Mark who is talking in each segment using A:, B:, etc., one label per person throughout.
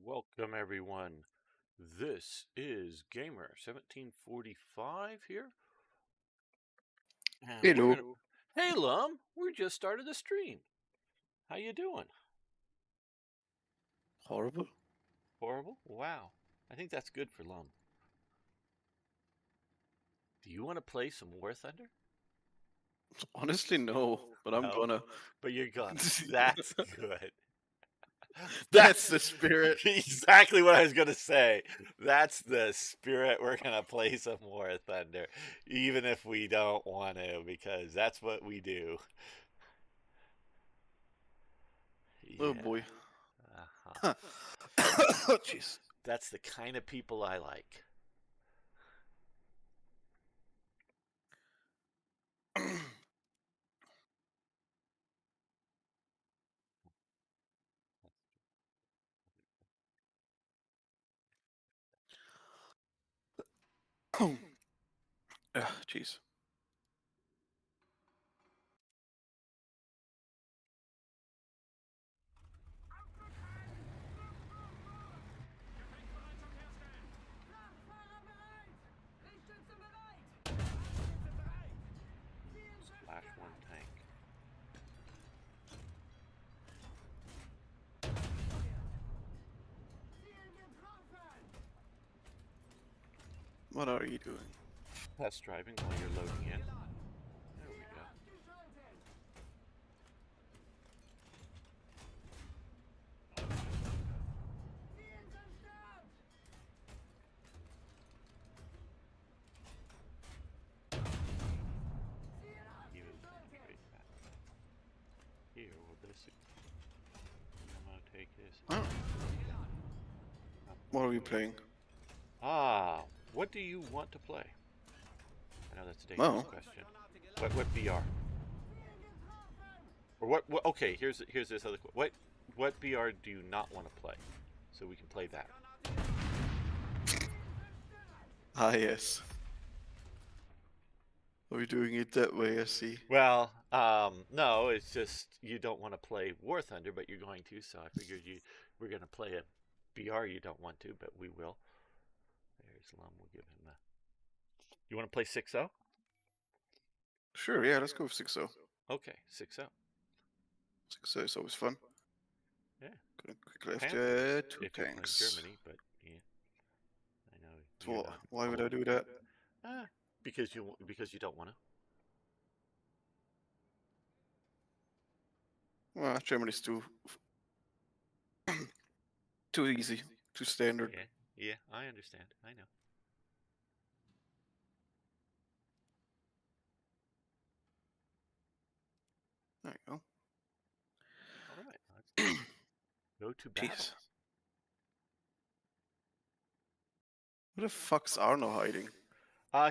A: Welcome everyone. This is Gamer 1745 here. And
B: Hello.
A: Hey Lum, we just started the stream. How you doing?
B: Horrible.
A: Horrible? Wow. I think that's good for Lum. Do you want to play some War Thunder?
B: Honestly, no, but I'm
A: No,
B: gonna.
A: but you're gonna. That's good.
B: That's the spirit.
A: Exactly what I was gonna say. That's the spirit. We're gonna play some War Thunder, even if we don't want to, because that's what we do.
B: Oh
A: Yeah.
B: boy.
A: Uh-huh.
B: Oh jeez.
A: That's the kind of people I like.
B: Jeez.
A: Splash one tank.
B: What are you doing?
A: Test driving while you're loading in. There we go. Even penetrate that. Here, will this? I'm gonna take this.
B: Huh? What are we playing?
A: Ah, what do you want to play? I know that's a dangerous
B: Well,
A: question. What BR? Or what? Okay, here's this other. What BR do you not want to play? So we can play that.
B: yes. Are we doing it that way? I see.
A: Well, no, it's just you don't want to play War Thunder, but you're going to. So I figured we're going to play a BR you don't want to, but we will. There's Lum. We'll give him the. You want to play 6-0?
B: Sure, yeah, let's go with 6-0.
A: Okay, 6-0.
B: 6-0 is always fun.
A: Yeah.
B: Gonna quick left
A: Panthers,
B: two
A: if you're playing
B: tanks.
A: Germany, but yeah, I know.
B: So why would I do that?
A: Because you don't want to.
B: Well, Germany's too too easy, too standard.
A: Yeah, I understand. I know.
B: There you go.
A: All right, let's go to battle.
B: Jeez. Where the fuck's Arno hiding?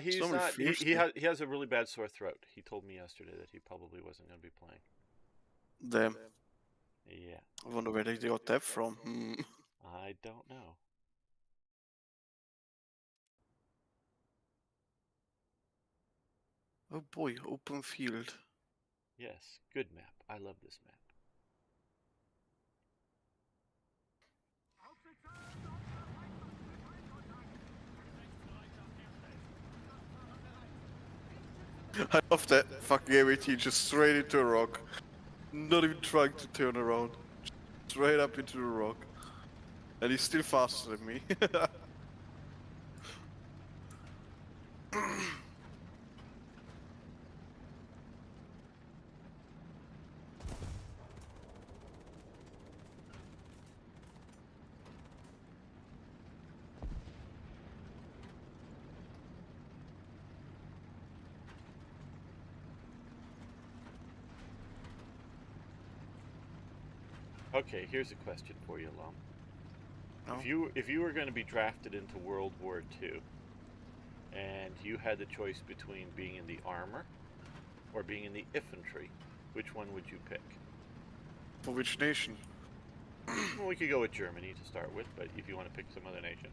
A: He's not. He has a really bad sore throat. He told me yesterday that he probably wasn't going to be playing.
B: Damn.
A: Yeah.
B: I wonder where they got that from.
A: I don't know.
B: Oh boy, open field.
A: Yes, good map. I love this map.
B: I love that fucking AVT just straight into a rock. Not even trying to turn around. Straight up into the rock. And he's still faster than me.
A: Okay, here's a question for you, Lum.
B: No.
A: If you were going to be drafted into World War II, and you had the choice between being in the armor or being in the infantry, which one would you pick?
B: For which nation?
A: Well, we could go with Germany to start with, but if you want to pick some other nation.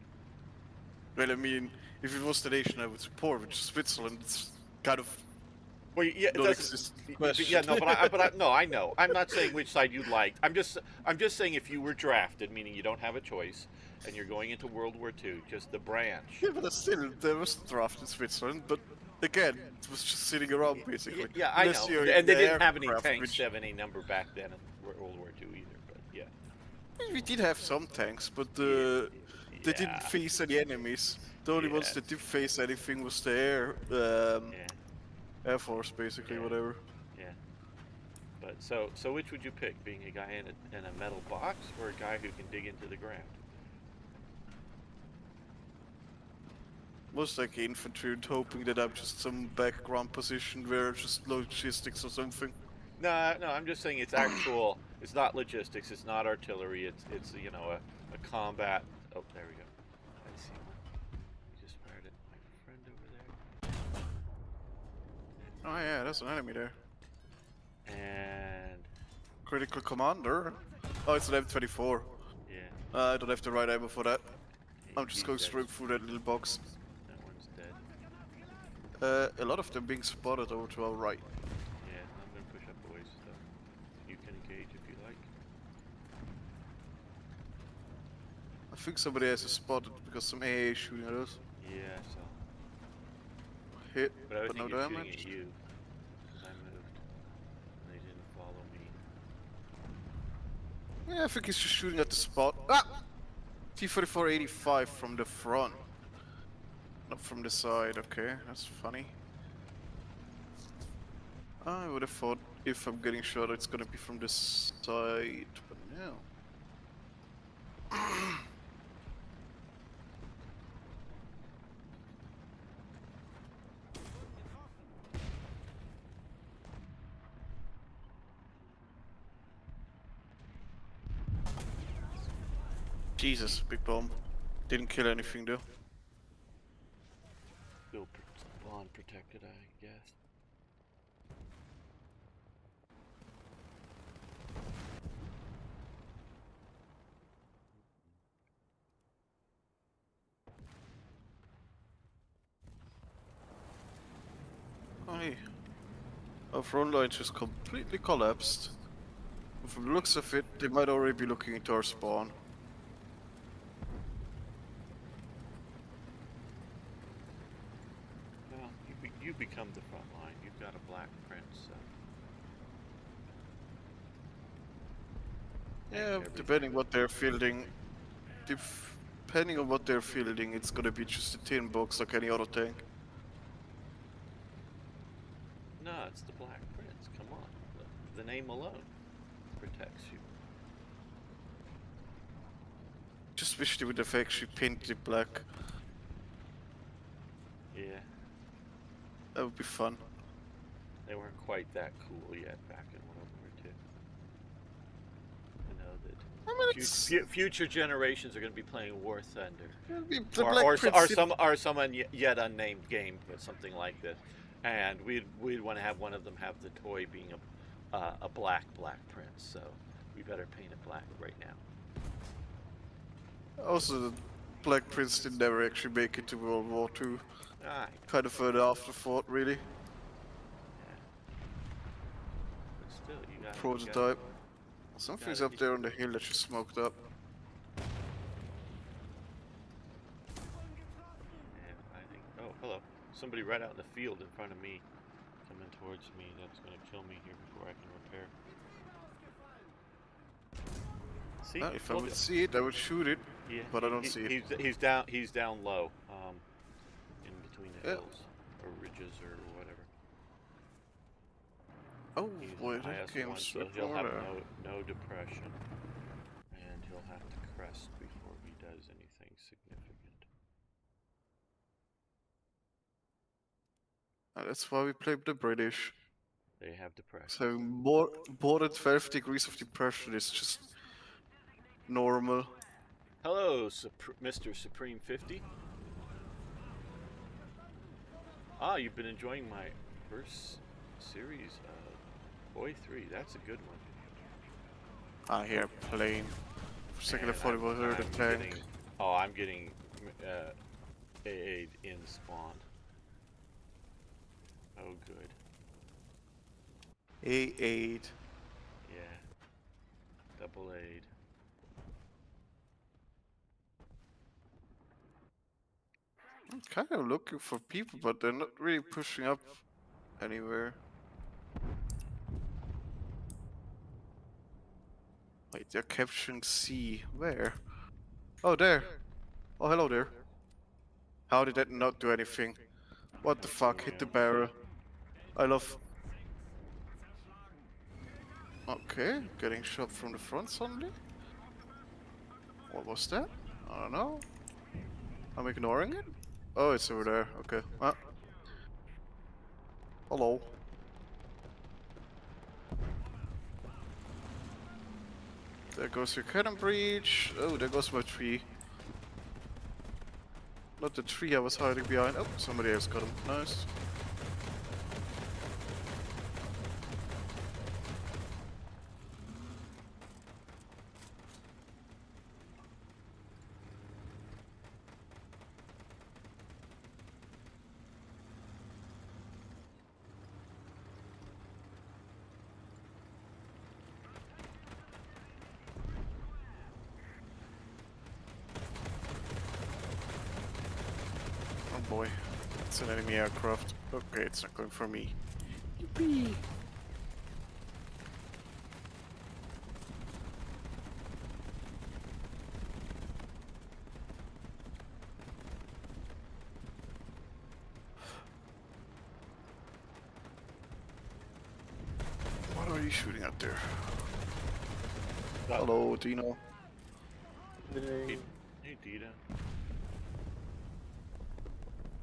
B: Well, I mean, if it was the nation I would support, which is Switzerland, it's kind of
A: Well, yeah, it doesn't.
B: non-existent
A: Yeah,
B: question.
A: no, no, I know. I'm not saying which side you liked. I'm just saying if you were drafted, meaning you don't have a choice, and you're going into World War II, just the branch.
B: Yeah, but still, there was draft in Switzerland, but again, it was just sitting around basically.
A: Yeah, I
B: Unless
A: know.
B: you're in
A: And they
B: the
A: didn't have any
B: aircraft,
A: Tank
B: which
A: 70 number back then in World War II either. But yeah,
B: we did have some tanks, but
A: yeah,
B: they didn't
A: yeah,
B: face any enemies. The only ones
A: yeah,
B: that did face anything was the
A: yeah,
B: Air Force, basically,
A: yeah,
B: whatever.
A: yeah. But so which would you pick? Being a guy in a metal box or a guy who can dig into the ground?
B: Most like infantry and hoping that I'm just some background position where just logistics or something.
A: No, no, I'm just saying it's actual. It's not logistics. It's not artillery. It's you know a combat. Oh, there we go. I see one. He just fired at my friend over
B: Oh yeah, that's an enemy there.
A: there. And
B: Critical commander. Oh, it's an M24.
A: yeah,
B: I don't have the right ammo for that. I'm just
A: he's
B: going
A: dead.
B: straight through that little box.
A: That one's dead.
B: A lot of them being spotted over to our right.
A: Yeah, I'm gonna push up a ways so you can engage if you like.
B: I think somebody has a spotted because some AA is shooting at us.
A: Yeah, so.
B: Hit,
A: But I was
B: but no
A: thinking of shooting
B: damage.
A: at you because I moved and they didn't follow me.
B: Yeah, I think he's just shooting at the spot. Ah! T-44-85 from the front. Not from the side, okay, that's funny. I would have thought if I'm getting shot it's gonna be from the side, but no. Jesus, big bomb. Didn't kill anything though.
A: Feel spawn protected, I guess.
B: Oh hey. Our front line just completely collapsed. And from the looks of it, they might already be looking into our spawn.
A: Well, you become the front line. You've got a black prince, so.
B: Yeah, depending what they're fielding. Depending on what they're fielding, it's gonna be just a tin box like any other tank.
A: No, it's the Black Prince. Come on. The name alone protects you.
B: Just wish they would have actually painted it black.
A: Yeah,
B: That would be fun.
A: they weren't quite that cool yet back in World War II. I know that
B: I mean, it's...
A: future generations are going to be playing War Thunder.
B: The Black Prince
A: Or some yet unnamed game, or something like this. And we'd want to have one of them have the toy being a black prince. So we better paint it black right now.
B: Also, the Black Prince did never actually make it to World War II.
A: Ah,
B: Kind of an afterthought, really.
A: yeah. But still, you got
B: Prototype. Something's
A: gotta
B: up there on the hill that just smoked up.
A: And I think, oh, hello. Somebody right out in the field in front of me coming towards me. That's going to kill me here before I can repair. See?
B: If I would see it, I would shoot it.
A: Yeah,
B: but I don't see it.
A: He's down low, in between the hills or ridges or whatever.
B: Oh
A: He's
B: boy,
A: an
B: that came
A: IS-1, so
B: straight
A: he'll have
B: forward.
A: no depression, and he'll have to crest before he does anything significant.
B: That's why we play the British.
A: They have depression.
B: So more than 12 degrees of depression is just normal.
A: Hello, Mr. Supreme 50. Ah, you've been enjoying my first series of Boy 3. That's a good one.
B: I hear a plane. For a second I
A: And
B: thought it was a tank.
A: I'm getting AA'd in spawn. Oh, good.
B: A8.
A: Yeah. Double aid.
B: I'm kind of looking for people, but they're not really pushing up anywhere. Wait, they're capturing C. Where? Oh, there. Oh, hello there. How did that not do anything? What the fuck? Hit the barrel. I love... Okay, getting shot from the front suddenly? What was that? I don't know. I'm ignoring it? Oh, it's over there. Okay. Hello. There goes your cannon breach. Oh, there goes my tree. Not the tree I was hiding behind. Oh, somebody else got him. Nice. Oh boy. It's an enemy aircraft. Okay, it's not going for me. Yippee! What are you shooting at there? Hello, Dino.
A: Hey, hey, Dita.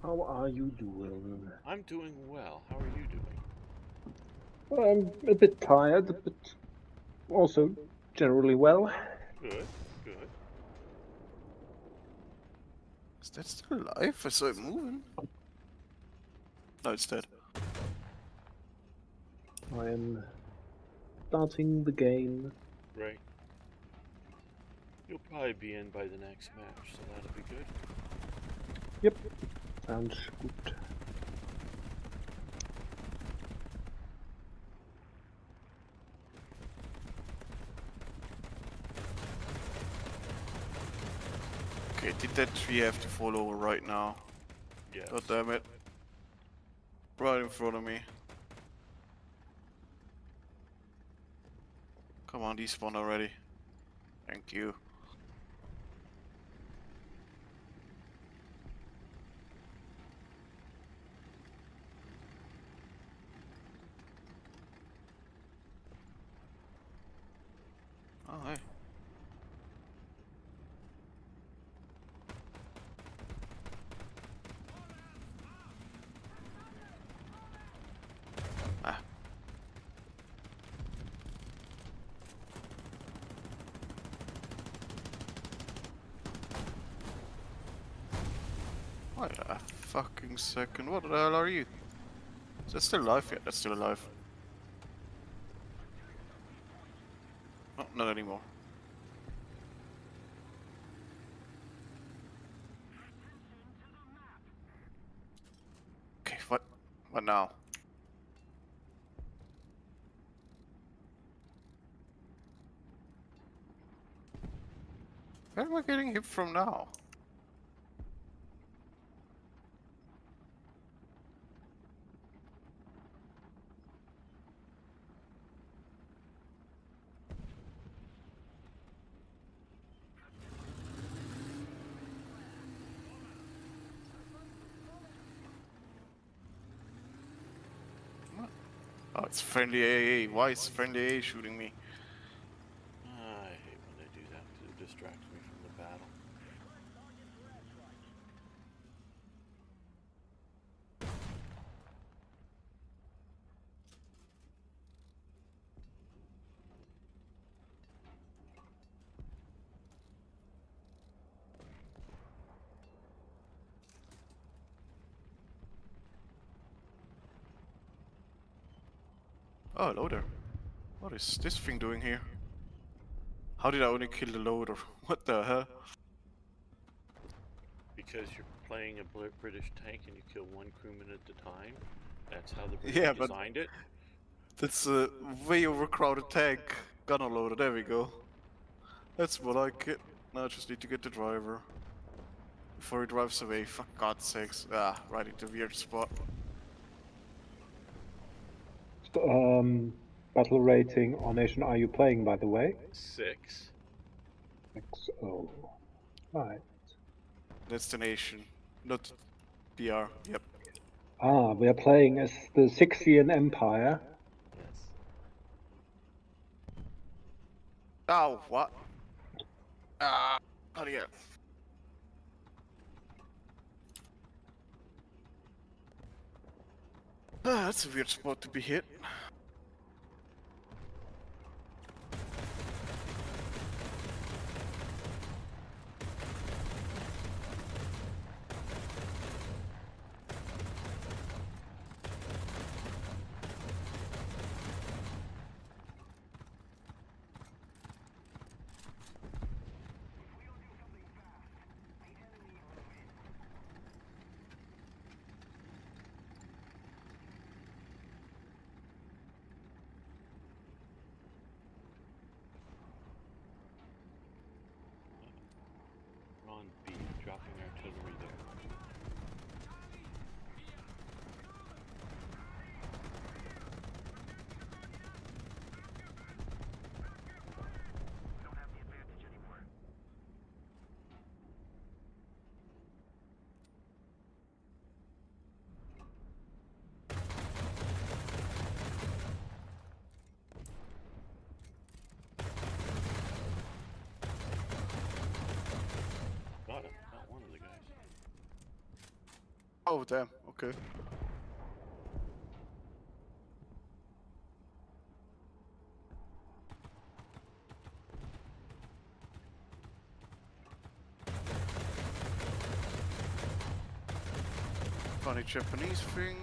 C: How are you doing?
A: I'm doing well. How are you doing?
C: Well, I'm a bit tired, but also generally well.
A: Good, good.
B: Is that still alive? I saw it moving. No, it's dead.
C: I am starting the game.
A: Right. You'll probably be in by the next match, so that'll be good.
C: Yep, sounds good.
B: Okay, did that tree have to fall over right now?
A: Yes.
B: God damn it. Right in front of me. Come on, despawn already. Thank you. Oh, hey. Ah. Wait a fucking second. What the hell are you? Is that still alive? Yeah, that's still alive. Oh, not anymore. Okay, what? What now? Where am I getting hit from now? Oh, it's friendly AA. Why is friendly AA shooting me?
A: I hate when they do that because it distracts me from the battle.
B: Oh, loader. What is this thing doing here? How did I only kill the loader? What the hell?
A: Because you're playing a British tank and you kill one crewman at a time. That's how the British
B: Yeah, but
A: designed it.
B: That's a way overcrowded tank. Gunner loader, there we go. That's more like it. Now I just need to get the driver. Before he drives away, for God's sakes. Ah, right into weird spot.
C: Battle rating or nation are you playing, by the way?
A: 6.
C: XO. Right.
B: That's the nation, not BR. Yep.
C: Ah, we are playing as the Sixian Empire.
A: Yes.
B: Oh, what? Ah, oh yeah. Ah, that's a weird spot to be hit.
A: On B, dropping artillery there. Got him. Not one of the guys.
B: Oh, damn. Okay. Funny Japanese thing.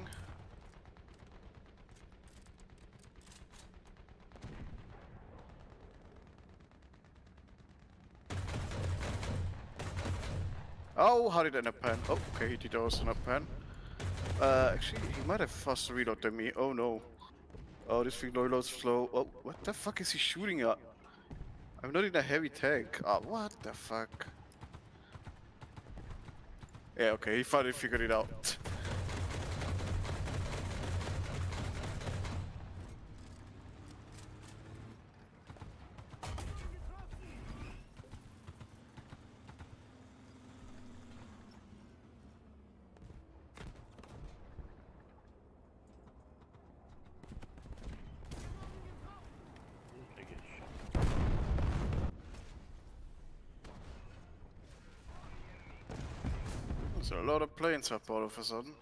B: Oh, how did that not pan? Oh, okay, he did also not pan. Actually, he might have faster reload than me. Oh no. Oh, this thing reloads slow. Oh, what the fuck is he shooting at? I'm not in a heavy tank. Oh, what the fuck? Yeah, okay, he finally figured it out.
A: I get shot.
B: There's a lot of planes up all of a sudden.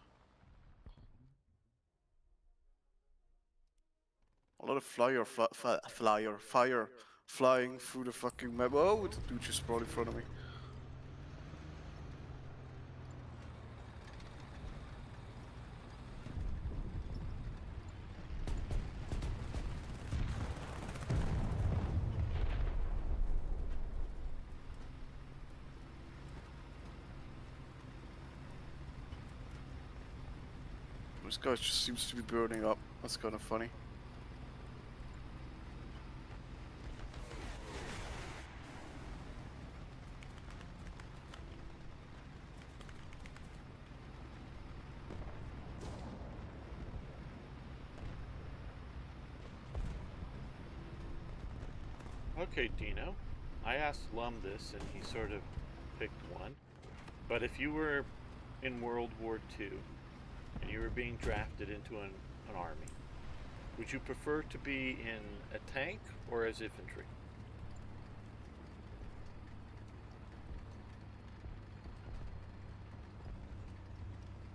B: A lot of fire flying through the fucking map. Oh, the dude just sprawled in front of me. This guy just seems to be burning up. That's kind of funny.
A: Okay, Dino. I asked Lum this, and he sort of picked one. But if you were in World War II and you were being drafted into an army, would you prefer to be in a tank or as infantry?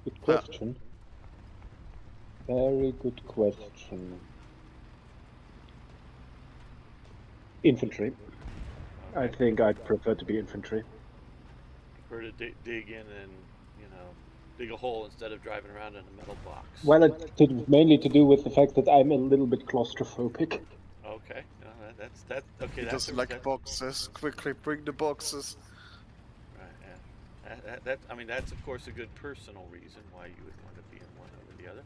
C: Good question. Very good question. Infantry. I
A: Okay.
C: think I'd prefer to be infantry.
A: Prefer to dig in and, you know, dig a hole instead of driving around in a metal box.
C: Well, it's mainly to do with the fact that I'm a little bit claustrophobic.
A: Okay. No, that's okay.
B: He
A: That's
B: doesn't like boxes. Quickly bring the boxes.
A: right. Yeah. That I mean, that's of course a good personal reason why you would want to be in one over the other.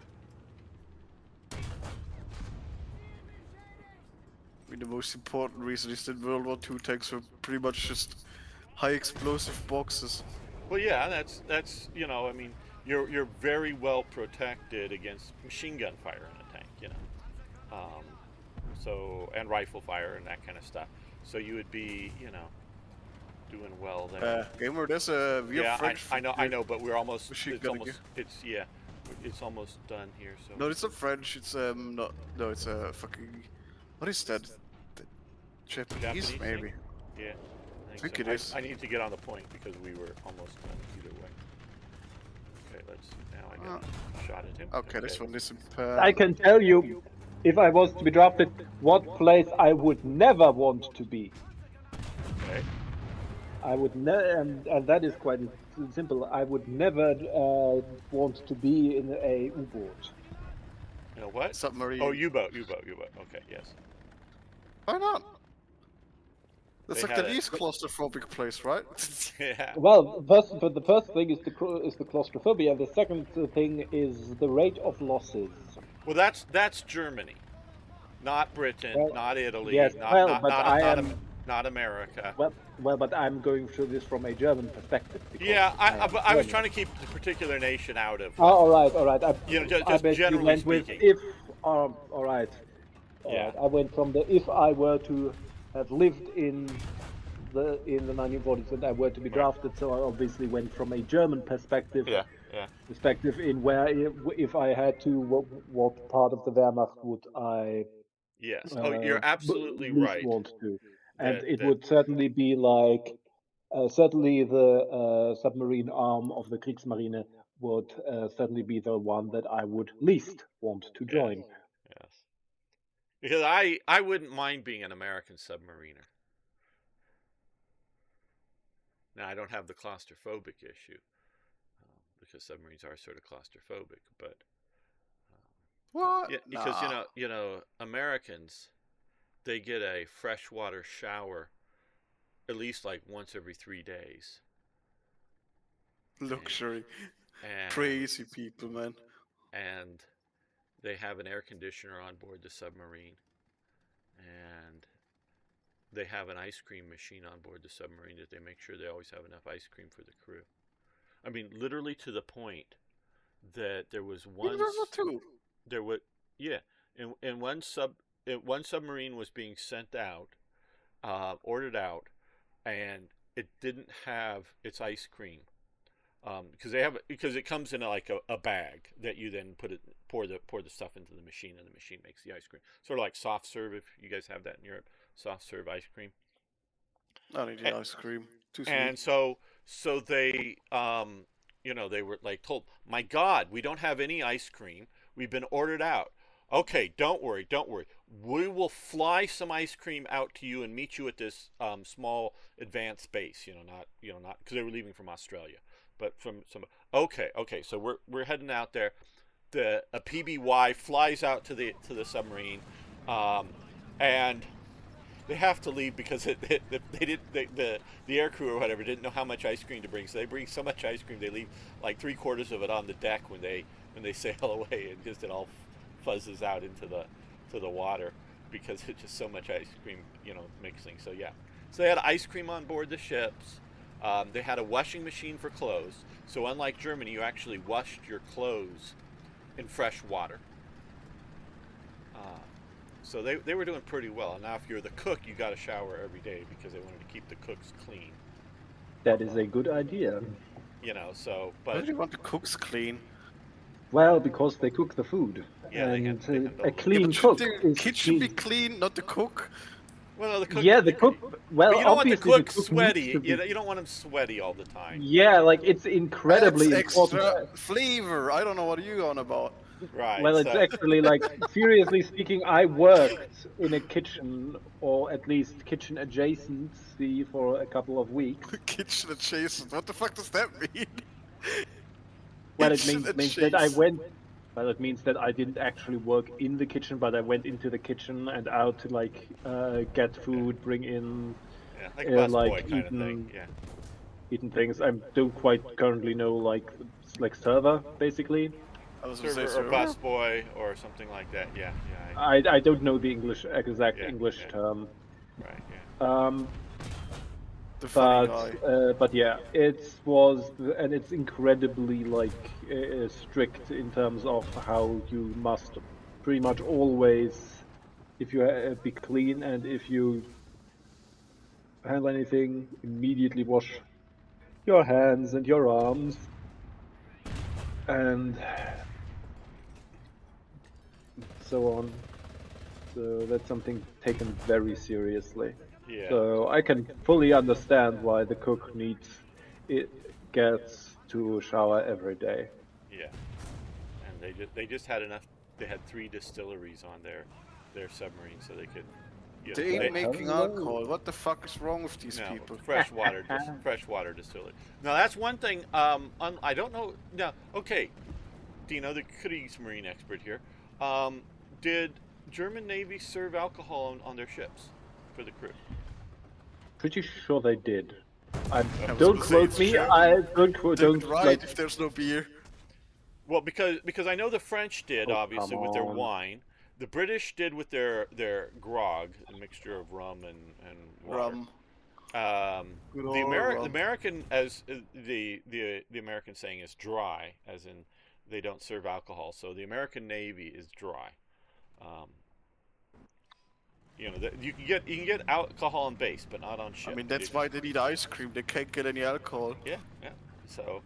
B: I mean, the most important reason is that World War II tanks were pretty much just high explosive boxes.
A: Well, yeah, that's you know, I mean, you're very well protected against machine gun fire in a tank, you know, so and rifle fire and that kind of stuff. So you would be, you know, doing well there.
B: Gamer, there's a real
A: Yeah,
B: French
A: I know, but we're almost.
B: machine
A: It's
B: gunning you.
A: almost. It's yeah, it's almost done here. So
B: No, it's not French. It's not. No, it's a fucking. What is that? Japanese,
A: Japanese thing?
B: maybe.
A: Yeah,
B: I think
A: so.
B: it is.
A: I need to get on the point because we were almost done either way. Okay, let's. Now I got a shot at him.
B: Okay, this one isn't.
C: I can tell you, if I was to be drafted, what place I would never want to be.
A: Okay.
C: I would never, and that is quite simple. I would never want to be in a U-boat.
A: You know what?
B: Submarine.
A: Oh, U-boat. Okay, yes.
B: Why not? That's
A: They
B: like
A: had
B: the
A: a-
B: least claustrophobic place, right?
A: Yeah.
C: Well, but the first thing is the claustrophobia. The second thing is the rate of losses.
A: Well, that's Germany, not Britain,
C: Well,
A: not Italy,
C: yes,
A: not
C: well,
A: not
C: but
A: not,
C: I
A: not,
C: am-
A: not America.
C: Well, but I'm going through this from a German perspective. because
A: Yeah, I
C: am
A: was
C: German.
A: trying to keep the particular nation out of.
C: Oh, all right.
A: You know, just
C: I basically
A: generally
C: went with
A: speaking.
C: if. All right.
A: Yeah.
C: I went from the if I were to have lived in the 1940s and I were to be drafted, so I obviously went from a German perspective.
A: Yeah.
C: Perspective in where if I had to, what part of the Wehrmacht would I
A: Yes. Oh, you're absolutely
C: least
A: right.
C: want to, and it
A: that
C: would certainly be like certainly the submarine arm of the Kriegsmarine would certainly be the one that I would least want to join.
A: Yes. Because I wouldn't mind being an American submariner. Now I don't have the claustrophobic issue because submarines are sort of claustrophobic, but
B: What?
A: yeah, because
B: Nah.
A: you know Americans, they get a freshwater shower at least like once every 3 days.
B: Luxury.
A: And
B: Crazy people, man.
A: and they have an air conditioner on board the submarine, and they have an ice cream machine on board the submarine that they make sure they always have enough ice cream for the crew. I mean, literally to the point that there was one. There would, yeah, in one submarine was being sent out, ordered out, and it didn't have its ice cream because it comes in like a bag that you then pour the stuff into the machine, and the machine makes the ice cream. Sort of like soft serve, if you guys have that in Europe, soft serve ice cream.
B: I need the ice cream. Too sweet.
A: And so they you know, they were like told, my God, we don't have any ice cream. We've been ordered out. Okay, don't worry. We will fly some ice cream out to you and meet you at this small advanced base. Not because they were leaving from Australia, but from some. Okay. So we're heading out there. A PBY flies out to the submarine, and they have to leave because the air crew or whatever didn't know how much ice cream to bring. So they bring so much ice cream they leave like 3/4 of it on the deck when they sail away, and just it all fuzzes out into the water because it's just so much ice cream mixing. So yeah, so they had ice cream on board the ships. They had a washing machine for clothes. So unlike Germany, you actually washed your clothes in fresh water. So they were doing pretty well. And now if you're the cook, you got to shower every day because they wanted to keep the cooks clean.
C: That is a good idea.
A: So
B: Why
A: but
B: do you want the cooks clean?
C: Well, because they cook the food,
A: Yeah, they
C: and
A: handle
C: a
A: it.
C: clean
B: Should
C: cook
B: the
C: is
B: kitchen be
C: key.
B: clean, not the cook?
A: well, the cook.
C: Yeah, the cook. Well,
A: But you don't want the
C: obviously
A: cook
C: needs
A: sweaty.
C: to be-
A: You don't want them sweaty all the time.
C: Yeah, like it's incredibly
B: That's
C: important.
B: extra flavor. I don't know what you're on about.
A: Right.
C: Well, it's
A: so-
C: actually like, seriously speaking, I worked in a kitchen, or at least kitchen adjacency, for a couple of weeks.
B: Kitchen adjacent. What the fuck does that mean?
C: Well, it
B: Kitchen
C: means that I
B: adjacent.
C: went. Well, it means that I didn't actually work in the kitchen, but I went into the kitchen and out to like get food, bring in
A: yeah, like a busboy
C: like
A: kind of thing. Yeah.
C: eaten things. I don't quite currently know like server basically.
B: I was gonna say
A: server or
B: server.
A: busboy or something like that. Yeah, yeah,
C: I don't know the exact
A: yeah,
C: English
A: yeah.
C: term.
A: Right, yeah.
C: Um,
B: The funny guy.
C: but yeah, and it's incredibly like strict in terms of how you must pretty much always, if you be clean, and if you handle anything, immediately wash your hands and your arms, and so on. So that's something taken very seriously.
A: Yeah,
C: So I can fully understand why the cook needs it gets to shower every day.
A: yeah. And they just had enough. They had 3 distilleries on their submarine, so they could,
B: They ain't
C: Like,
B: making
C: hello.
B: alcohol. What the fuck is wrong with these
A: no,
B: people?
A: freshwater distillery. Now that's one thing. I don't know. Now, okay, Dino, the Kriegsmarine expert here. Did German Navy serve alcohol on their ships for the crew?
C: Pretty sure they did. I
B: I was
C: don't
B: gonna say
C: quote
B: it's
C: me.
B: Germany.
C: I don't quote.
B: They would
C: Don't like.
B: riot if there's no beer.
A: Well, because I know the French did,
C: Oh, come
A: obviously, with their
C: on.
A: wine. The British did with their grog, a mixture of rum and water.
B: Rum. Good
A: The
B: old rum.
A: American, as the American saying is dry, as in they don't serve alcohol. So the American Navy is dry. Um, you can get alcohol on base, but not on
B: I
A: ship.
B: mean, that's why they need ice cream. They can't get any alcohol.
A: Yeah, yeah. So,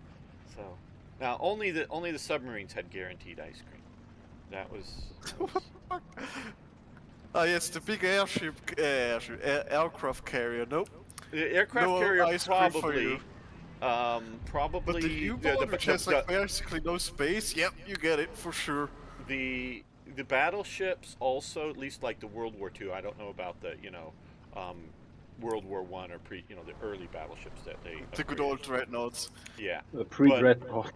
A: so now only the submarines had guaranteed ice cream. That was
B: Ah, yes, the big aircraft carrier. Nope.
A: the aircraft
B: No
A: carrier
B: ice cream for you.
A: probably
B: But the U-boat, which has like basically no space, yep, you get it for sure.
A: the the battleships also, at least like the World War II. I don't know about the um, World War One or the early battleships that they
B: The good
A: upgraded.
B: old dreadnoughts.
A: Yeah,
C: The
A: but
C: pre-dreadnought.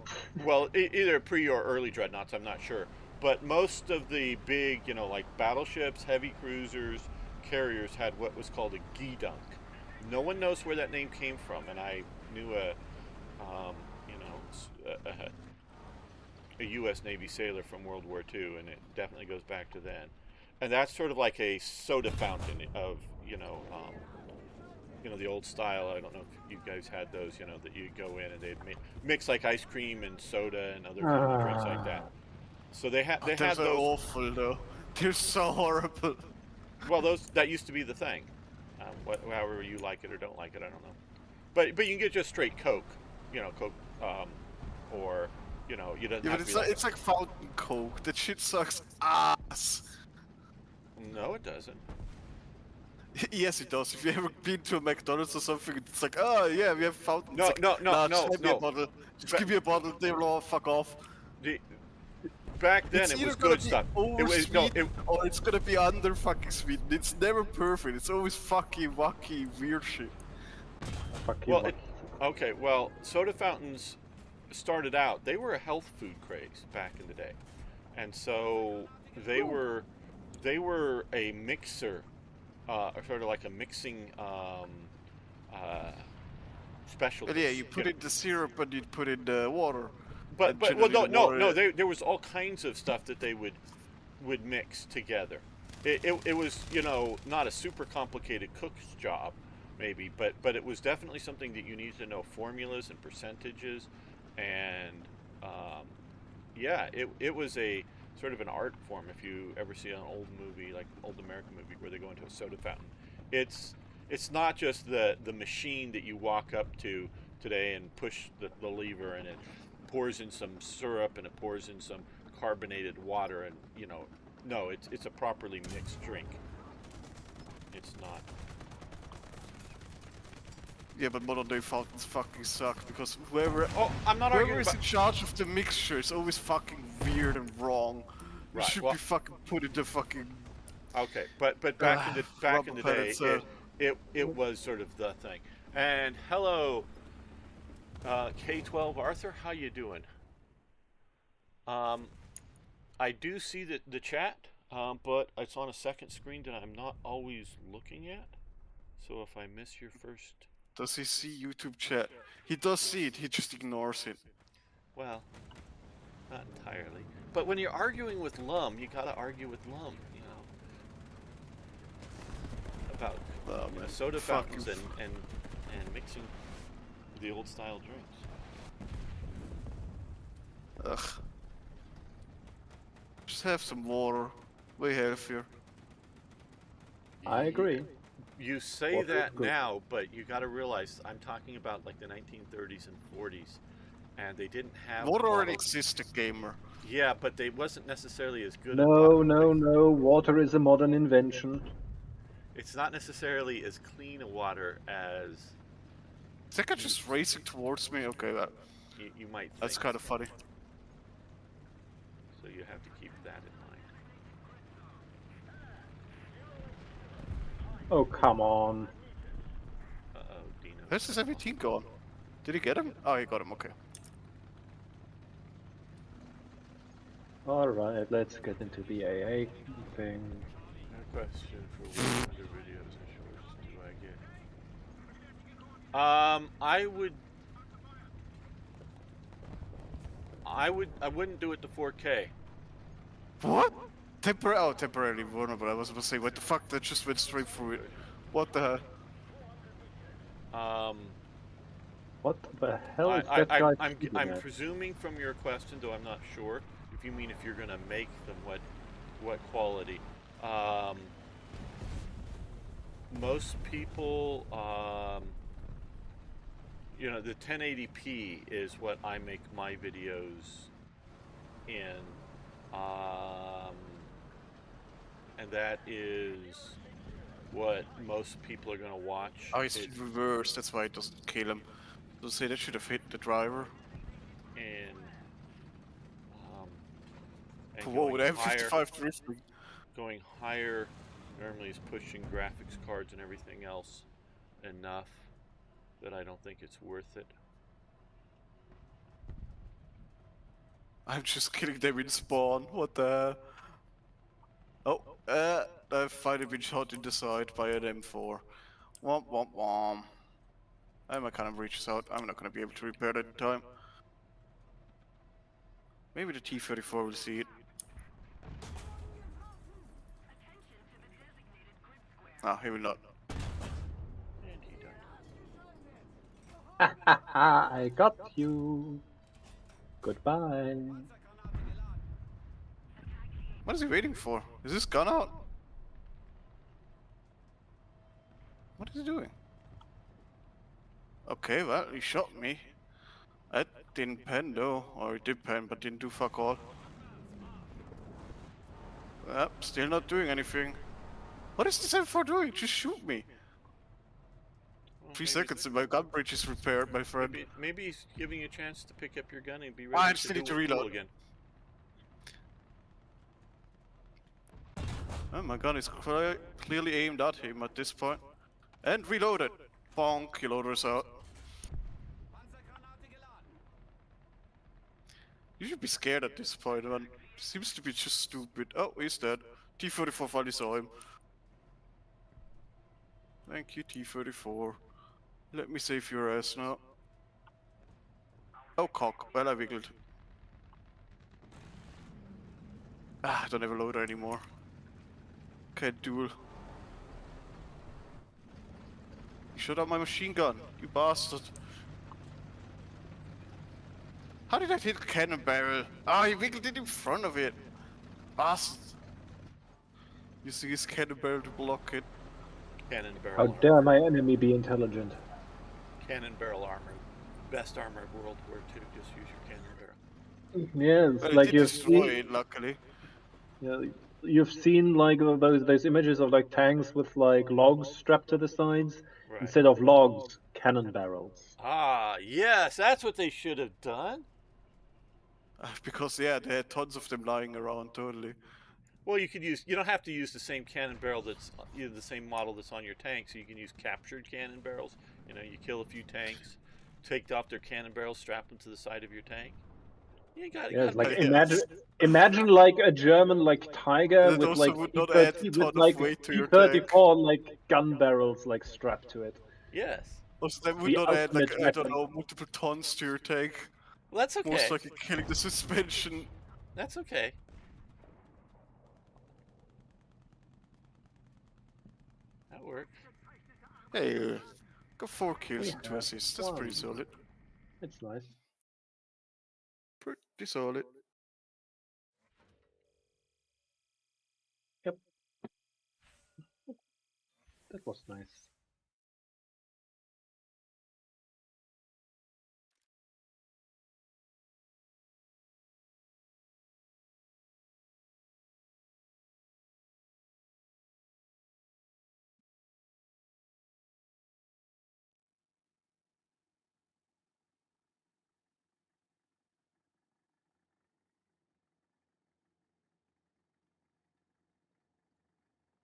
A: well, either pre or early dreadnoughts. I'm not sure, but most of the big, like battleships, heavy cruisers, carriers had what was called a Gedunk. No one knows where that name came from, and I knew um, you know, a U.S. Navy sailor from World War II, and it definitely goes back to then. And that's sort of like a soda fountain of the old style. I don't know if you guys had those, that you go in and they'd mix like ice cream and soda and other kind of drinks like that. So they
B: Oh,
A: had
B: they're so
A: those.
B: awful though. They're so horrible.
A: Well, that used to be the thing. However you like it or don't like it, I don't know. But you can get just straight Coke, Coke, or you don't
B: Yeah,
A: have
B: but
A: to be like
B: it's like fountain coke. That shit sucks ass.
A: no, it doesn't.
B: Yes, it does. If you ever been to a McDonald's or something, it's like, oh yeah, we have fountains.
A: No,
B: Like,
A: no, no,
B: nah,
A: no,
B: just give me a
A: no.
B: bottle. Just
A: Ba-
B: give me a bottle. They'll all fuck off.
A: the, Back then
B: It's
A: it
B: either
A: was
B: gonna
A: good
B: be
A: stuff.
B: over
A: It was no,
B: sweet or it's gonna be under fucking sweet. It's never perfect. It's always fucking wacky weird shit.
C: Fuck you,
A: well,
C: what?
A: okay. Well, soda fountains started out. They were a health food craze back in the day, and so they were a mixer, sort of like a mixing uh, specialty.
B: But yeah, you put in the syrup and you put in the water.
A: But
B: And
A: well,
B: generally the water-
A: there was all kinds of stuff that they would mix together. It was not a super complicated cook's job, maybe, but it was definitely something that you needed to know formulas and percentages, and yeah, it was a sort of an art form. If you ever see an old movie, like old American movie, where they go into a soda fountain, it's not just the machine that you walk up to today and push the lever and it pours in some syrup and it pours in some carbonated water, and no, it's a properly mixed drink. It's not.
B: Yeah, but modern day fountains fucking suck because whoever
A: I'm not
B: whoever
A: arguing
B: is
A: about.
B: in charge of the mixture is always fucking weird and wrong. We
A: Right,
B: should
A: well-
B: be fucking put in the fucking
A: Okay, but back in
B: rubber
A: the day,
B: pellets,
A: it was sort of the thing. And hello, K12 Arthur, how you doing? I do see the chat, but it's on a second screen that I'm not always looking at. So if I miss your first,
B: Does he see YouTube chat? He does see it, he just ignores it.
A: well, Not entirely. But when you're arguing with Lum, you gotta argue with Lum, you know. About soda fountains and mixing the old style drinks.
B: Ugh. Just have some water. Way healthier.
C: I agree.
A: You say
C: Water is
A: that
C: good.
A: now, but you got to realize I'm talking about like the 1930s and 40s, and they didn't have
B: Water already
A: bottles.
B: existed, gamer.
A: Yeah, but they wasn't necessarily as good.
C: No, no, no. Water is a modern invention.
A: It's not necessarily as clean a water as
B: Is that guy just racing towards me? Okay,
A: you might think.
B: that's kind of funny.
A: So you have to keep that in mind.
C: Oh, come on.
A: Uh-oh, Dino.
B: Where's this heavy team going? Did he get him? Oh, he got him, okay.
C: Alright, let's get into the AA thing.
A: A question for what other videos and shorts do I get? I wouldn't do it to 4K.
B: What? Temporarily vulnerable. I was about to say, what the fuck? That just went straight through it. What the hell?
C: What the hell is that guy shooting
A: I'm
C: at?
A: presuming from your question, though I'm not sure, if you mean if you're gonna make them, what quality. Most people, you know, the 1080p is what I make my videos in, and that is what most people are gonna watch.
B: Oh, he's reversed. That's why it doesn't kill him. So say that should have hit the driver.
A: And
B: Whoa,
A: going
B: that
A: higher,
B: M55 drifting.
A: going higher normally is pushing graphics cards and everything else enough that I don't think it's worth it.
B: I'm just killing them in spawn. What the? Oh, I've finally been shot in the side by an M4. Womp womp womp. My cannon reaches out. I'm not gonna be able to repair that in time. Maybe the T-34 will see it. Ah, he will not.
A: And he died.
C: I got you. Goodbye.
B: What is he waiting for? Is this gun out? What is he doing? Okay, well, he shot me. That didn't pen though, or it did pen, but didn't do fuck all. Still not doing anything. What is this M4 doing? Just shoot me.
A: Well,
B: 3 seconds and my gun bridge is repaired, my friend.
A: maybe he's giving you a chance to pick up your gun and be
B: I
A: ready
B: still
A: to
B: need to
A: do it cool
B: reload.
A: again.
B: Oh, my gun is clearly aimed at him at this point. And reloaded. Bonk, he loaders out. You should be scared at this point, man. Seems to be just stupid. Oh, he's dead. T-34 finally saw him. Thank you, T-34. Let me save your ass now. Oh, cock. Well, I wiggled. I don't have a loader anymore. Can't duel. You shot out my machine gun, you bastard. How did I hit the cannon barrel? Ah, he wiggled it in front of it. Bastard. Using his cannon barrel to block it.
A: Cannon
C: How
A: barrel.
C: dare my enemy be intelligent?
A: Cannon barrel armor. Best armor of World War II. Just use your cannon barrel.
C: Yes,
B: Well,
C: like
B: it did
C: you've
B: destroy
C: seen,
B: it, luckily.
C: yeah, you've seen like those images of like tanks with like logs strapped to the sides.
A: Right.
C: Instead of logs, cannon barrels.
A: Ah, yes, that's what they should have done.
B: Because, yeah, they had tons of them lying around, totally.
A: Well, you don't have to use the same cannon barrel that's the same model that's on your tank, so you can use captured cannon barrels. You know, you kill a few tanks, take off their cannon barrels, strap them to the side of your tank. You got
C: Yeah,
A: it.
C: like
B: Yes.
C: imagine like a German like Tiger
B: That
C: with
B: also
C: like
B: would not add a ton of
C: like
B: weight to your
C: T-34 like gun barrels like strapped to it.
A: Yes.
B: Also, that would
C: The
B: not add, like,
C: ultimate
B: I don't
C: weapon.
B: know, multiple tons to your tank.
A: Well, that's okay.
B: Most likely killing the suspension.
A: That's okay. That works.
B: Hey, got 4 kills
C: We
B: and 2
C: have
B: assists. That's pretty
C: one.
B: solid.
C: It's nice.
B: Pretty solid.
C: Yep. That was nice.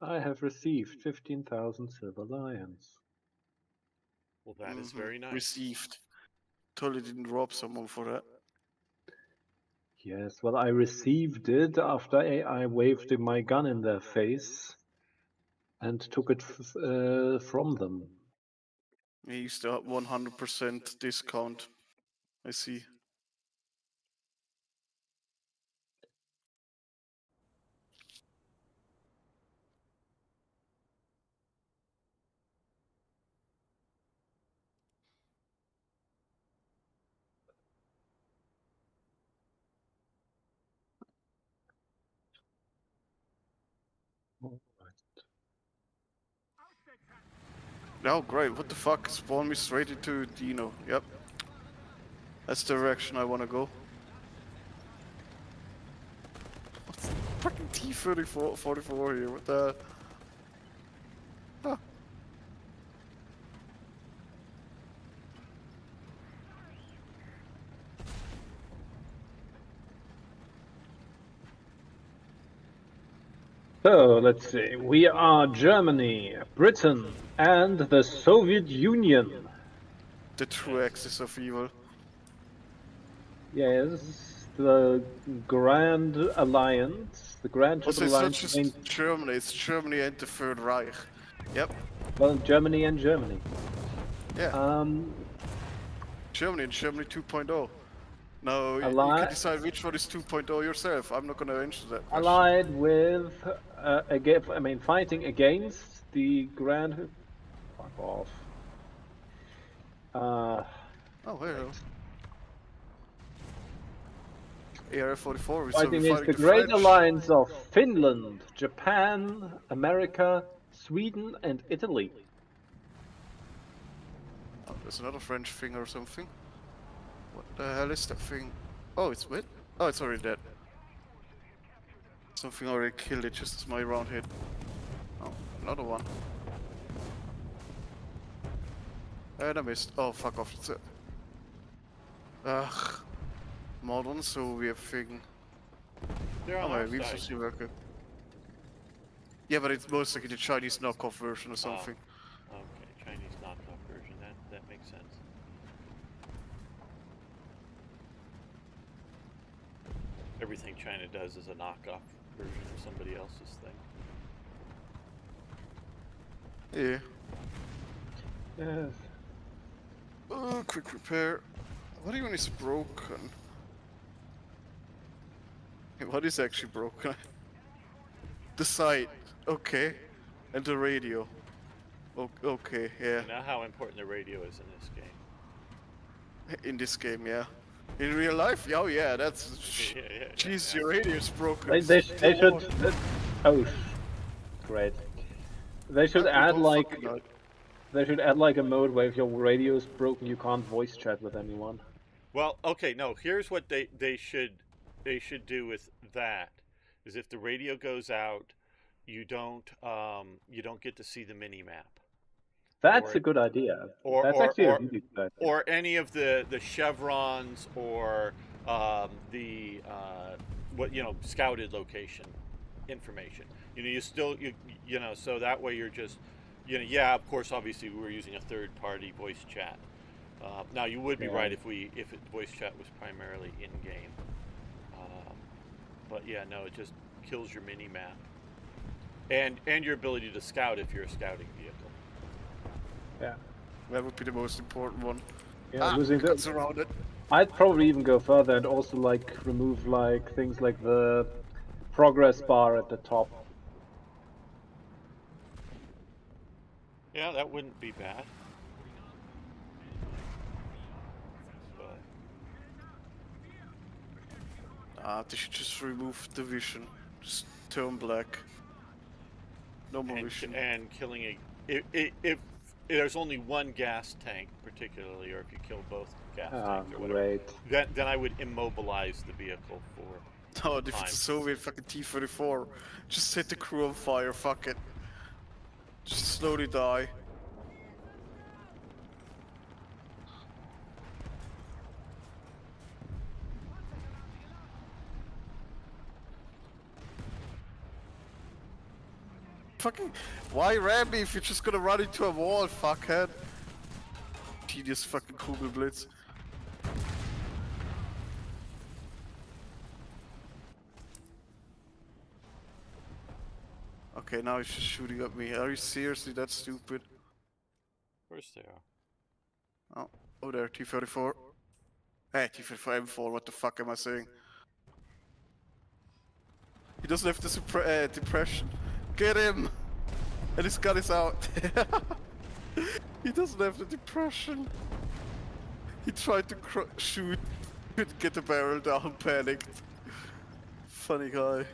C: I have received 15,000 silver lions.
A: Well, that is very nice.
B: Received. Totally didn't rob someone for that.
C: Yes, well, I received it after I waved my gun in their face and took it from them.
B: He used to have 100% discount. I see. Oh, great. What the fuck? Spawn me straight into Dino. Yep. That's the direction I want to go. What's fucking T-44 here? What the... Huh.
C: So, let's see. We are Germany, Britain, and the Soviet Union.
B: The true axis of evil.
C: Yes, the Grand Alliance, the Grand
B: Also,
C: Triple
B: it's not
C: Alliance.
B: just Germany, it's Germany and the Third Reich. Yep.
C: Well, Germany and Germany.
B: Yeah. Germany and Germany 2.0. Now, you can decide which one is 2.0 yourself. I'm not gonna answer that question.
C: Allied with, fighting against the Grand... Fuck off.
B: Oh, hello. AR-44, so
C: Fighting
B: we're
C: is
B: fighting
C: the
B: the
C: Great
B: French.
C: Alliance of Finland, Japan, America, Sweden, and Italy.
B: Oh, there's another French thing or something. What the hell is that thing? Oh, it's wet? Oh, it's already dead. Something already killed it just as my round hit. Oh, another one. And I missed. Oh, fuck off. That's it. Ugh. Modern Soviet thing.
A: They're
B: Oh,
A: on
B: my
A: our
B: wheels are
A: side.
B: still working. Yeah, but it's most likely the Chinese knockoff version or something.
A: Okay, Chinese knockoff version. That makes sense. Everything China does is a knockoff version of somebody else's thing.
B: Yeah.
C: Yes.
B: Oh, quick repair. What even is broken? What is actually broken? The sight. Okay. And the radio. Okay, yeah.
A: You know how important the radio is in this game.
B: In this game, yeah. In real life, oh yeah, that's... Jeez, your radio's broken.
C: They should... Oh, great. They should add like... They should add like a mode where if your radio is broken, you can't voice chat with anyone.
A: Well, okay, no. Here's what they should do with that is if the radio goes out, you don't get to see the mini map.
C: That's a good idea. That's actually a really good idea.
A: Or any of the chevrons or the scouted location information. You still so that way you're just yeah, of course, obviously we're using a third party voice chat. Now you would be right if voice chat was primarily in game. But yeah, no, it just kills your mini map and your ability to scout if you're a scouting vehicle.
C: Yeah,
B: that would be the most important one.
C: Yeah,
B: Ah,
C: losing
B: I got
C: the.
B: surrounded.
C: I'd probably even go further and also like remove like things like the progress bar at the top.
A: Yeah, that wouldn't be bad. But
B: Ah, they should just remove the vision. Just turn black. No more vision.
A: and killing a if there's only one gas tank particularly, or if you kill both gas
C: Ah,
A: tanks or whatever,
C: great.
A: then I would immobilize the vehicle for
B: Oh,
A: a
B: and if it's
A: time.
B: a Soviet fucking T-34, just set the crew on fire, fuck it. Just slowly die. Fucking, why ram me if you're just gonna run into a wall, fuckhead? Tedious fucking Kugelblitz. Okay, now he's just shooting at me. Are you seriously that stupid?
A: Of course they are.
B: Oh, oh there, T-34. Hey, T-34 M4, what the fuck am I saying? He doesn't have the depression. Get him! And his gun is out. He doesn't have the depression. He tried to shoot, couldn't get the barrel down, panicked. Funny guy.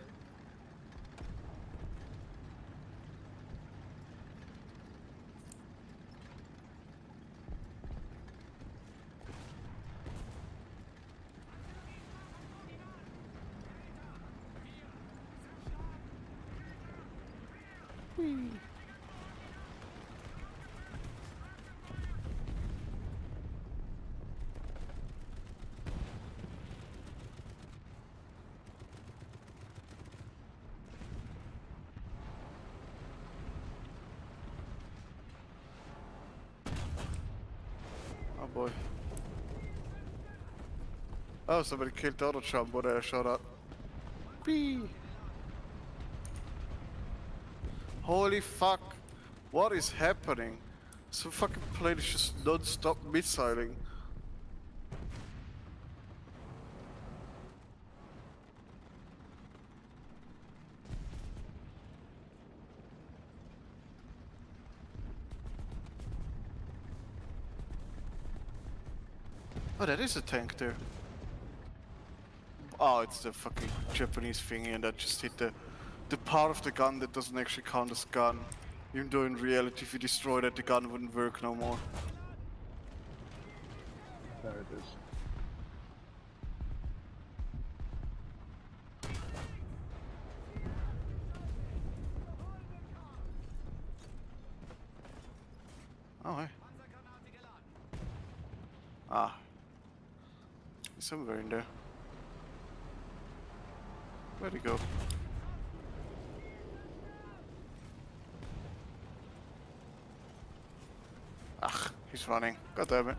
B: Whee. Oh boy. Oh, somebody killed the other jumbo that I shot at. Whee. Holy fuck. What is happening? Some fucking plane is just non-stop missiling. Oh, that is a tank there. Oh, it's the fucking Japanese thingy and that just hit the part of the gun that doesn't actually count as gun. Even though in reality if you destroy that the gun wouldn't work no more.
C: There it is.
B: Oh, hey. Ah. He's somewhere in there. Where'd he go? Ugh, he's running. God damn it.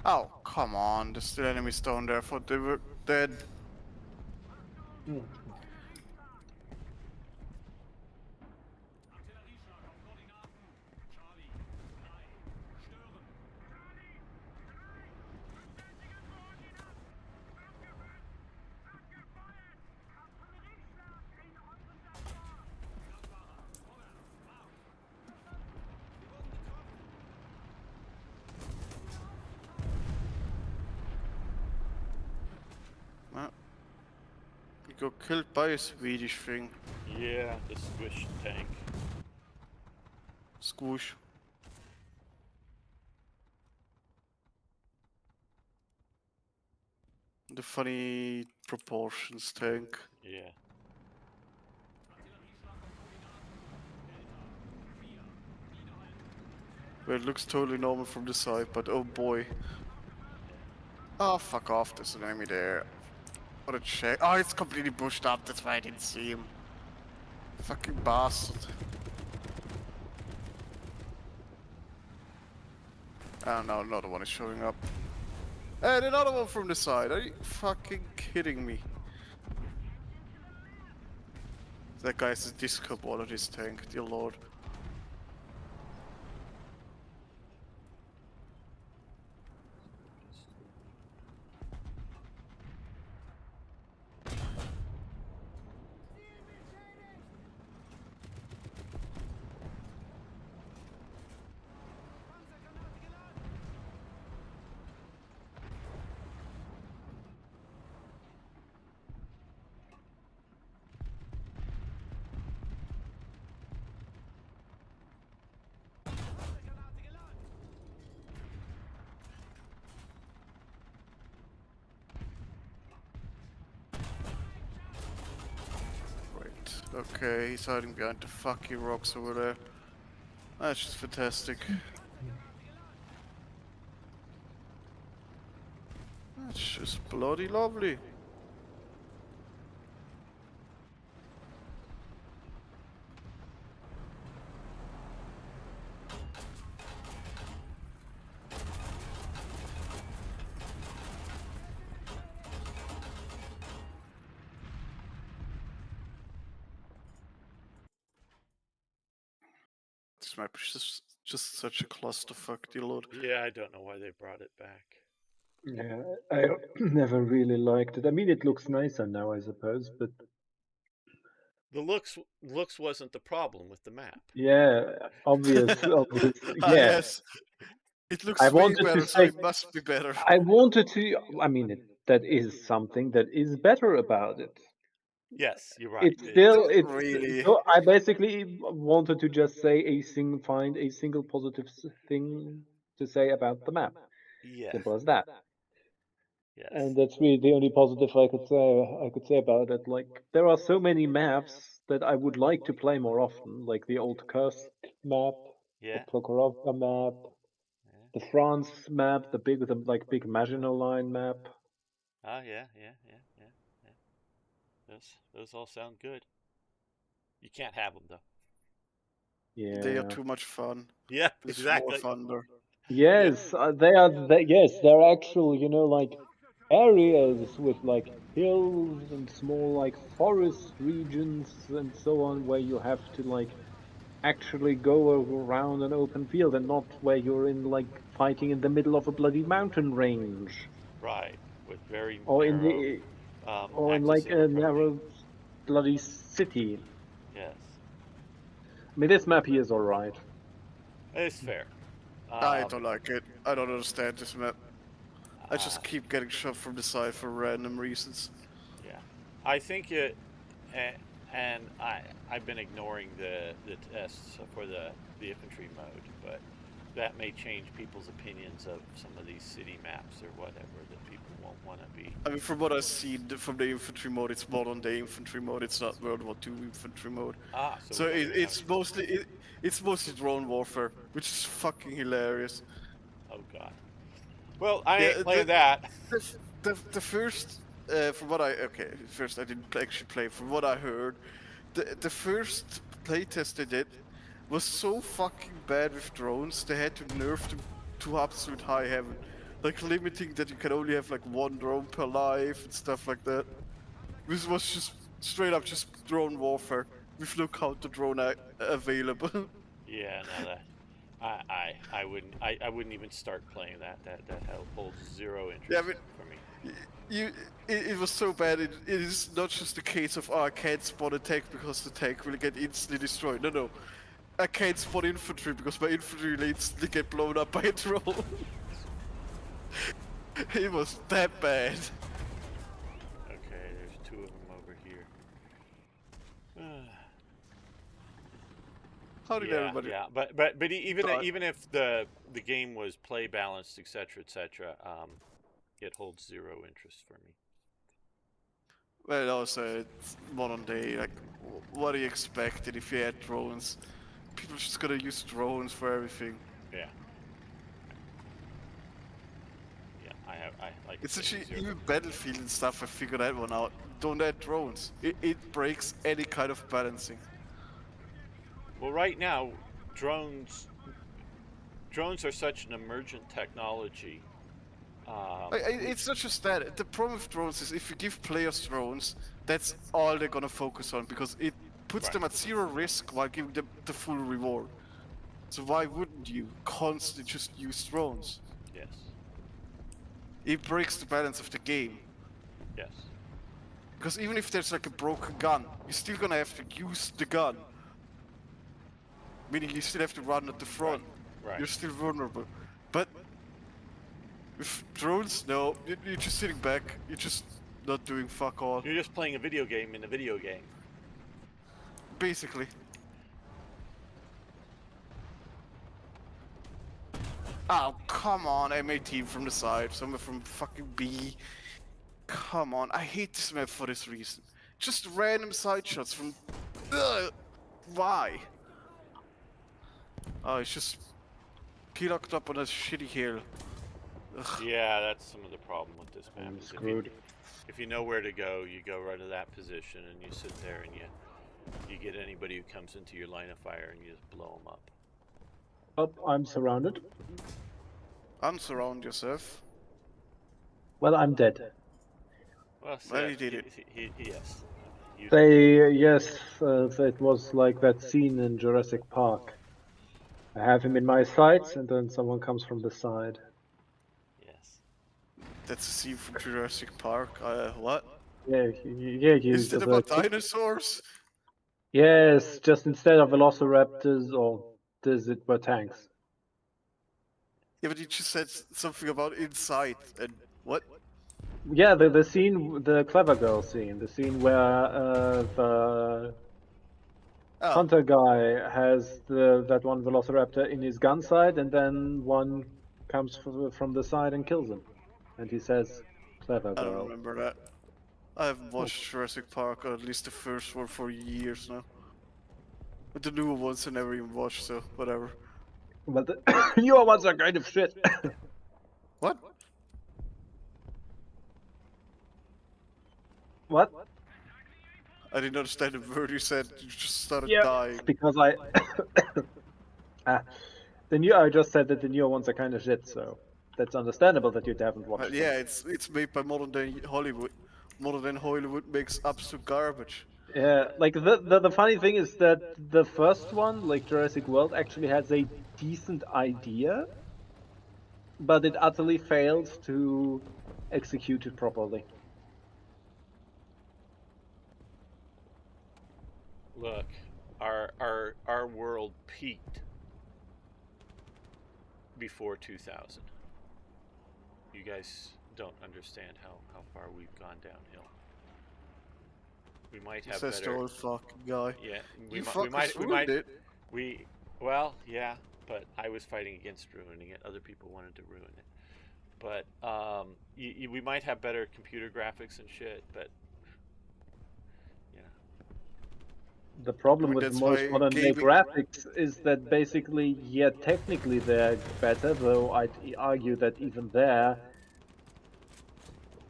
B: Oh, come on. There's still enemies down there. I thought they were dead. Well, you got killed by a Swedish thing.
A: Yeah, the squish tank.
B: Squoosh. The funny proportions tank.
A: Yeah.
B: Where it looks totally normal from the side, but oh boy. Oh, fuck off, there's an enemy there. What a check. Oh, it's completely bushed up, that's why I didn't see him. Fucking bastard. Oh no, another one is showing up. And another one from the side. Are you fucking kidding me? That guy's a disco ball of this tank, dear lord. Okay, he's hiding behind the fucking rocks over there. That's just fantastic. That's just bloody lovely. This map is just such a clusterfuck, dear lord.
A: Yeah, I don't know why they brought it back.
C: Yeah, I never really liked it. I mean, it looks nicer now, I suppose, but
A: The looks wasn't the problem with the map.
C: yeah, obvious.
B: Ah,
C: Yeah,
B: yes. It
C: I
B: looks way
C: wanted to
B: better, so
C: say,
B: it must be better.
C: I wanted to. I mean, that is something that is better about it.
A: Yes, you're right.
C: It's still,
B: Not
C: it's.
B: really.
C: So I basically wanted to just find a single positive thing to say about the map.
A: Yeah.
C: Simple as that.
A: Yes.
C: And that's really the only positive I could say about it. Like there are so many maps that I would like to play more often, like the old Kursk map, the
A: Yeah.
C: Prokhorovka map,
A: Yeah.
C: the France map, the big Maginot Line map.
A: Oh yeah, yeah, yeah, yeah, yeah. Those all sound good. You can't have them though.
B: They are
C: Yeah.
B: too much fun.
A: Yeah,
B: There's more
A: exactly.
B: fun there.
A: Yeah.
C: Yes, yes, they're actual, like areas with like hills and small like forest regions and so on where you have to like actually go around an open field and not where you're in like fighting in the middle of a bloody mountain range
A: Right. With very
C: or in
A: narrow
C: the or in
A: axis
C: like
A: of
C: a
A: approach.
C: narrow bloody city.
A: Yes.
C: I mean, this map here is all right.
A: It's fair.
B: I
A: Um,
B: don't like it. I don't understand this map. I
A: uh,
B: just keep getting shot from the side for random reasons.
A: yeah. I think it, a- and I've been ignoring the tests for the infantry mode, but that may change people's opinions of some of these city maps or whatever that people won't want to be.
B: I mean, from what I've seen from the infantry mode, it's modern day infantry mode. It's not World War II infantry mode.
A: Ah, so
B: So
A: we don't even have.
B: it's mostly drone warfare, which is fucking hilarious.
A: Oh God. Well, I ain't
B: Yeah,
A: playing that.
B: the first from what first I didn't actually play. From what I heard, the first playtest they did was so fucking bad with drones. They had to nerf them to absolute high heaven, like limiting that you can only have like one drone per life and stuff like that. This was just straight up just drone warfare with no counter drone available.
A: Yeah, no, that I wouldn't even start playing that. That holds zero
B: Yeah, I
A: interest
B: mean,
A: for me.
B: you it was so bad. It is not just a case of I can't spot a tank because the tank will get instantly destroyed. No, no, I can't spot infantry because my infantry will instantly get blown up by a drone. It was that bad.
A: Okay, there's two of them over here.
B: How did
A: Yeah,
B: everybody
A: yeah, but even
B: die?
A: even if the game was play balanced, etc., it holds zero interest for me.
B: Well, also it's modern day. Like, what do you expect if you had drones? People are just gonna use drones for everything.
A: Yeah, yeah, I like I
B: It's
A: say,
B: actually
A: zero.
B: even Battlefield and stuff. I figured that one out. Don't add drones. It breaks any kind of balancing.
A: Well, right now, drones drones are such an emergent technology.
B: It's not just that. The problem with drones is if you give players drones, that's all they're gonna focus on because it puts
A: Right.
B: them at zero risk while giving them the full reward. So why wouldn't you constantly just use drones?
A: Yes.
B: It breaks the balance of the game.
A: Yes.
B: Because even if there's like a broken gun, you're still gonna have to use the gun. Meaning you still have to run at the front.
A: Right.
B: You're still vulnerable. But with drones, no, you're just sitting back. You're just not doing fuck all.
A: You're just playing a video game in a video game.
B: Basically. Oh, come on, MA team from the side, someone from fucking B. Come on, I hate this map for this reason. Just random side shots from... Why? Oh, it's just... He locked up on a shitty hill. Ugh.
A: Yeah, that's some of the problem with this map.
C: I'm
A: is
C: screwed.
A: If you know where to go, you go right to that position and you sit there and you get anybody who comes into your line of fire and you just blow them up.
C: Oh, I'm surrounded.
B: Unsurround yourself.
C: Well, I'm dead.
A: Well, see,
B: Well, you did it.
A: Yes. You,
C: Yes, it was like that scene in Jurassic Park. I have him in my sights, and then someone comes from the side.
A: yes.
B: That's a scene from Jurassic Park. What?
C: Yeah, yeah,
B: Is it about dinosaurs?
C: Yes, just instead of velociraptors, or it were tanks.
B: Yeah, but you just said something about inside, and what?
C: Yeah, the scene, the clever girl scene, the scene where the
B: Oh,
C: hunter guy has that one velociraptor in his gun sight, and then one comes from the side and kills him, and he says, "Clever
B: I don't
C: girl."
B: remember that. I haven't watched Jurassic Park, or at least the first one, for years now. But the newer ones I never even watched, so whatever.
C: But the newer ones are kind of shit.
B: What?
C: What?
B: I didn't understand the word you said. You just started
C: Yeah,
B: dying.
C: it's because I. I just said that the newer ones are kind of shit, so that's understandable that you haven't watched them.
B: Yeah, it's made by modern day Hollywood. Modern day Hollywood makes absolute garbage.
C: Yeah, like the funny thing is that the first one, like Jurassic World, actually has a decent idea, but it utterly fails to execute it properly.
A: Look, our world peaked before 2000. You guys don't understand how far we've gone downhill. We might have
B: Says the
A: better.
B: old fucking guy.
A: Yeah,
B: You fuckers ruined it.
A: Well, yeah, but I was fighting against ruining it. Other people wanted to ruin it. But we might have better computer graphics and shit, but
C: The problem
B: I mean,
C: with
B: that's
C: most
B: why
C: modern day
B: gaming-
C: graphics is that basically, yeah, technically they're better, though I'd argue that even there,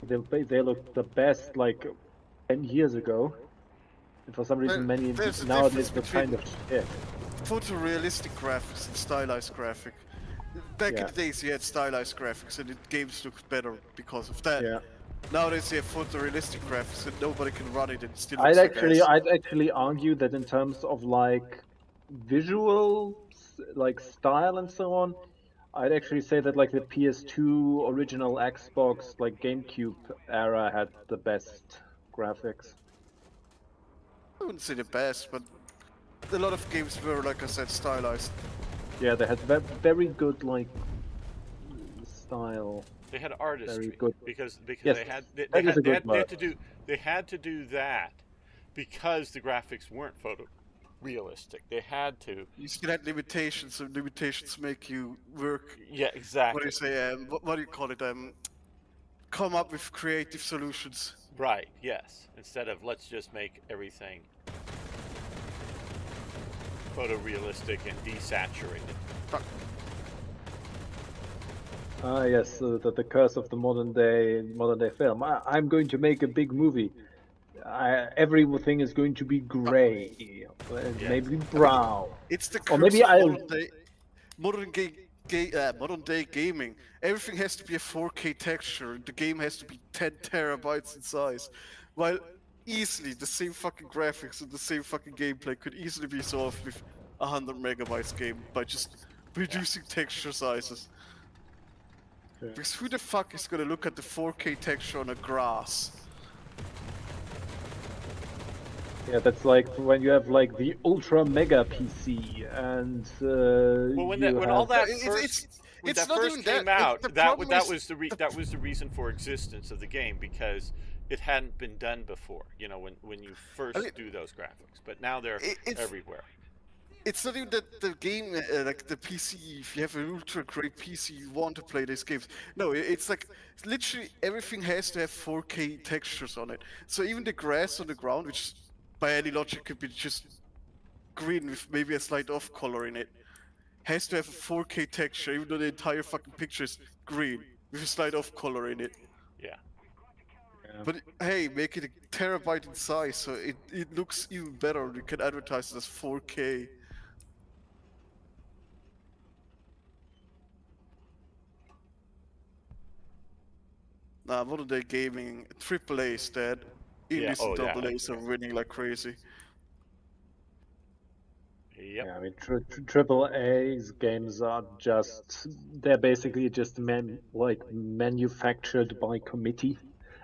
C: they look the best like 10 years ago. And for some reason,
B: Well,
C: many
B: there's a
C: nowadays
B: difference
C: the kind of shit.
B: Photorealistic graphics and stylized graphic. Back in
C: Yeah.
B: the days, you had stylized graphics, and the games looked better because of that.
C: Yeah.
B: Nowadays, you have photorealistic graphics, and nobody can run it, and it still
C: I'd
B: looks like ass.
C: actually argue that in terms of like visual, like style and so on, I'd actually say that like the PS2 original Xbox, like GameCube era had the best graphics.
B: I wouldn't say the best, but a lot of games were, like I said, stylized.
C: Yeah, they had very good like style.
A: they had artistry
C: good.
A: because
C: Yes,
A: they had
C: that is a good
A: they had
C: word.
A: to do that because the graphics weren't photorealistic. They had to.
B: You still had limitations, and limitations make you work.
A: Yeah,
B: What do
A: exactly.
B: you say? What do you call it? Come up with creative solutions.
A: Right. Yes. Instead of let's just make everything photorealistic and desaturated.
C: Ah, yes, the curse of the modern day film. I'm going to make a big movie. Everything is going to be gray, and
A: Yes.
C: maybe brown.
B: It's the
C: Or
B: curse
C: maybe
B: of
C: I'll-
B: modern day gaming. Everything has to be a 4K texture, and the game has to be 10 terabytes in size. While easily the same fucking graphics and the same fucking gameplay could easily be solved with 100 megabytes game by just reducing texture sizes.
C: Yeah.
B: Because who the fuck is gonna look at the 4K texture on a grass?
C: Yeah, that's like when you have like the ultra mega PC and
A: Well,
C: you
A: when all
C: have
A: that
B: It's
A: first when
B: it's
A: that
B: not
A: first
B: even that.
A: came out,
B: The
A: that
B: problem
A: that
B: is
A: was that was the reason for existence of the game, because it hadn't been done before. You know, when you
B: I mean,
A: first do those graphics, but now they're
B: it's
A: everywhere.
B: it's not even that the game, like the PC, if you have an ultra great PC, you want to play these games. No, it's like literally everything has to have 4K textures on it. So even the grass on the ground, which by any logic could be just green with maybe a slight off color in it, has to have a 4K texture, even though the entire fucking picture is green with a slight off color in it.
A: Yeah.
C: yeah.
B: But hey, make it a terabyte in size, so it looks even better. You can advertise it as 4K. Nah, modern day gaming, AAA is dead.
A: Yeah.
B: Indies and
A: Oh, yeah.
B: double A's are winning like crazy.
A: Yep.
C: Yeah, I mean, triple A's games are just, they're basically just manufactured by committee.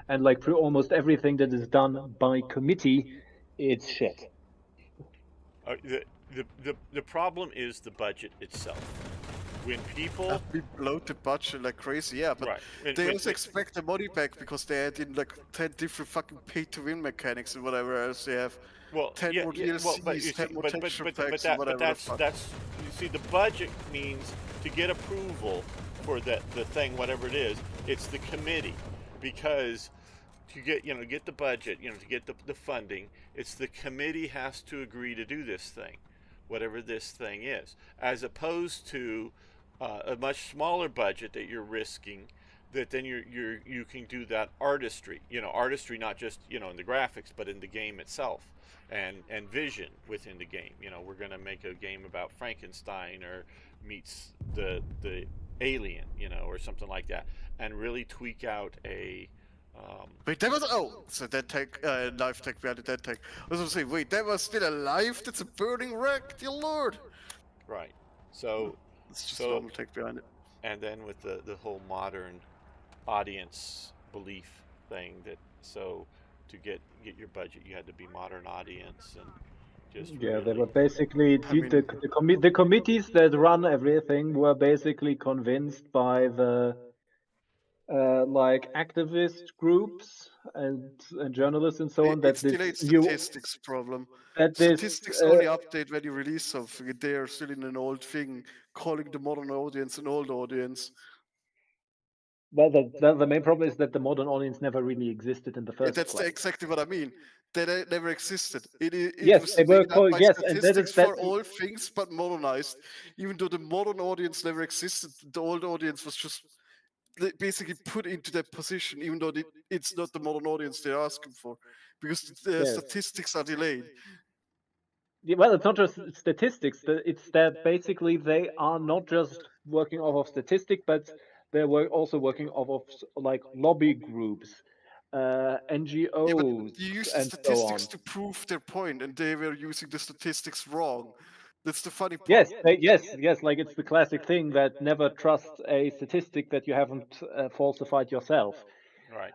C: And like for almost everything that is done by committee, it's shit.
A: The problem is the budget itself. When people
B: We bloat the budget like crazy, yeah, but
A: right
B: they also expect the money back because they add in like 10 different fucking pay-to-win mechanics and whatever else they have.
A: well
B: 10
A: yeah
B: more
A: yeah well but you
B: DLCs, 10
A: see
B: more texture packs and
A: but
B: whatever the fuck.
A: that's you see the budget means to get approval for the thing, whatever it is, it's the committee, because to get the budget, to get the funding, it's the committee has to agree to do this thing, whatever this thing is, as opposed to a much smaller budget that you're risking, that then you can do that artistry, artistry, not just in the graphics but in the game itself, and vision within the game. We're going to make a game about Frankenstein or meets the alien, or something like that, and really tweak out a
B: Wait, that was so that tech, live tech behind that tech. I was gonna say, wait, that was still alive? That's a burning wreck, dear lord.
A: right.
B: Oh,
A: So
B: it's just
A: so
B: normal tech behind it.
A: and then with the whole modern audience belief thing, that so to get your budget, you had to be modern audience, and just
C: Yeah, they
A: really
C: were basically
B: I mean,
C: the committees that run everything were basically convinced by the like activist groups and journalists and so on that
B: it's
C: this
B: delayed
C: new
B: statistics problem.
C: that this
B: Statistics only update when you release something. They are still in an old thing, calling the modern audience an old audience.
C: well the main problem is that the modern audience never really existed in the
B: Yeah,
C: first
B: that's
C: place.
B: exactly what I mean. That never existed. It
C: Yes,
B: was
C: they were
B: made up
C: called
B: by
C: yes, and that is
B: statistics for
C: that's
B: all things, but modernized. Even though the modern audience never existed, the old audience was just basically put into that position, even though it's not the modern audience they're asking for, because the
C: yes.
B: statistics are delayed.
C: Yeah, well, it's not just statistics. It's that basically they are not just working off of statistic, but they're also working off of like lobby groups,
B: Yeah, but
C: NGOs,
B: you use the
C: and so
B: statistics
C: on.
B: to prove their point, and they were using the statistics wrong. That's the funny part.
C: Yes, yes. Like it's the classic thing that never trust a statistic that you haven't falsified yourself.
A: right.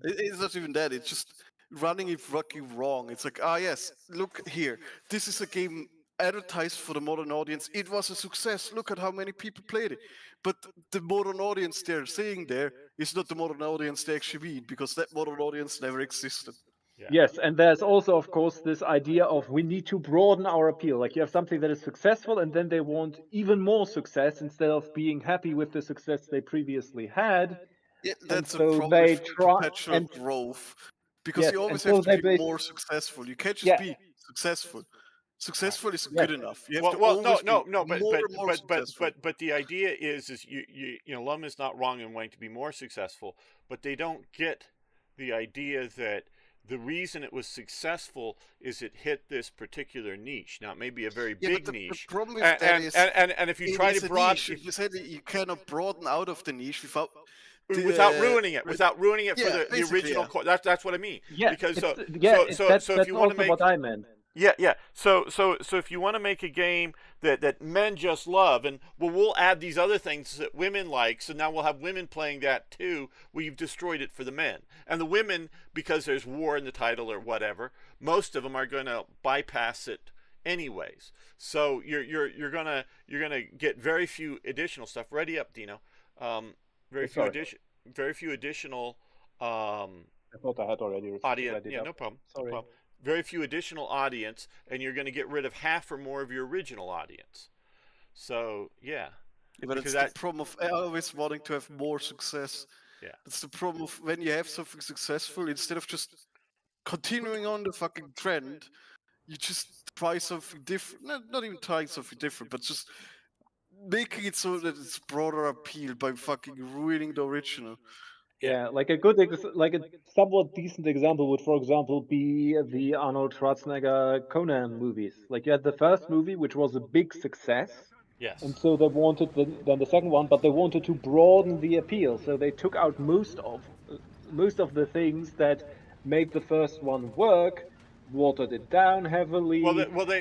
B: It's not even that. It's just running it fucking wrong. It's like, ah, yes, look here. This is a game advertised for the modern audience. It was a success. Look at how many people played it. But the modern audience they're saying there is not the modern audience they actually mean, because that modern audience never existed.
A: Yeah.
C: Yes, and there's also, of course, this idea of we need to broaden our appeal. Like you have something that is successful, and then they want even more success instead of being happy with the success they previously had.
B: Yeah,
C: And
B: that's a
C: so
B: problem
C: they
B: with
C: try,
B: perpetual
C: and
B: growth, because
C: yes,
B: you
C: and
B: always have
C: so
B: to
C: they
B: be
C: base,
B: more successful. You can't just
C: yeah,
B: be successful.
A: Right.
B: Successful is
C: yes,
B: good enough. You have
A: Well,
B: to
A: no,
B: always be
A: no,
B: more and more successful.
A: but the idea is Lum is not wrong in wanting to be more successful, but they don't get the idea that the reason it was successful is it hit this particular niche. Now, it may be a very
B: Yeah, but
A: big
B: the
A: niche,
B: problem with
A: and
B: that
A: and
B: is
A: and, and, and if you
B: it
A: try
B: is
A: to
B: a
A: broaden,
B: niche.
A: if
B: You said that you cannot broaden out of the niche without
A: without ruining it, for
B: Yeah,
A: the
B: basically,
A: original.
B: yeah.
A: That's what I mean.
C: Yeah,
A: Because
C: that's
A: so if you want to
C: also
A: make
C: what I meant.
A: yeah. So if you want to make a game that men just love, and we'll add these other things that women like. So now we'll have women playing that too. We've destroyed it for the men, and the women, because there's war in the title or whatever. Most of them are going to bypass it anyways. So you're gonna get very few additional stuff. Ready up, Dino. Very few
C: Sorry.
A: very few additional
C: I thought I had already
A: audience.
C: read it
A: Yeah,
C: up.
A: no problem.
C: Sorry.
A: No problem. Very few additional audience, and you're going to get rid of half or more of your original audience. So yeah,
B: Yeah, but
A: because
B: it's the problem of always wanting to have more success.
A: yeah.
B: It's the problem of when you have something successful, instead of just continuing on the fucking trend, you just try something different. Not even trying something different, but just making it so that it's broader appeal by fucking ruining the original.
C: Yeah, like a like a somewhat decent example would, for example, be the Arnold Schwarzenegger Conan movies. Like you had the first movie, which was a big success,
A: Yes.
C: and so they wanted then the second one, but they wanted to broaden the appeal, so they took out most of the things that made the first one work, watered it down heavily,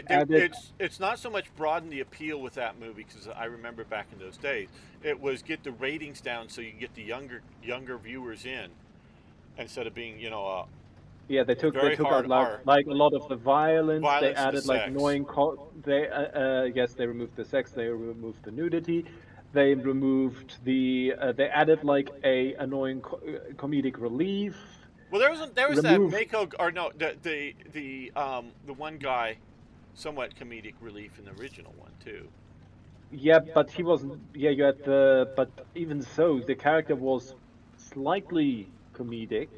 C: added.
A: It's not so much broaden the appeal with that movie, because I remember back in those days, it was get the ratings down so you can get the younger viewers in, instead of being
C: Yeah, they took
A: very
C: out
A: hard R.
C: like a lot of the violence. They
A: Violence and the
C: added like
A: sex.
C: annoying. They yes, they removed the sex. They removed the nudity. They removed they added like a annoying comedic relief.
A: Well, there was that
C: Remove.
A: Mako, or no, the one guy, somewhat comedic relief in the original one too.
C: Yeah, but he wasn't. Yeah, you had the. But even so, the character was slightly comedic.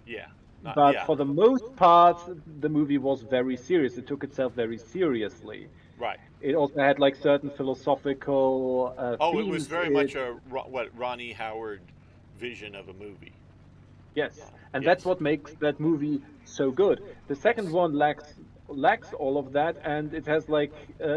A: Yeah.
C: But for the most part, the movie was very serious. It took itself very seriously.
A: Right.
C: It also had like certain philosophical
A: Oh,
C: themes.
A: it was very much a Ronnie Howard vision of a movie.
C: Yes, and
A: Yes.
C: that's what makes that movie so good. The second one lacks all of that, and it has like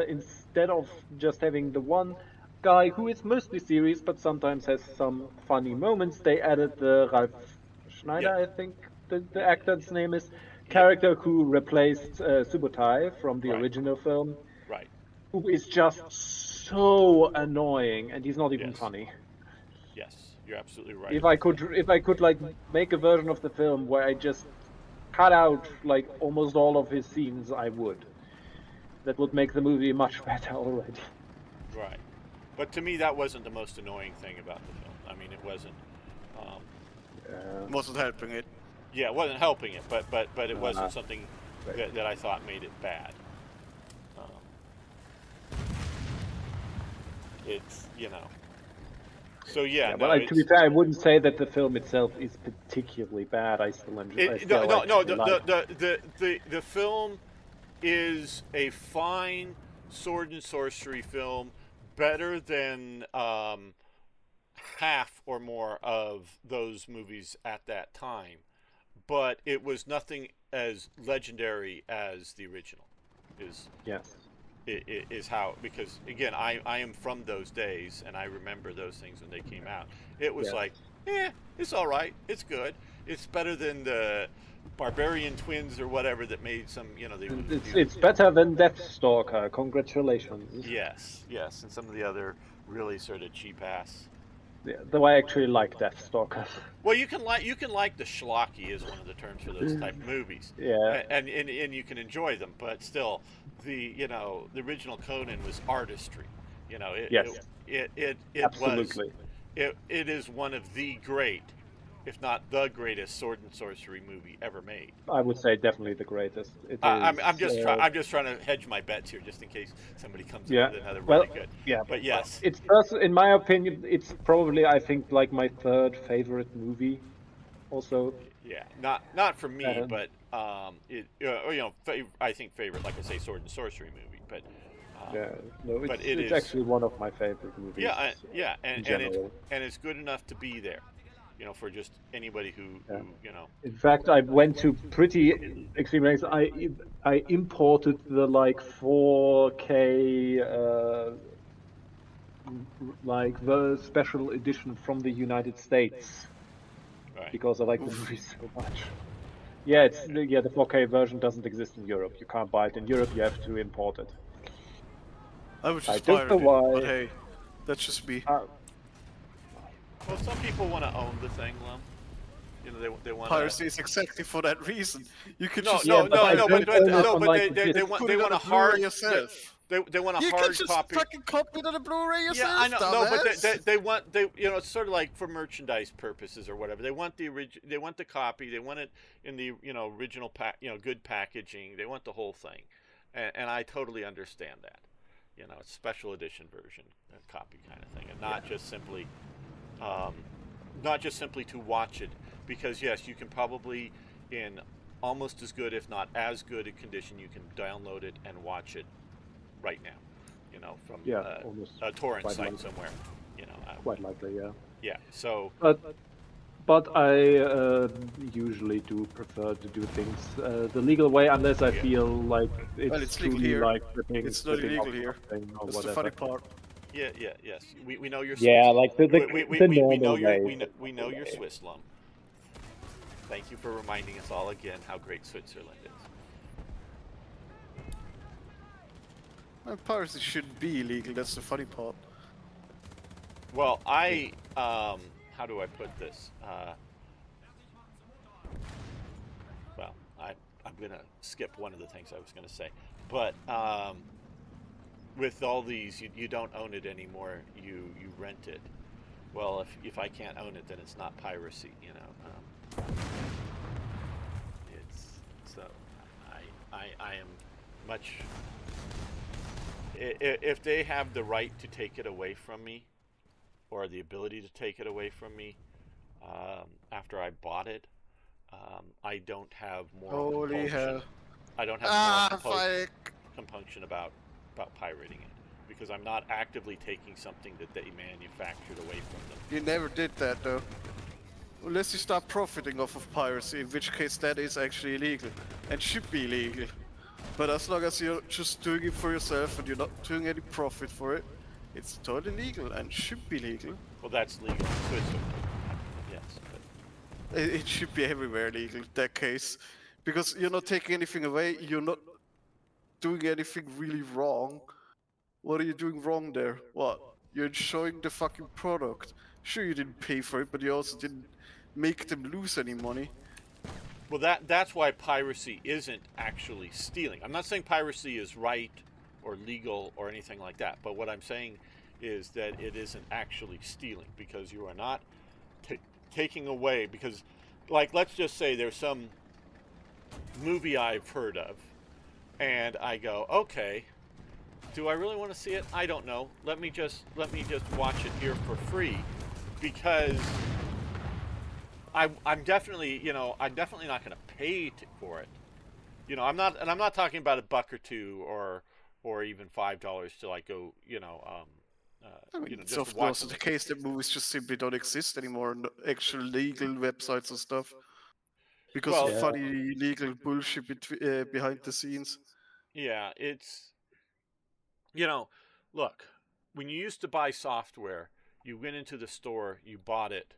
C: instead of just having the one guy who is mostly serious but sometimes has some funny moments, they added the Ralph Schneider,
A: Yeah.
C: I think the actor's name is, character who replaced Subotai from the
A: Right.
C: original film,
A: Right.
C: who is just so annoying, and he's not even
A: Yes.
C: funny.
A: Yes, you're absolutely right.
C: If I could like make a version of the film where I just cut out like almost all of his scenes, I would. That would make the movie much better already.
A: Right. But to me, that wasn't the most annoying thing about the film. I mean, it wasn't.
B: Wasn't helping it.
A: Yeah, it wasn't helping it, but it wasn't something
C: right.
A: that I thought made it bad. It's So yeah,
C: but to be fair, I wouldn't say that the film itself is particularly bad. I still enjoy.
A: The film is a fine sword and sorcery film, better than half or more of those movies at that time, but it was nothing as legendary as the original.
C: Yes.
A: Is how, because again, I am from those days and I remember those things when they came out. It was like, it's all right, it's good, it's better than the Barbarian Twins or whatever that made some,
C: It's better than Deathstalker. Congratulations.
A: Yes, and some of the other really sort of cheap ass.
C: Yeah, though I actually like Deathstalker.
A: Well, you can like the schlocky is one of the terms for those type of movies.
C: Yeah.
A: And you can enjoy them, but still, the original Conan was artistry.
C: Yes.
A: It
C: Absolutely.
A: was. It is one of the great, if not the greatest, sword and sorcery movie ever made.
C: I would say definitely the greatest.
A: I'm just trying to hedge my bets here, just in case somebody comes in with another really good.
C: Yeah,
A: but yes,
C: it's in my opinion, it's probably, I think, like my third favorite movie. Also.
A: Yeah, not for me, but I think favorite, like I say, sword and sorcery movie, but.
C: It's actually one of my favorite movies.
A: And it's good enough to be there. For just anybody who.
C: In fact, I went to pretty extreme lengths. I imported the like 4K like the special edition from the United States
A: Right.
C: because I like the movie so much. Yeah, the 4K version doesn't exist in Europe. You can't buy it in Europe. You have to import it.
B: I would
C: I
B: just
C: don't know
B: pirate it, but
C: why.
B: hey, that's just me.
A: Well, some people want to own the thing, Lum. You know, they want
B: Piracy is exactly for that reason. You could
A: No,
B: just
A: no,
C: Yeah, but
A: no,
C: I
A: no,
C: don't own it on like the
A: they
C: disc.
A: want
B: put it on
A: a
B: a Blu-ray
A: hard
B: yourself.
A: they want a
B: You can
A: hard
B: just
A: copy.
B: fucking copy it on a Blu-ray yourself,
A: Yeah, I know. No, but
B: dumbass.
A: they want you know, it's sort of like for merchandise purposes or whatever. They want they want the copy. They want it in the original good packaging. They want the whole thing, and I totally understand that. You know, it's special edition version, copy kind of thing, and not just simply to watch it. Because yes, you can probably in almost as good, if not as good a condition, you can download it and watch it right now. You know, from
C: Yeah, almost
A: a torrent
C: quite
A: site
C: likely.
A: somewhere. You know,
C: Quite likely, yeah.
A: yeah. So
C: But I usually do prefer to do things the legal way, unless I
A: Yeah.
C: feel like
B: Well,
C: it's
B: it's legal
C: truly
B: here.
C: like ripping,
B: It's not
C: ripping off
B: illegal here.
C: something or
B: That's the
C: whatever.
B: funny part.
A: yeah, yes, we know you're
C: Yeah,
A: Swiss.
C: like the
A: We know
C: normal way.
A: we know you're Swiss, Lum. Thank you for reminding us all again how great Switzerland is.
B: Well, piracy shouldn't be illegal. That's the funny part.
A: Well, how do I put this? Well, I'm gonna skip one of the things I was gonna say, but with all these, you don't own it anymore. You rent it. Well, if I can't own it, then it's not piracy. You know, it's so I am much. If they have the right to take it away from me, or the ability to take it away from me after I bought it, I don't have moral
B: Holy
A: compulsion.
B: hell.
A: I don't have moral
B: fuck.
A: compunction about pirating it because I'm not actively taking something that they manufactured away from them.
B: You never did that, though. Unless you start profiting off of piracy, in which case that is actually illegal. And should be illegal. But as long as you're just doing it for yourself and you're not doing any profit for it, it's totally legal and should be legal.
A: Well, that's legal in Switzerland. Yes, but
B: It should be everywhere legal in that case. Because you're not taking anything away, you're not doing anything really wrong. What are you doing wrong there? What? You're enjoying the fucking product. Sure, you didn't pay for it, but you also didn't make them lose any money.
A: well, that's why piracy isn't actually stealing. I'm not saying piracy is right or legal or anything like that, but what I'm saying is that it isn't actually stealing because you are not taking away. Because, like, let's just say there's some movie I've heard of, and I go, okay, do I really want to see it? I don't know. Let me just watch it here for free, because I'm definitely I'm definitely not going to pay for it. I'm not talking about $1 or $2 or even $5 till I go
B: I mean, it's
A: just
B: often
A: watch
B: also the case that movies just simply don't exist anymore on actual legal websites and stuff. Because
A: Well,
B: of
C: Yeah.
B: funny legal bullshit behind the scenes.
A: yeah, it's look, when you used to buy software, you went into the store, you bought it,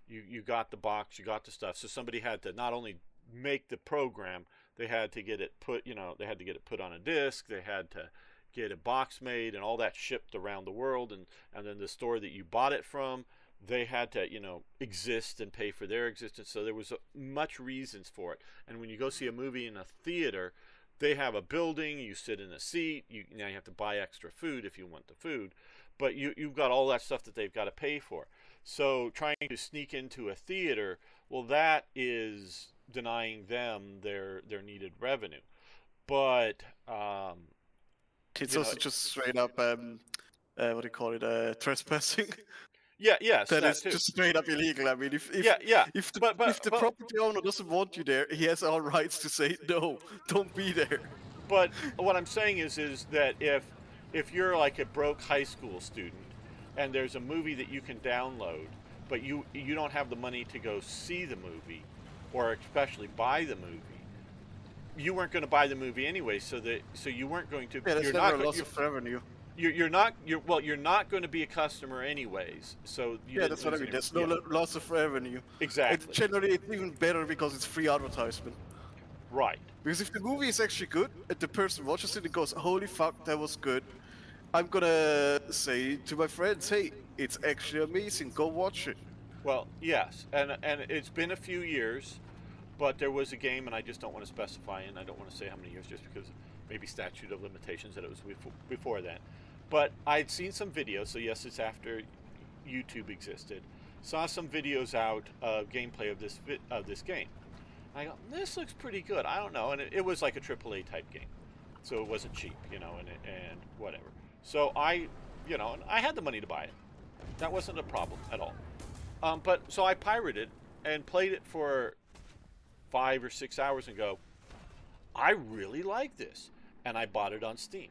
A: you got the box, you got the stuff. So somebody had to not only make the program, they had to get it put on a disk, they had to get a box made and all that shipped around the world, and then the store that you bought it from, they had to exist and pay for their existence. So there was much reasons for it. And when you go see a movie in a theater, they have a building, you sit in a seat, now you have to buy extra food if you want the food, but you've got all that stuff that they've got to pay for. So trying to sneak into a theater, well, that is denying them their needed revenue. But
B: It's
A: You know,
B: also just straight up, what do you call it, trespassing.
A: yes,
B: That
A: that
B: is
A: too.
B: just straight up illegal. I mean, if
A: Yeah.
B: if the
A: But
B: property owner doesn't want you there, he has all rights to say no, don't be there.
A: But what I'm saying is that if you're like a broke high school student and there's a movie that you can download, but you don't have the money to go see the movie, or especially buy the movie, you weren't going to buy the movie anyway. So you weren't going to.
B: Yeah, that's
A: you're
B: never
A: not
B: a loss
A: you're,
B: of revenue.
A: you're not you're not going to be a customer anyways. So you
B: Yeah,
A: didn't
B: that's what I
A: lose
B: mean.
A: any.
B: There's no
A: Yeah,
B: loss of revenue. And
A: exactly.
B: generally, it's even better because it's free advertisement.
A: Right.
B: Because if the movie is actually good and the person watches it and goes, "Holy fuck, that was good," I'm gonna say to my friends, "Hey, it's actually amazing. Go watch it."
A: Well, yes, and it's been a few years, but there was a game, and I just don't want to specify, and I don't want to say how many years, just because maybe statute of limitations that it was before that. But I'd seen some videos, so yes, it's after YouTube existed. Saw some videos out of gameplay of this game. I go, this looks pretty good. I don't know, and it was like a AAA type game, so it wasn't cheap, and whatever. So and I had the money to buy it. That wasn't a problem at all. But so I pirated and played it for 5 or 6 hours and go, I really like this, and I bought it on Steam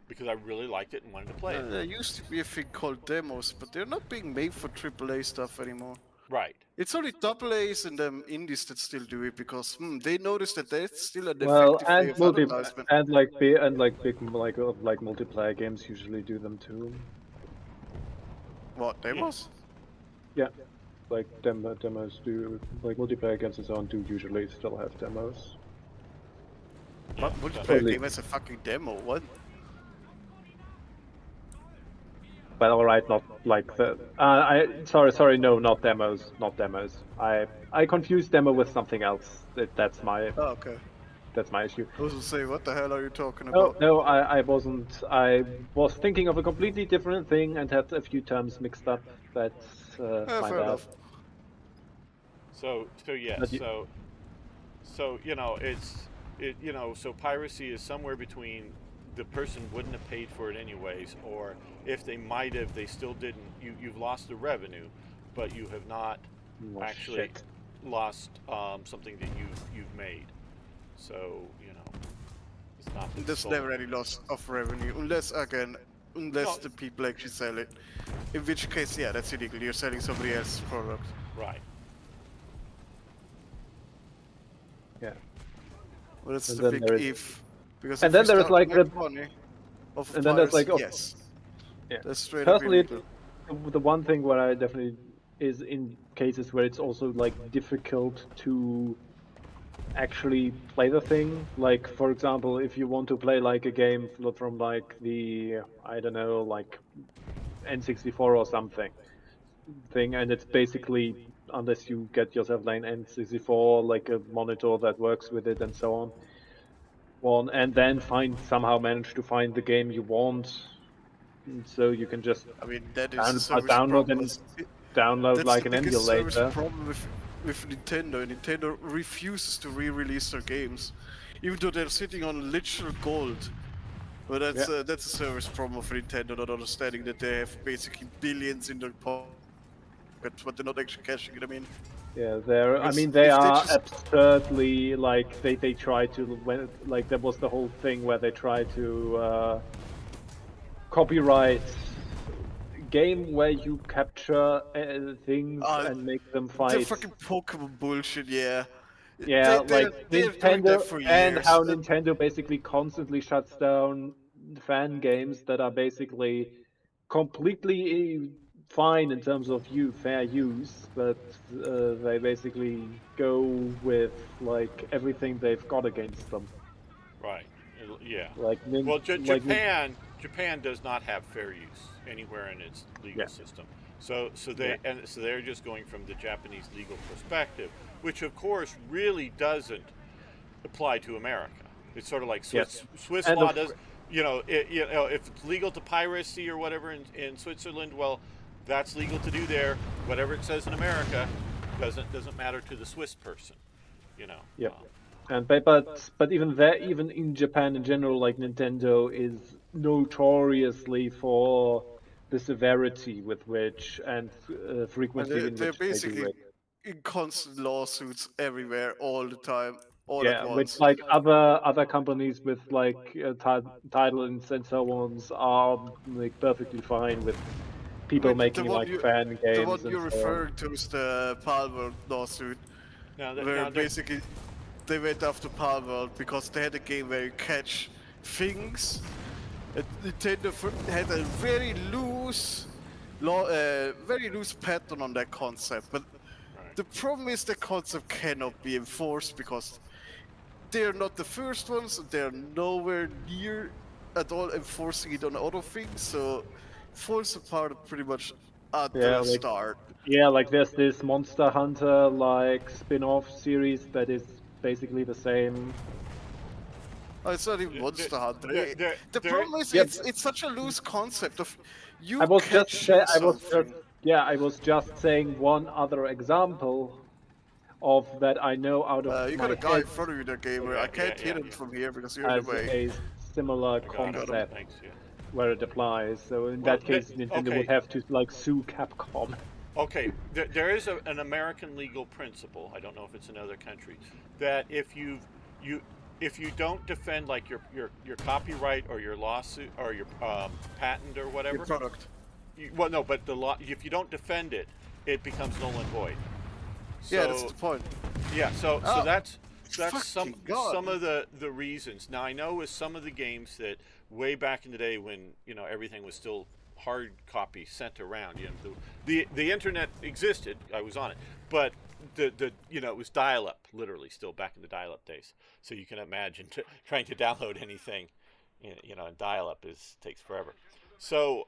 A: because I really liked it and wanted to play it.
B: There used to be a thing called demos, but they're not being made for AAA stuff anymore.
A: Right.
B: It's only AA's and indies that still do it because they noticed that there's still an
C: Well,
B: effective way of advertisement.
C: big like multiplayer games usually do them too.
B: What, demos?
C: Yeah, like demos do, like multiplayer games and so on do usually still have demos.
B: What
A: Yeah,
B: multiplayer
C: Totally.
B: game has a fucking demo? What?
C: Well, alright, not like the. Sorry, no, not demos, not demos. I confused demo with something else. That's my
B: Oh, okay.
C: issue.
B: I was gonna say, what the hell are you talking
C: No,
B: about?
C: no, I wasn't. I was thinking of a completely different thing and had a few terms mixed up. That's my
B: Fair
C: bad.
B: enough.
A: So yes,
C: But you-
A: so so piracy is somewhere between the person wouldn't have paid for it anyways, or if they might have, they still didn't. You've lost the revenue, but you have not
C: Oh,
A: actually
C: shit.
A: lost something that you've made. So it's not. been
B: There's
A: sold.
B: never any loss of revenue, unless
A: No.
B: the people actually sell it. In which case, yeah, that's illegal. You're selling somebody else's product.
A: Right.
C: Yeah.
B: Well, that's
C: And
B: the
C: then
B: big
C: there is-
B: if. Because
C: and
B: if
C: then
B: you
C: there is
B: start
C: like
B: making
C: the-
B: money off
C: and then there's like
B: piracy, yes,
C: Yeah.
B: that's straight up
C: Personally,
B: illegal.
C: the one thing where I definitely is in cases where it's also like difficult to actually play the thing. Like for example, if you want to play like a game from like the I don't know like N64 or something thing, and it's basically unless you get yourself like an N64 like a monitor that works with it and so on. And then somehow manage to find the game you want, and so you can just
B: I mean, that is a service
C: download
B: problem.
C: and download
B: That's
C: like
B: the
C: an
B: biggest service
C: emulator.
B: problem with Nintendo. Nintendo refuses to re-release their games, even though they're sitting on literal gold. But that's a service problem for Nintendo, not understanding that they have basically billions in their pocket, but they're not actually cashing it. I mean,
C: Yeah, I
B: Because
C: mean, they
B: if they
C: are
B: just-
C: absurdly like they try to like there was the whole thing where they tried to copyright game where you capture things and make them
B: the
C: fight.
B: fucking Pokemon bullshit, yeah.
C: Yeah,
B: they're
C: like
B: doing
C: Nintendo
B: that for
C: and
B: years.
C: how Nintendo basically constantly shuts down fan games that are basically completely fine in terms of fair use, but they basically go with like everything they've got against them.
A: Right. Yeah.
C: Like
A: Well,
C: like
A: Japan does not have fair use anywhere in its legal
C: Yeah.
A: system. So they're just going from the Japanese legal perspective, which of course really doesn't apply to America. It's sort of like Swiss
C: And
A: law
C: of
A: does. If it's legal to piracy or whatever in Switzerland, well, that's legal to do there. Whatever it says in America doesn't matter to the Swiss person.
C: Yep. And but even there, even in Japan in general, like Nintendo is notoriously for the severity with which and frequency in
B: They're
C: which they do
B: basically
C: it.
B: in constant lawsuits everywhere, all the time, all
C: Yeah,
B: at
C: which
B: once.
C: like other companies with like titles and so on are like perfectly fine with people making
B: one
C: like fan games
B: the one
C: and
B: you're
C: so on.
B: referring to is the Palworld lawsuit,
A: Now,
B: where basically they went after Palworld because they had a game where you catch things Nintendo had a very loose pattern on that concept, but
A: Right.
B: the problem is the concept cannot be enforced because they're not the first ones, and they're nowhere near at all enforcing it on other things, so it falls apart pretty much at
C: Yeah,
B: the
C: like
B: start.
C: there's this Monster Hunter like spin-off series that is basically the same.
B: Oh, it's not even Monster Hunter. The
A: There,
B: problem is
C: Yeah,
B: it's such a loose concept of
C: I
B: you
C: was just
B: catching
C: I was just
B: something.
C: yeah, I was just saying one other example of that I know out of
B: You got
C: my
B: a guy
C: head
B: in front of you, there, gamer. I can't hit him from here because you're in the
C: as
B: way.
C: a similar
A: I got him.
B: Got him.
C: concept
A: Thanks. Yeah.
C: where it applies. So in
A: Well,
C: that case, Nintendo would
A: okay.
C: have to like sue Capcom.
A: Okay, there is an American legal principle. I don't know if it's in other countries that you if you don't defend like your copyright or your lawsuit or your patent or
B: Your
A: whatever,
B: product.
A: well, no, but the law if you don't defend it, it becomes null and void.
B: Yeah, that's
A: So
B: the point.
A: yeah, so
B: Oh,
A: that's
B: fucking
A: some
B: God.
A: of the reasons. Now I know with some of the games that way back in the day when everything was still hard copy sent around. The internet existed. I was on it, but the it was dial up, literally still back in the dial up days. So you can imagine trying to download anything, and dial up takes forever. So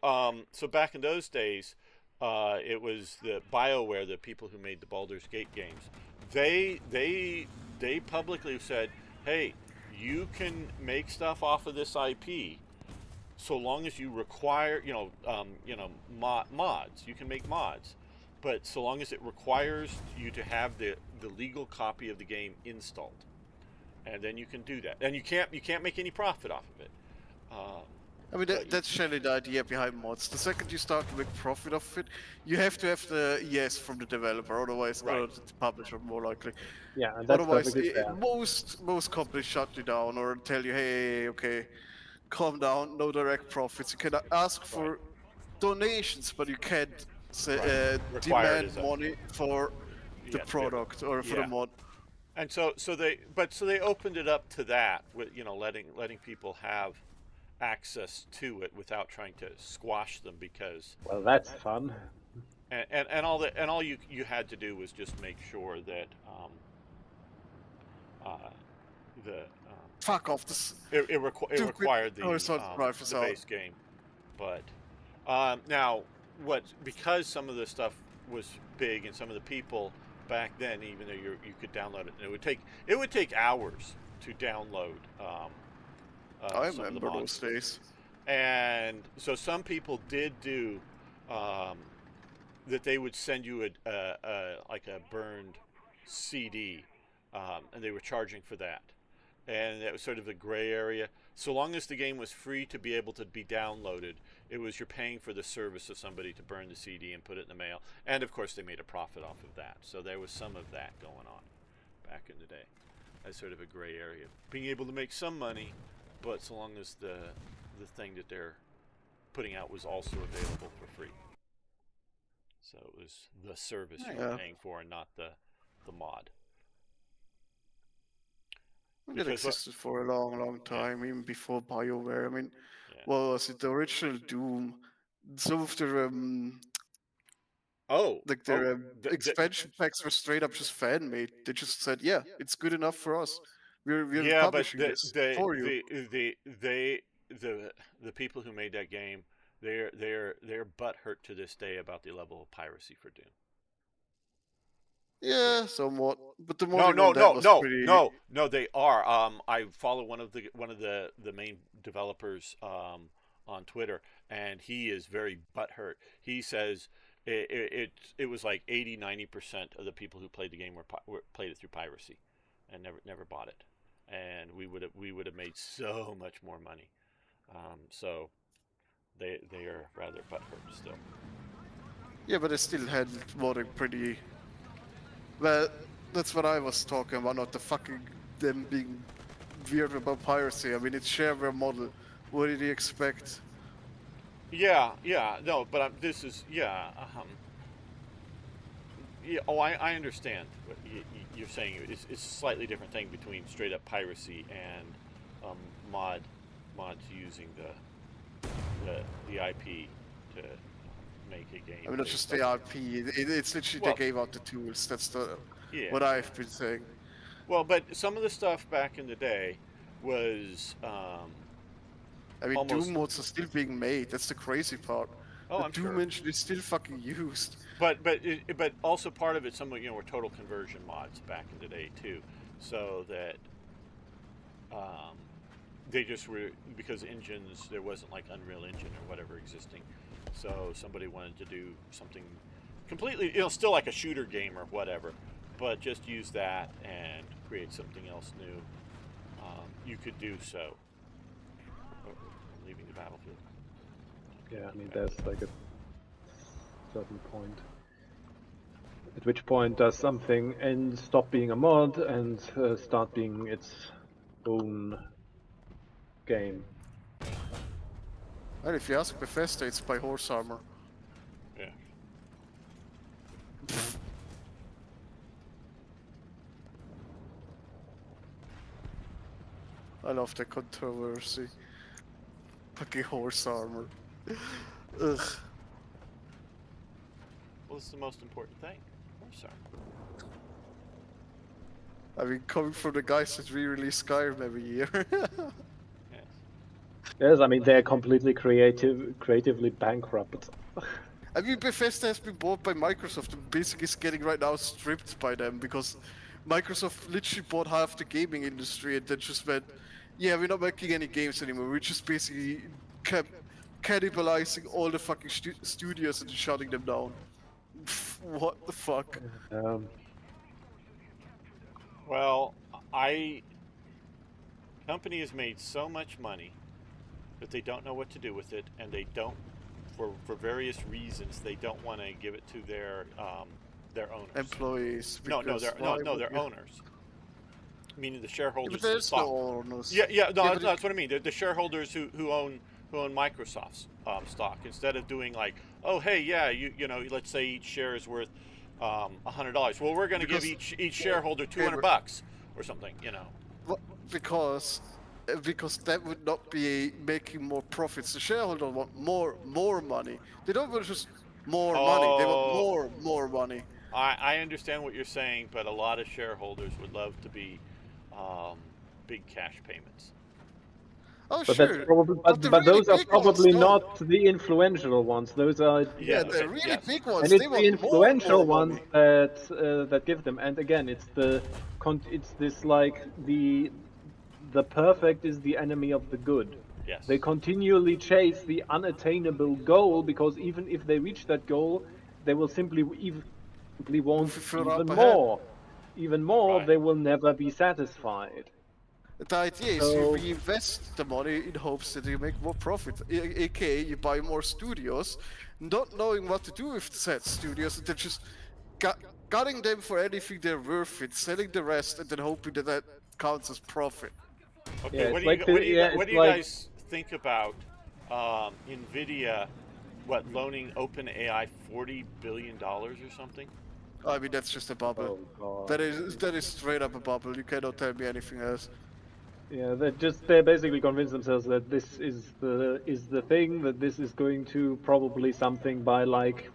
A: back in those days, it was the BioWare, the people who made the Baldur's Gate games. They publicly said, "Hey, you can make stuff off of this IP, so long as you require, mods. You can make mods, but so long as it requires you to have the legal copy of the game installed, and then you can do that. And you can't make any profit off of it. Um,
B: I mean,
A: but
B: that's generally the idea behind mods. The second you start to make profit off it, you have to have the yes from the developer, otherwise,
A: right,
B: or the publisher more likely.
C: Yeah, and that's
B: Otherwise,
C: perfectly fair.
B: most companies shut you down or tell you, hey, okay, calm down, no direct profits. You can ask
A: right,
B: for donations, but you can't
A: right. Required
B: demand
A: is a
B: money for the
A: yeah,
B: product or for the
A: yeah.
B: mod.
A: And so they opened it up to that with letting people have access to it without trying to squash them because
C: Well, that's fun.
A: and all you had to do was just make sure that uh, the
B: Fuck off this
A: it
B: stupid
A: required
B: horizontal drive is
A: the
B: out.
A: base game, but now what because some of the stuff was big and some of the people back then, even though you could download it, and it would take hours to download
B: I
A: some of the
B: remember
A: mods.
B: those days.
A: And so some people did do that. They would send you like a burned CD, and they were charging for that. And that was sort of the gray area. So long as the game was free to be able to be downloaded, it was you're paying for the service of somebody to burn the CD and put it in the mail. And of course, they made a profit off of that. So there was some of that going on back in the day, as sort of a gray area, being able to make some money, but so long as the thing that they're putting out was also available for free. So it was the service you were
B: Yeah,
A: paying for, and not the mod.
B: it
A: Because what?
B: existed for a long, long
A: Yeah,
B: time, even before BioWare. I mean,
A: yeah.
B: what was it? The original Doom. Some of their
A: Oh,
B: like
A: oh,
B: their expansion packs were straight up just fan made. They just said, "Yeah, it's good enough for us. We're
A: yeah, but
B: publishing this for you."
A: the people who made that game, they're butthurt to this day about the level of piracy for Doom. They,
B: Yeah, somewhat, but the
A: no,
B: modding
A: no,
B: on that
A: no,
B: was
A: no,
B: pretty.
A: no, no. They are. I follow one of the main developers on Twitter, and he is very butthurt. He says it was like 80-90% of the people who played the game played it through piracy, and never bought it, and we would have made so much more money. So they are rather butthurt still.
B: Yeah, but they still had modding pretty. Well, that's what I was talking about, not the fucking them being weird about piracy. I mean, it's shareware model. What did you expect?
A: Yeah, no, but this is yeah. Yeah, oh, I understand what you're saying. It's a slightly different thing between straight up piracy and um, mods using the IP to make a game.
B: I mean, not just the IP. It's literally
A: Well,
B: they gave out the tools. That's
A: yeah.
B: what I've been saying.
A: Well, but some of the stuff back in the day was
B: I mean,
A: almost.
B: Doom mods are still being made. That's the crazy part.
A: Oh,
B: The
A: I'm
B: Doom
A: sure.
B: engine is still fucking used.
A: But also part of it, some were total conversion mods back in the day too, so that they just were, because engines, there wasn't like Unreal Engine or whatever existing, so somebody wanted to do something completely, still like a shooter game or whatever, but just use that and create something else new. You could do so. Oh, leaving the battlefield.
C: Yeah, I mean, there's like a certain point. At which point does something and stop being a mod and start being its own game?
B: And if you ask Bethesda, it's by horse armor.
A: Yeah.
B: I love the controversy. Fucking horse armor. Ugh.
A: Well, it's the most important thing. Horse armor.
B: I mean, coming from the guys that re-release Skyrim every year.
A: Yes.
C: Yes, I mean, they're completely creatively bankrupt.
B: I mean, Bethesda has been bought by Microsoft and basically is getting right now stripped by them because Microsoft literally bought half the gaming industry and then just went, yeah, we're not making any games anymore. We're just basically cannibalizing all the fucking studios and shutting them down. What the fuck?
A: Well, company has made so much money that they don't know what to do with it, and they don't, for various reasons, they don't want to give it to their owners.
B: Employees.
A: No, their owners. Meaning the shareholders.
B: Yeah, but there's
A: stock.
B: no owners.
A: Yeah, that's what I mean. They're the shareholders who own Microsoft's stock. Instead of doing like, oh hey, yeah, you know, let's say each share is worth $100. Well, we're going to give each shareholder $200 or something, you know.
B: Well, because that would not be making more profits. The shareholder want more money. They don't want just more money. They want more money.
A: I understand what you're saying, but a lot of shareholders would love to be big cash payments.
B: Oh,
C: but
B: sure.
C: That's probably, but
B: really
C: those are probably
B: ones,
C: not the influential ones. Those are
B: yeah, the really big ones.
C: and it's
B: they
C: the
B: want
C: influential
B: more
C: ones that give them. And again, it's this like the perfect is the enemy of the good.
A: Yes.
C: They continually chase the unattainable goal because even if they reach that goal, they will simply want even more.
A: Right.
C: They will never be satisfied.
B: The idea is you reinvest the money in hopes that you make more profit. AKA, you buy more studios, not knowing what to do with said studios, and then just gutting them for anything they're worth it, selling the rest, and then hoping that that counts as profit.
A: Okay,
C: Yeah,
A: what do you guys think about NVIDIA, loaning OpenAI $40 billion or something?
B: I mean, that's just a bubble.
C: Oh,
B: that is straight up a bubble. You cannot tell me anything else.
C: Yeah, they basically convinced themselves that this is the thing, that this is going to probably something by like,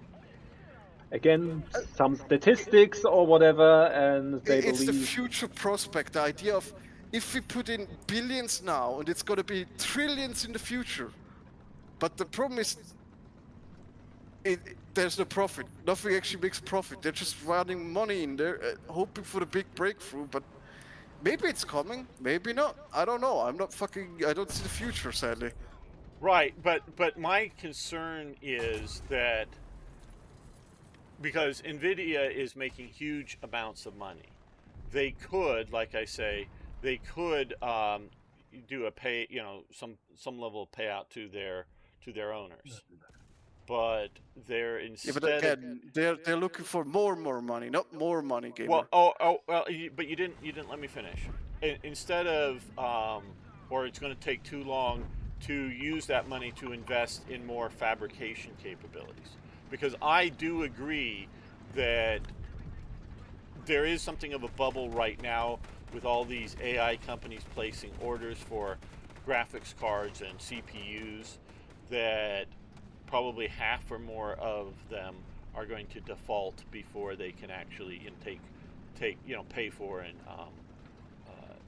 C: again, some statistics or whatever, and they
B: it's
C: believe...
B: the future prospect, the idea of if we put in billions now and it's going to be trillions in the future. But the problem is there's no profit. Nothing actually makes profit. They're just running money in there, hoping for the big breakthrough, but maybe it's coming, maybe not. I don't know. I don't see the future, sadly.
A: Right, but my concern is that because NVIDIA is making huge amounts of money, they could, like I say, they could do a some level of payout to their owners, but they're instead.
B: Yeah, but again, they're looking for more money, not more money, gamer.
A: Well, but you didn't let me finish. Instead of or it's going to take too long to use that money to invest in more fabrication capabilities, because I do agree that there is something of a bubble right now with all these AI companies placing orders for graphics cards and CPUs that probably half or more of them are going to default before they can actually pay for and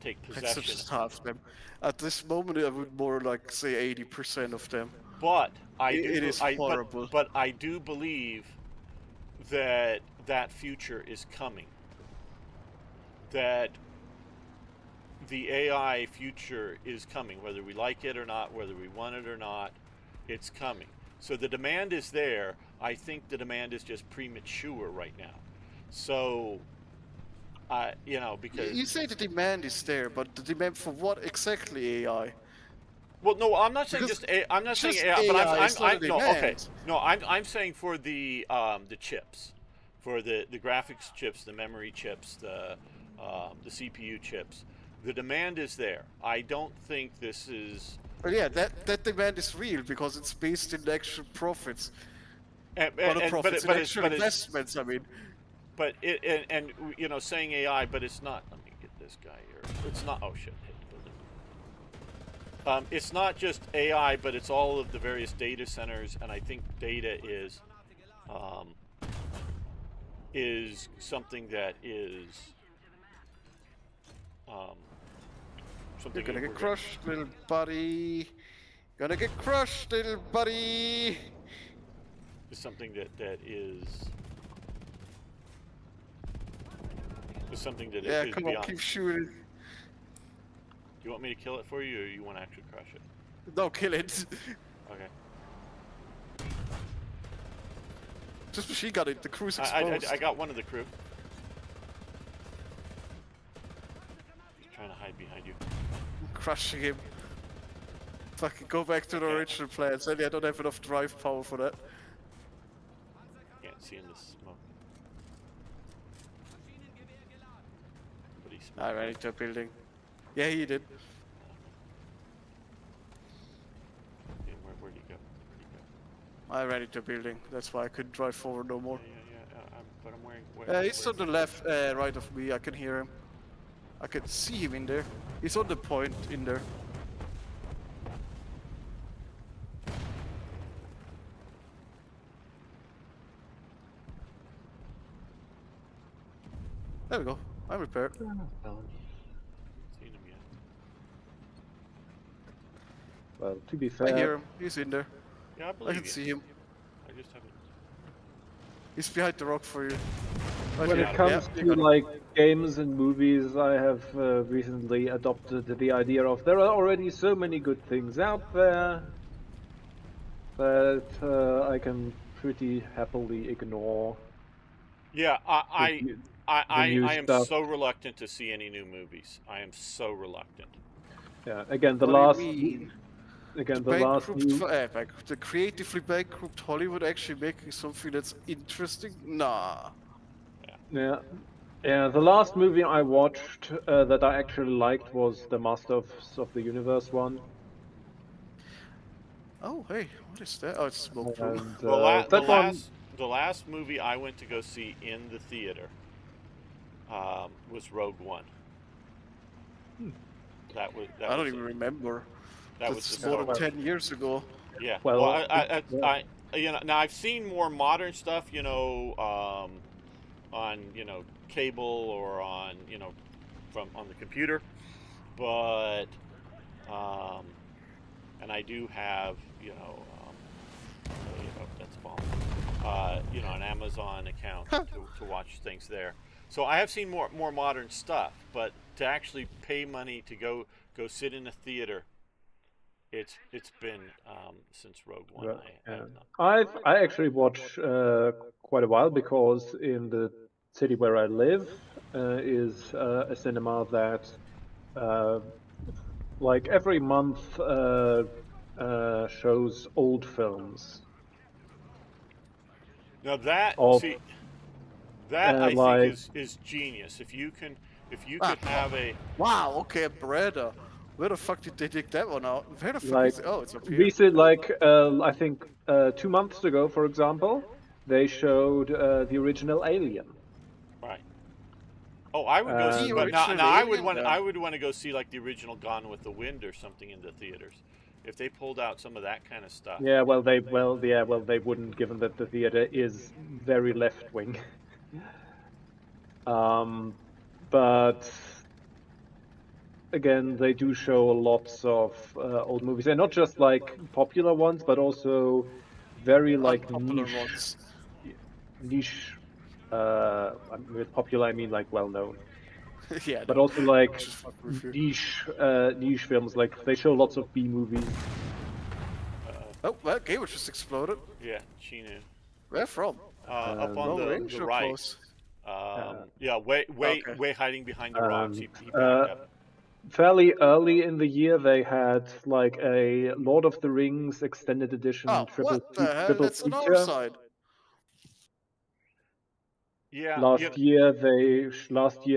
A: take
B: It's
A: possession.
B: just half of them. At this moment, I would more like say 80% of them.
A: But
B: It is horrible.
A: but I do believe that that future is coming. That the AI future is coming, whether we like it or not, whether we want it or not, it's coming. So the demand is there. I think the demand is just premature right now. So, because
B: You say the demand is there, but the demand for what exactly AI?
A: well, no, I'm not saying
B: Because
A: I'm not saying
B: just
A: AI, but
B: AI is not a
A: no, okay,
B: demand.
A: no, I'm saying for the chips, for the graphics chips, the memory chips, the CPU chips. The demand is there. I don't think this is.
B: But yeah, that demand is real because it's based in actual profits. Or not
A: And
B: profits, in
A: but
B: actual investments, I mean.
A: saying AI, but it's not. Let me get this guy here. It's not. Oh shit! Hit the building. It's not just AI, but it's all of the various data centers, and I think data is something that is something
B: You're gonna
A: that
B: get crushed, little buddy. Gonna get crushed, little buddy.
A: is something that is something that
B: Yeah,
A: is
B: come on,
A: beyond.
B: keep shooting.
A: Do you want me to kill it for you, or you want to actually crush it?
B: No, kill it.
A: Okay.
B: Just machine gun it, the crew's
A: I
B: exposed.
A: got one of the crew. He's trying to hide behind you.
B: I'm crushing him. Fucking go back to the original plan. Sadly, I don't have enough drive power for that.
A: Can't see in the smoke. But he's
B: I ran into a building. Yeah, he did.
A: Okay, where'd he go? Where'd he go?
B: I ran into a building. That's why I couldn't drive forward no more.
A: Yeah. But I'm wearing.
B: He's on the left, right of me. I can hear him. I can see him in there. He's on the point in there. There we go. I'm repaired.
A: Seen him yet?
C: Well, to be
B: I
C: fair,
B: hear him. He's in there.
A: Yeah, I
B: I
A: believe
B: can
A: you.
B: see him.
A: I just haven't.
B: He's behind the rock for you. Right
C: when
B: here.
C: it comes
B: Yeah, you
C: to
B: got him.
C: like games and movies, I have recently adopted the idea of there are already so many good things out there that I can pretty happily ignore.
A: Yeah,
C: the new
A: I am
C: stuff.
A: so reluctant to see any new movies. I am so reluctant.
C: Yeah, again, the
B: What do you
C: last
B: mean?
C: again
B: The
C: the last
B: bankrupt, the creatively bankrupt Hollywood actually making something that's interesting? Nah.
C: yeah. Yeah, the last movie I watched that I actually liked was the Masters of the Universe one.
B: Oh, hey, what is that? Oh, it's smoke room.
C: And
A: The last movie I went to go see in the theater was Rogue One. That
B: I don't even remember.
A: That was
B: That's
A: the
B: more
A: Star
B: than
A: Wars.
B: 10 years ago.
A: Yeah.
C: Well,
A: Well, I now I've seen more modern stuff, on cable or on on the computer, but and I do have that's falling. An Amazon account to watch things there. So I have seen more modern stuff, but to actually pay money to go sit in a theater, it's been since Rogue One.
C: well,
A: I have not.
C: I actually watch quite a while because in the city where I live is a cinema that like every month shows old films
A: Now that
C: of
A: I
C: like
A: think is genius. If you
B: Ah.
A: could have a
B: Wow, okay, Breda. Where the fuck did they dig that one out? Where the fuck
C: like
B: is it? Oh, it's up here.
C: recent like I think 2 months ago, for example, they showed the original Alien.
A: right. Oh, I would go see,
C: The
A: but now
B: original
A: I
B: Alien? Yeah.
A: would want to go see like the original Gone with the Wind or something in the theaters. If they pulled out some of that kind of stuff,
C: Yeah, well, they wouldn't, given that the theater is very left wing. But again, they do show lots of old movies, and not just like popular ones, but also very like
B: Unpopular ones.
C: niche. With popular, I mean like well known,
B: Yeah,
C: but
B: no.
C: also like
B: Just fucking with you.
C: niche films. Like they show lots of B movies.
B: Oh, that gamer just exploded.
A: yeah, Chinu.
B: Where from?
A: Up on
B: Long range
A: the
B: or
A: right.
B: close?
A: Yeah, way
B: Okay.
A: hiding behind the rocks. He backed up.
C: Fairly early in the year, they had like a Lord of the Rings extended edition
B: Oh, what the hell?
C: triple
B: That's on our
C: feature.
B: side.
A: Yeah,
C: Last year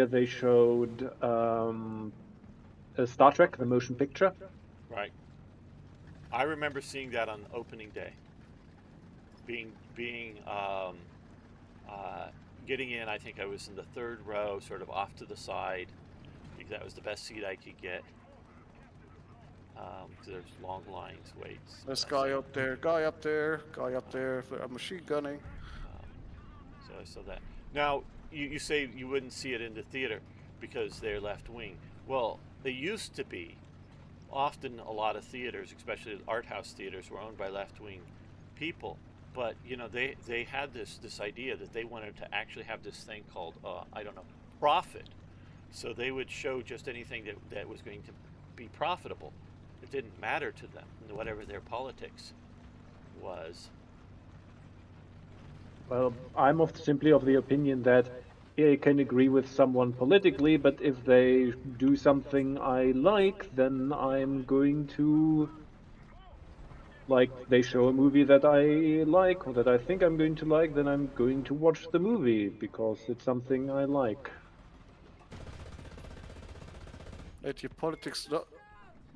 C: they showed Star Trek, the motion picture.
A: right. I remember seeing that on opening day. Being getting in. I think I was in the third row, sort of off to the side, because that was the best seat I could get. There's long lines, waits.
B: There's guy up there, guy up there, guy up there. I'm machine gunning.
A: So I saw that. Now, you say you wouldn't see it in the theater because they're left wing. Well, they used to be. Often a lot of theaters, especially art house theaters, were owned by left wing people. But you know, they had this idea that they wanted to actually have this thing called I don't know, profit. So they would show just anything that was going to be profitable. It didn't matter to them, whatever their politics was.
C: Well, I'm simply of the opinion that I can agree with someone politically, but if they do something I like, then I'm going to, like, they show a movie that I like or that I think I'm going to like, then I'm going to watch the movie because it's something I like.
B: Let your politics not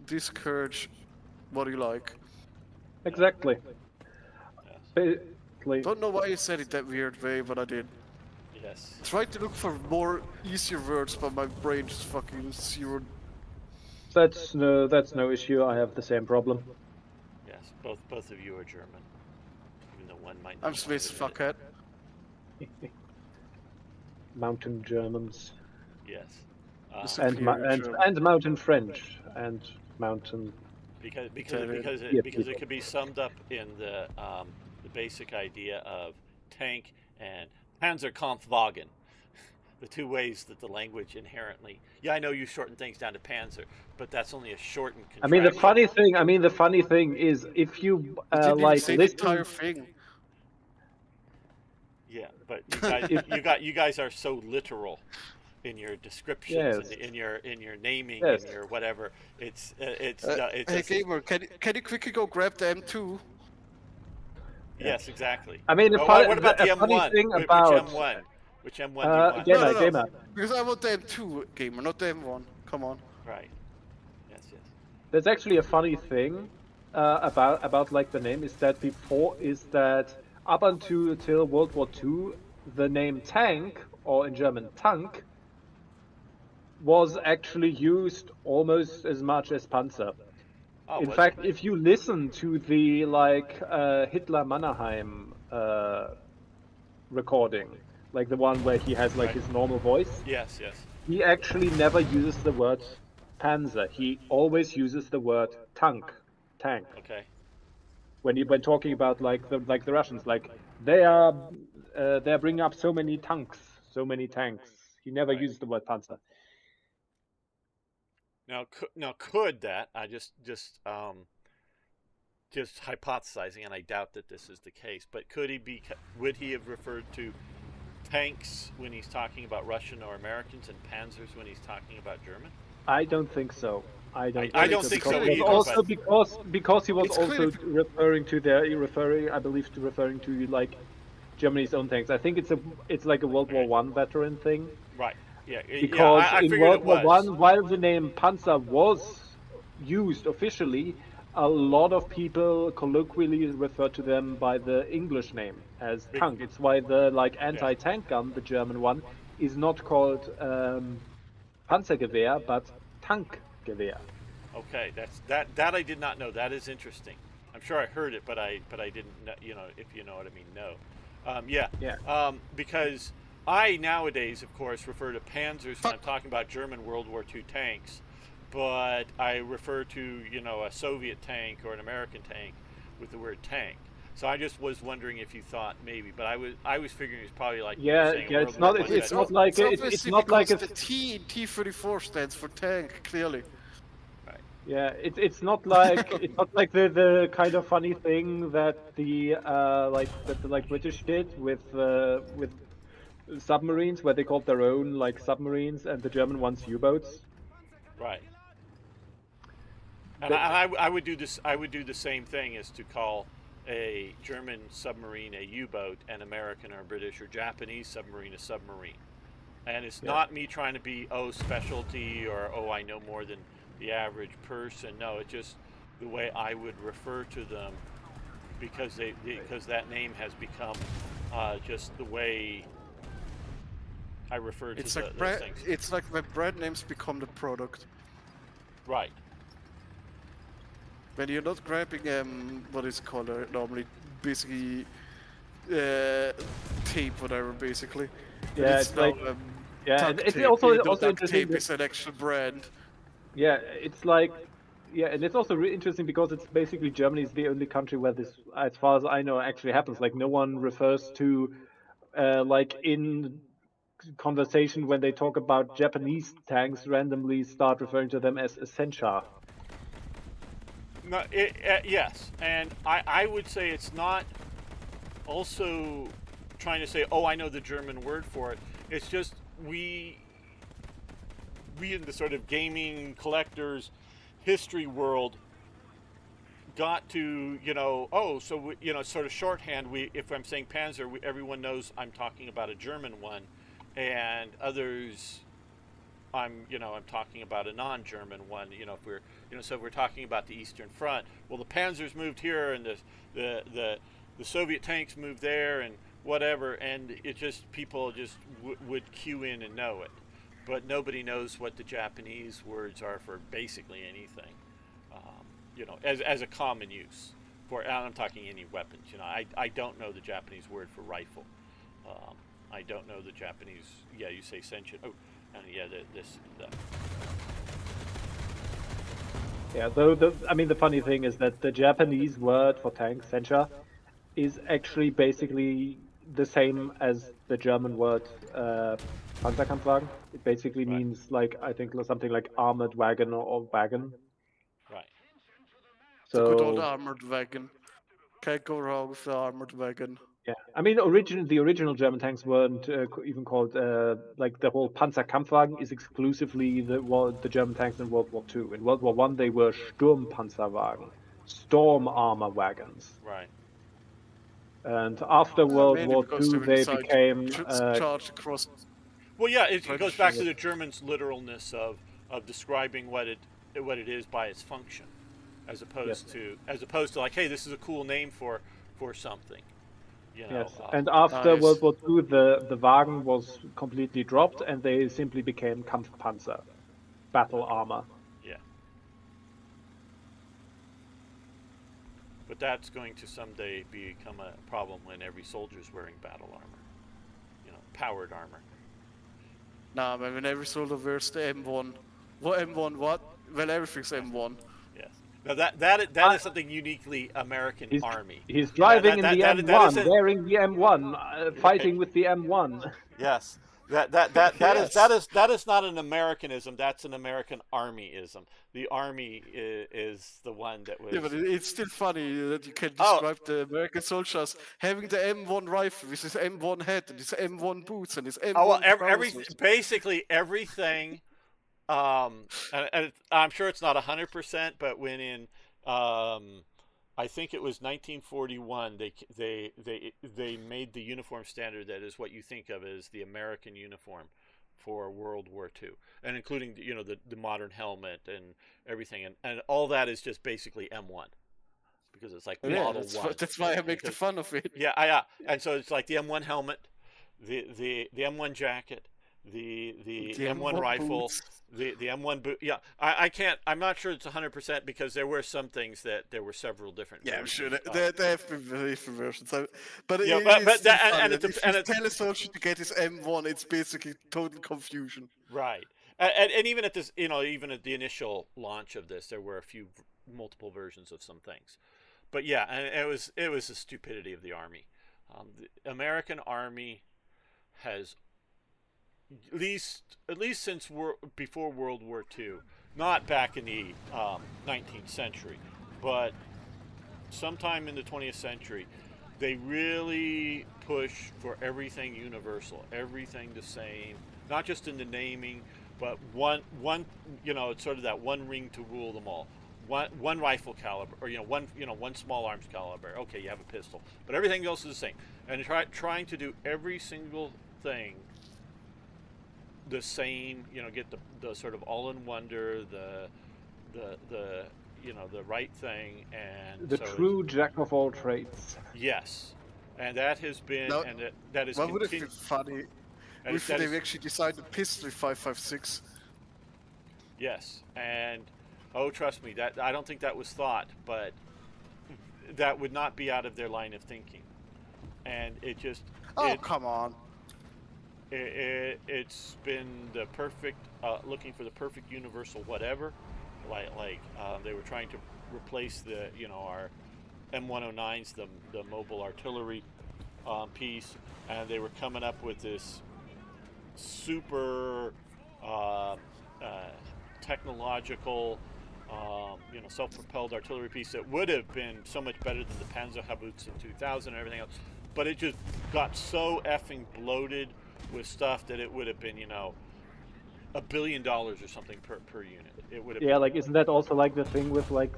B: discourage what you like.
C: Exactly.
A: Yes.
C: Basically,
B: Don't know why you said it that weird way, but I did.
A: Yes.
B: Tried to look for more easier words, but my brain just fucking zeroed.
C: that's no issue. I have the same problem.
A: Yes. Both of you are German, even though one might.
B: I'm
A: not
B: Swiss,
A: want to admit
B: fuckhead.
C: Mountain Germans.
A: it. Yes.
C: And
B: Superior German.
C: and mountain French and mountain.
A: Because
C: Yeah,
A: it could be summed up in the basic idea of tank and Panzerkampfwagen, the two ways that the language inherently. Yeah, I know you shorten things down to Panzer, but that's only a shortened
C: I
A: contraction.
C: mean, the funny thing is, if you
B: You didn't even
C: like
B: say the
C: listen,
B: entire thing.
A: Yeah, but you guys are so literal in your descriptions
C: Yes.
A: and in your naming
C: Yes.
A: and your whatever. It's
B: Hey
A: just,
B: gamer, can you quickly go grab the M2?
A: yes, exactly.
C: I mean,
A: What about the
C: a funny
A: M1?
C: thing
A: Which
C: about
A: M1? Which M1 do you want?
C: gamer.
B: Because I want the M2 gamer, not the M1. Come on.
A: Right. Yes, yes.
C: There's actually a funny thing about like the name is that up until World War II, the name tank, or in German Tank, was actually used almost as much as Panzer.
A: Oh,
C: In
A: was
C: fact,
A: it?
C: if you listen to the Hitler Mannerheim recording, like the one where he has like
A: Right.
C: his normal voice,
A: Yes, yes.
C: he actually never uses the word Panzer. He always uses the word tank.
A: Okay.
C: When talking about like the Russians, like they're bringing up so many tanks. He never
A: Right.
C: uses the word Panzer.
A: Now could that? I just hypothesizing, and I doubt that this is the case. But would he have referred to tanks when he's talking about Russian or Americans, and panzers when he's talking about German?
C: I don't think so.
A: I don't think so
C: because
A: either,
C: Also,
A: but-
C: because he was
B: It's
C: also
B: clearly-
C: referring to like Germany's own tanks. I think it's like a World War One veteran thing.
A: Right. Yeah.
C: Because
A: I
C: in
A: figured
C: World
A: it
C: War
A: was.
C: One, while the name Panzer was used officially, a lot of people colloquially refer to them by the English name as tank. It's why the anti-tank gun, the German one, is not called Panzergewehr but Tankgewehr.
A: Okay, that I did not know. That is interesting. I'm sure I heard it, but I didn't know, if you know what I mean. No, yeah,
C: Yeah.
A: because I nowadays, of course, refer to Panzers when I'm
B: Fuck.
A: talking about German World War II tanks, but I refer to a Soviet tank or an American tank with the word tank. So I just was wondering if you thought maybe, but I was figuring it's probably like you were
C: Yeah,
A: saying a
C: yeah.
A: World
C: It's
A: War
C: not.
A: One
C: It's
A: type
C: not
A: thing.
C: like
B: It's
C: it's
B: obviously
C: not like
B: because
C: a
B: the T34 stands for tank, clearly.
A: Right.
C: Yeah, it's not like the kind of funny thing that the British did with submarines where they called their own like submarines and the German ones U-boats.
A: Right. And
C: That,
A: I would do this. I would do the same thing as to call a German submarine a U-boat, and American or British or Japanese submarine a submarine. And it's
C: yeah,
A: not me trying to be specialty or I know more than the average person. No, it's just the way I would refer to them because that name has become just the way I refer to
B: It's like
A: those things.
B: it's like when brand names become the product.
A: Right.
B: When you're not grabbing what is called normally basically tape, whatever, basically. But
C: yeah.
B: it's
C: It's
B: now
C: like yeah, and
B: duct
C: it's
B: tape, even though
C: also
B: duct
C: interesting
B: tape
C: that
B: is an actual brand.
C: yeah, it's like yeah, and it's also really interesting because it's basically Germany is the only country where this, as far as I know, actually happens. Like no one refers to like in conversation when they talk about Japanese tanks randomly start referring to them as Essentia.
A: No, yes, and I would say it's not also trying to say, oh, I know the German word for it. It's just we in the sort of gaming collectors history world got to so sort of shorthand. We if I'm saying Panzer, everyone knows I'm talking about a German one, and others I'm talking about a non-German one. If we're so if we're talking about the Eastern Front, well, the Panzers moved here, and the Soviet tanks moved there, and whatever, and it just people just would cue in and know it, but nobody knows what the Japanese words are for basically anything, as a common use for. And I'm talking any weapons. I don't know the Japanese word for rifle. I don't know the Japanese. Yeah, you say sentient. Oh, and yeah, this.
C: Yeah, though I mean the funny thing is that the Japanese word for tank, Sencha, is actually basically the same as the German word Panzerkampfwagen. It basically
A: Right,
C: means like I think something like armored wagon or wagon.
A: right.
B: The good old
C: So
B: armored wagon. Can't go wrong with the armored wagon.
C: yeah, I mean the original German tanks weren't even called like the whole Panzerkampfwagen is exclusively the German tanks in World War II. In World War One they were Sturmpanzerwagen, storm armor wagons.
A: Right.
C: And after World
B: Mainly
C: War
B: because they
C: II,
B: will
C: they
B: decide to
C: became
B: charge across
A: Well, yeah, it goes back to
B: trenches.
A: the Germans' literalness of describing what it is by its function, as
C: yes,
A: opposed to like, hey, this is a cool name for something. You know.
C: yes. And after World
B: Yes.
C: War II, the Wagen was completely dropped, and they simply became Kampfpanzer, battle armor.
A: Yeah. But that's going to someday become a problem when every soldier's wearing battle armor. Powered armor.
B: Nah, man, when every soldier wears the M1. What M1 what? Well, everything's M1.
A: Yes. Now that
C: I,
A: is something uniquely American
C: he's
A: Army.
C: he's
A: That
C: driving
A: that
C: in the
A: that that, that
C: M1,
A: isn't
C: wearing the M1,
A: right.
C: fighting with the M1.
A: Yes. That
B: Yes.
A: is not an Americanism. That's an American Armyism. The Army is the one that
B: Yeah, but
A: was.
B: it's still funny that you can
A: Oh,
B: describe the American soldiers having the M1 rifle with his M1 hat and his M1 boots and his
A: well,
B: M1
A: every
B: trousers.
A: basically everything. And I'm sure it's not 100%, but when in, I think it was 1941, they made the uniform standard that is what you think of as the American uniform for World War II, and including the modern helmet and everything, and all that is just basically M1 because it's like
B: Yeah,
A: Model One.
B: that's why I make the
A: Because
B: fun of it.
A: yeah, and so it's like the M1 helmet, the M1 jacket, the
B: The
A: M1
B: M1
A: rifle,
B: boots.
A: the M1 boot. Yeah, I can't. I'm not sure it's 100% because there were some things that there were several different
B: Yeah, I'm sure
A: versions of.
B: there have been very different versions. But
A: Yeah,
B: it's
A: but
B: still
A: that
B: funny
A: and
B: that if you
A: and it
B: tell a soldier to get his M1, it's basically total confusion.
A: right. And even at this, even at the initial launch of this, there were a few multiple versions of some things. But yeah, and it was the stupidity of the army. The American army has at least since before World War II, not back in the 19th century, but sometime in the 20th century, they really push for everything universal, everything the same, not just in the naming, but it's sort of that one ring to rule them all. One rifle caliber, or one small arms caliber. Okay, you have a pistol, but everything else is the same. And trying to do every single thing the same, get the sort of all in wonder, the right thing, and
C: The
A: so
C: true jack of all trades.
A: yes, and that has been,
B: Now,
A: and that is
B: what would have been
A: continued,
B: funny
A: and
B: if
A: that
B: they
A: is
B: actually designed a pistol 5.56?
A: yes, and oh, trust me, that I don't think that was thought, but that would not be out of their line of thinking, and it just
B: Oh,
A: it,
B: come on.
A: it's been the perfect looking for the perfect universal whatever, like they were trying to replace our M109s, the mobile artillery piece, and they were coming up with this super uh, uh, technological self-propelled artillery piece that would have been so much better than the Panzerhaubitze in 2000 and everything else, but it just got so effing bloated with stuff that it would have been $1 billion or something per unit. It would have
C: Yeah,
A: been.
C: like isn't that also like the thing with like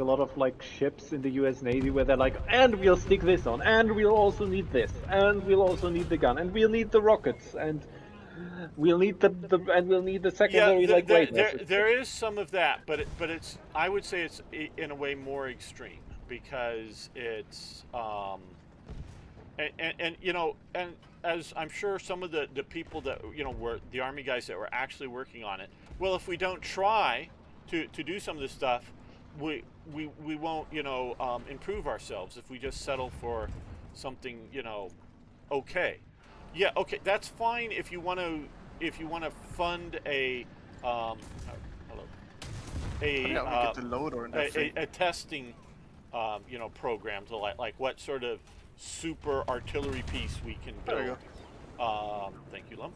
C: a lot of like ships in the US Navy where they're like, and we'll stick this on, and we'll also need this, and we'll also need the gun, and we'll need the rockets, and we'll need and we'll need the
A: Yeah,
C: secondary like radars.
A: there is some of that, but it's I would say it's in a way more extreme because it's and as I'm sure some of the people that were the army guys that were actually working on it. Well, if we don't try to do some of this stuff, we won't improve ourselves if we just settle for something okay. Yeah, okay, that's fine if you want to fund hello,
B: Funny
A: a
B: how we get the loader in that thing.
A: a testing program to like what sort of super artillery piece we can
B: There we
A: build. Thank you, Lum.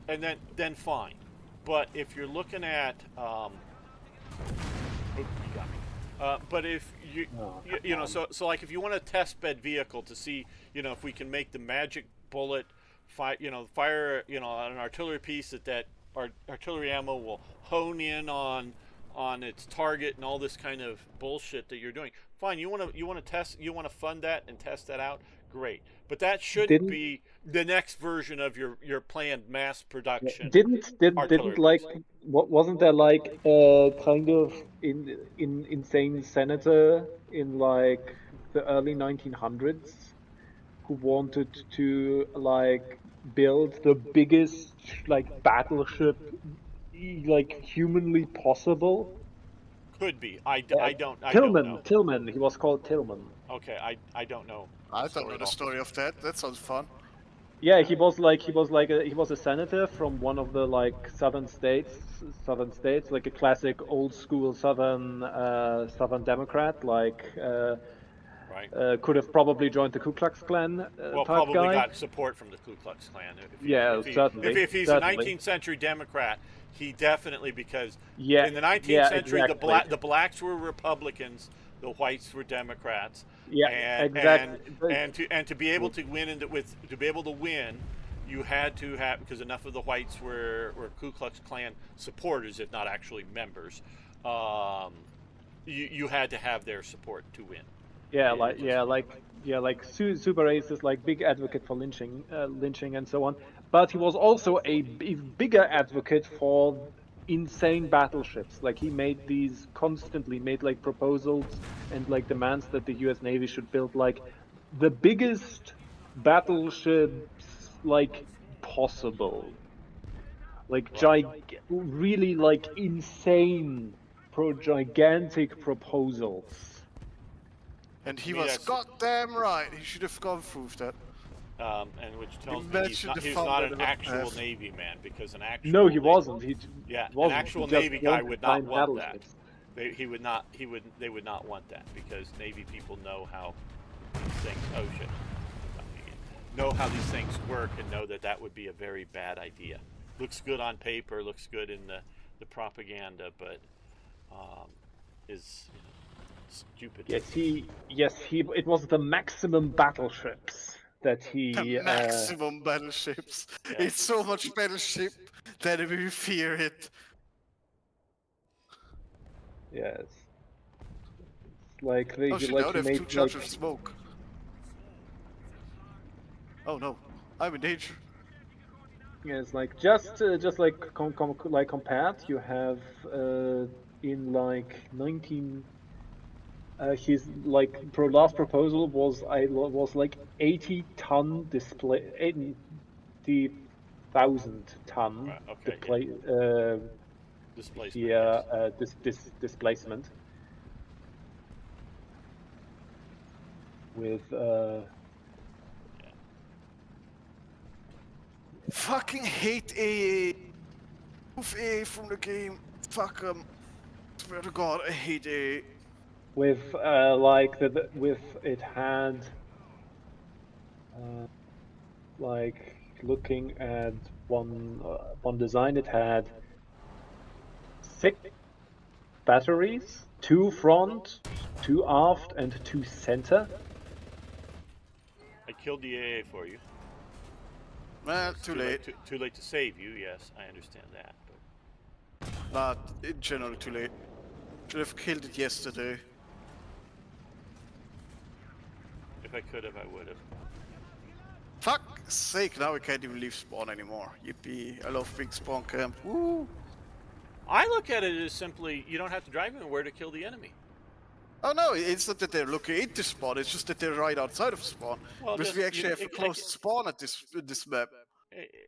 A: And then fine, but if you're looking at you got me. But if so like if you want a test bed vehicle to see, if we can make the magic bullet fire an artillery piece that artillery ammo will hone in on its target and all this kind of bullshit that you're doing. Fine, you want to fund that and test that out. Great, but that shouldn't
C: Didn't
A: be the next version of your planned mass production
C: didn't
A: artillery
C: like
A: piece.
C: wasn't there like kind of insane senator in like the early 1900s who wanted to like build the biggest like battleship like humanly possible?
A: Could be.
C: Uh,
A: I don't know.
C: Tillman, he was called Tillman.
A: Okay, I don't know
B: I
A: the
B: don't
A: story
B: know
A: at
B: the
A: all.
B: story of that. That sounds fun.
C: Yeah, he was a senator from one of the like southern states, like a classic old school southern Democrat, like
A: Right.
C: could have probably joined the Ku Klux Klan
A: Well,
C: type
A: probably
C: guy.
A: got support from the Ku Klux Klan.
C: Yeah,
A: If he's a
C: certainly.
A: 19th century Democrat, he definitely, because
C: Yeah,
A: in the 19th
C: yeah,
A: century
C: exactly.
A: the blacks were Republicans, the whites were Democrats,
C: Yeah, exactly.
A: and to be able to win to be able to win, you had to have, because enough of the whites were Ku Klux Klan supporters, if not actually members. You had to have their support to win.
C: Yeah,
A: It just
C: like super racist, like big advocate for lynching and so on. But he was also a bigger advocate for insane battleships. Like he constantly made like proposals and like demands that the U.S. Navy should build like the biggest battleships like impossible. Like
A: Right.
C: really like insane, gigantic proposals.
A: Well,
B: And
A: to
B: he
A: me,
B: was
A: that's
B: goddamn right. He should have gone through that.
A: and which tells me
B: Imagine the
A: he's
B: fun
A: not
B: that
A: an
B: it would
A: actual
B: have.
A: Navy man, because an
C: No,
A: actual
C: he wasn't.
A: yeah, an
C: Wasn't. He
A: actual
C: just
A: Navy guy
C: wanted
A: would not
C: giant
A: want that.
C: battleships.
A: They would not want that, because Navy people know how these things. Oh shit! Know how these things work, and know that that would be a very bad idea. Looks good on paper, looks good in the propaganda, but is stupid.
C: It was the maximum battleships that
B: The
C: he.
B: maximum battleships.
A: Yeah.
B: It's so much battleship that we fear it.
C: Yes. It's like they
B: Oh shit, now
C: like
B: they
C: he
B: have two
C: made like.
B: charges of smoke. Oh no, I'm in danger.
C: Yeah, it's like just like like compared, you have in like 19. His like last proposal was like 80-ton display, 80,000-ton
A: Right. Okay. Yeah.
C: display
A: Displacement.
C: here
A: Yes.
C: displacement with
A: Yeah.
B: Fucking hate AA. Move AA from the game. Fuck 'em. Swear to God, I hate AA.
C: with like with it had like looking at one design, it had 6 batteries, 2 front, 2 aft, and 2 center.
A: I killed the AA for you.
B: Well,
A: It's
B: too late.
A: Too late to save you. Yes, I understand that. But
B: But in general, too late. Should have killed it yesterday.
A: if I could have, I would have.
B: Fuck's sake, now we can't even leave spawn anymore. Yippee, I love big spawn camp. Woo!
A: I look at it as simply, you don't have to drive anywhere to kill the enemy.
B: Oh no, it's not that they're looking into spawn, it's just that they're right outside of spawn.
A: Well,
B: Because we actually have a closed spawn at this map.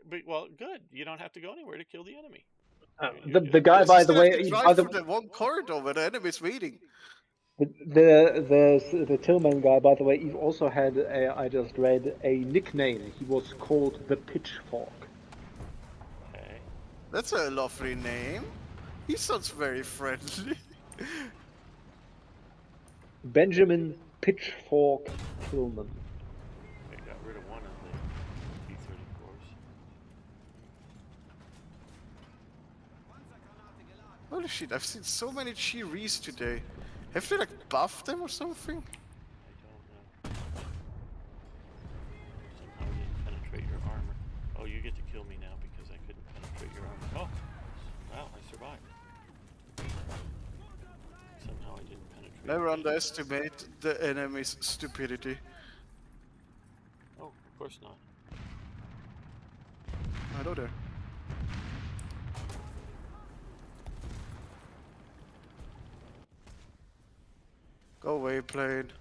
A: But well, good. You don't have to go anywhere to kill the enemy.
C: The guy,
B: Yes,
C: by
B: you
C: the
B: still have
C: way,
B: to drive through the one corridor where the enemy is waiting.
C: the Tillman guy, by the way, he also had I just read a nickname. He was called the Pitchfork.
A: Okay.
B: That's a lovely name. He sounds very friendly.
C: Benjamin Pitchfork Tillman.
A: I got rid of one of the B-34s.
B: Holy shit, I've seen so many Chiris today. Have they like buffed them or something?
A: I don't know. Somehow I didn't penetrate your armor. Oh, you get to kill me now because I couldn't penetrate your armor. Oh, wow, I survived. Somehow I didn't penetrate.
B: Never underestimate the enemy's stupidity.
A: Oh, of course not.
B: Hello there. Go away, plane.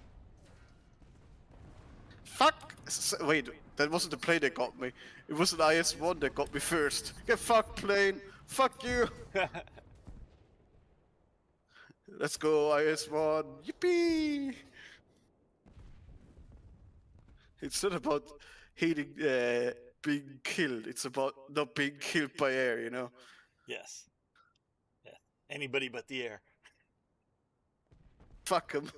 B: Fuck! Wait, that wasn't the plane that got me. It was an IS-1 that got me first. Get fucked, plane! Fuck you! Let's go, IS-1! Yippee! It's not about hating being killed. It's about not being killed by air, you know?
A: Yes. Yeah. Anybody but the air.
B: Fuck 'em.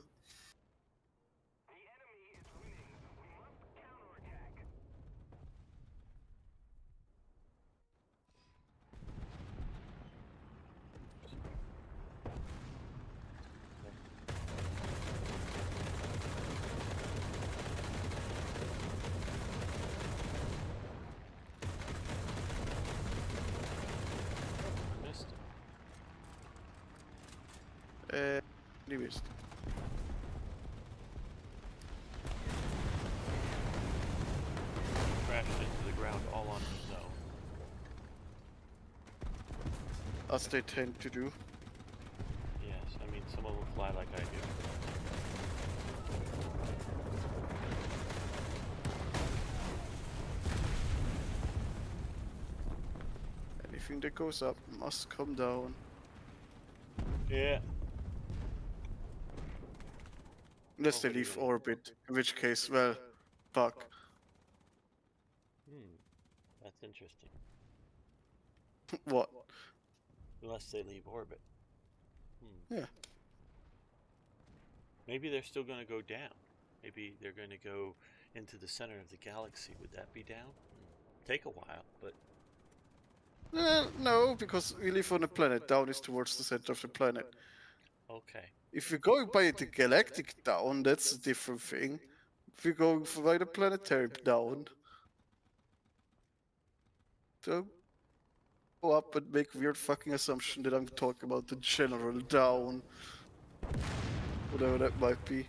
A: I missed it.
B: You missed.
A: Crashed into the ground all on the zone.
B: As they tend to do.
A: Yes, I mean, some of them fly like I do.
B: Anything that goes up must come down.
A: Yeah.
B: Unless they
A: What are you
B: leave
A: gonna?
B: orbit, in which case, well, fuck.
A: That's interesting.
B: What?
A: Unless they leave orbit.
B: Yeah.
A: Maybe they're still going to go down. Maybe they're going to go into the center of the galaxy. Would that be down? Take a while, but
B: No, because we live on a planet. Down is towards the center of the planet.
A: okay.
B: If you're going by the galactic down, that's a different thing. If you're going by the planetary down, don't go up and make weird fucking assumption that I'm talking about the general down. Whatever that might be.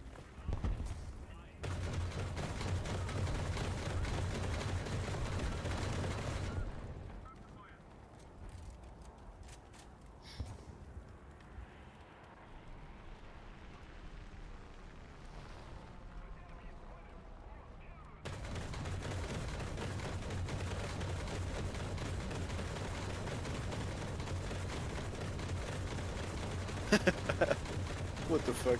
B: What the fuck?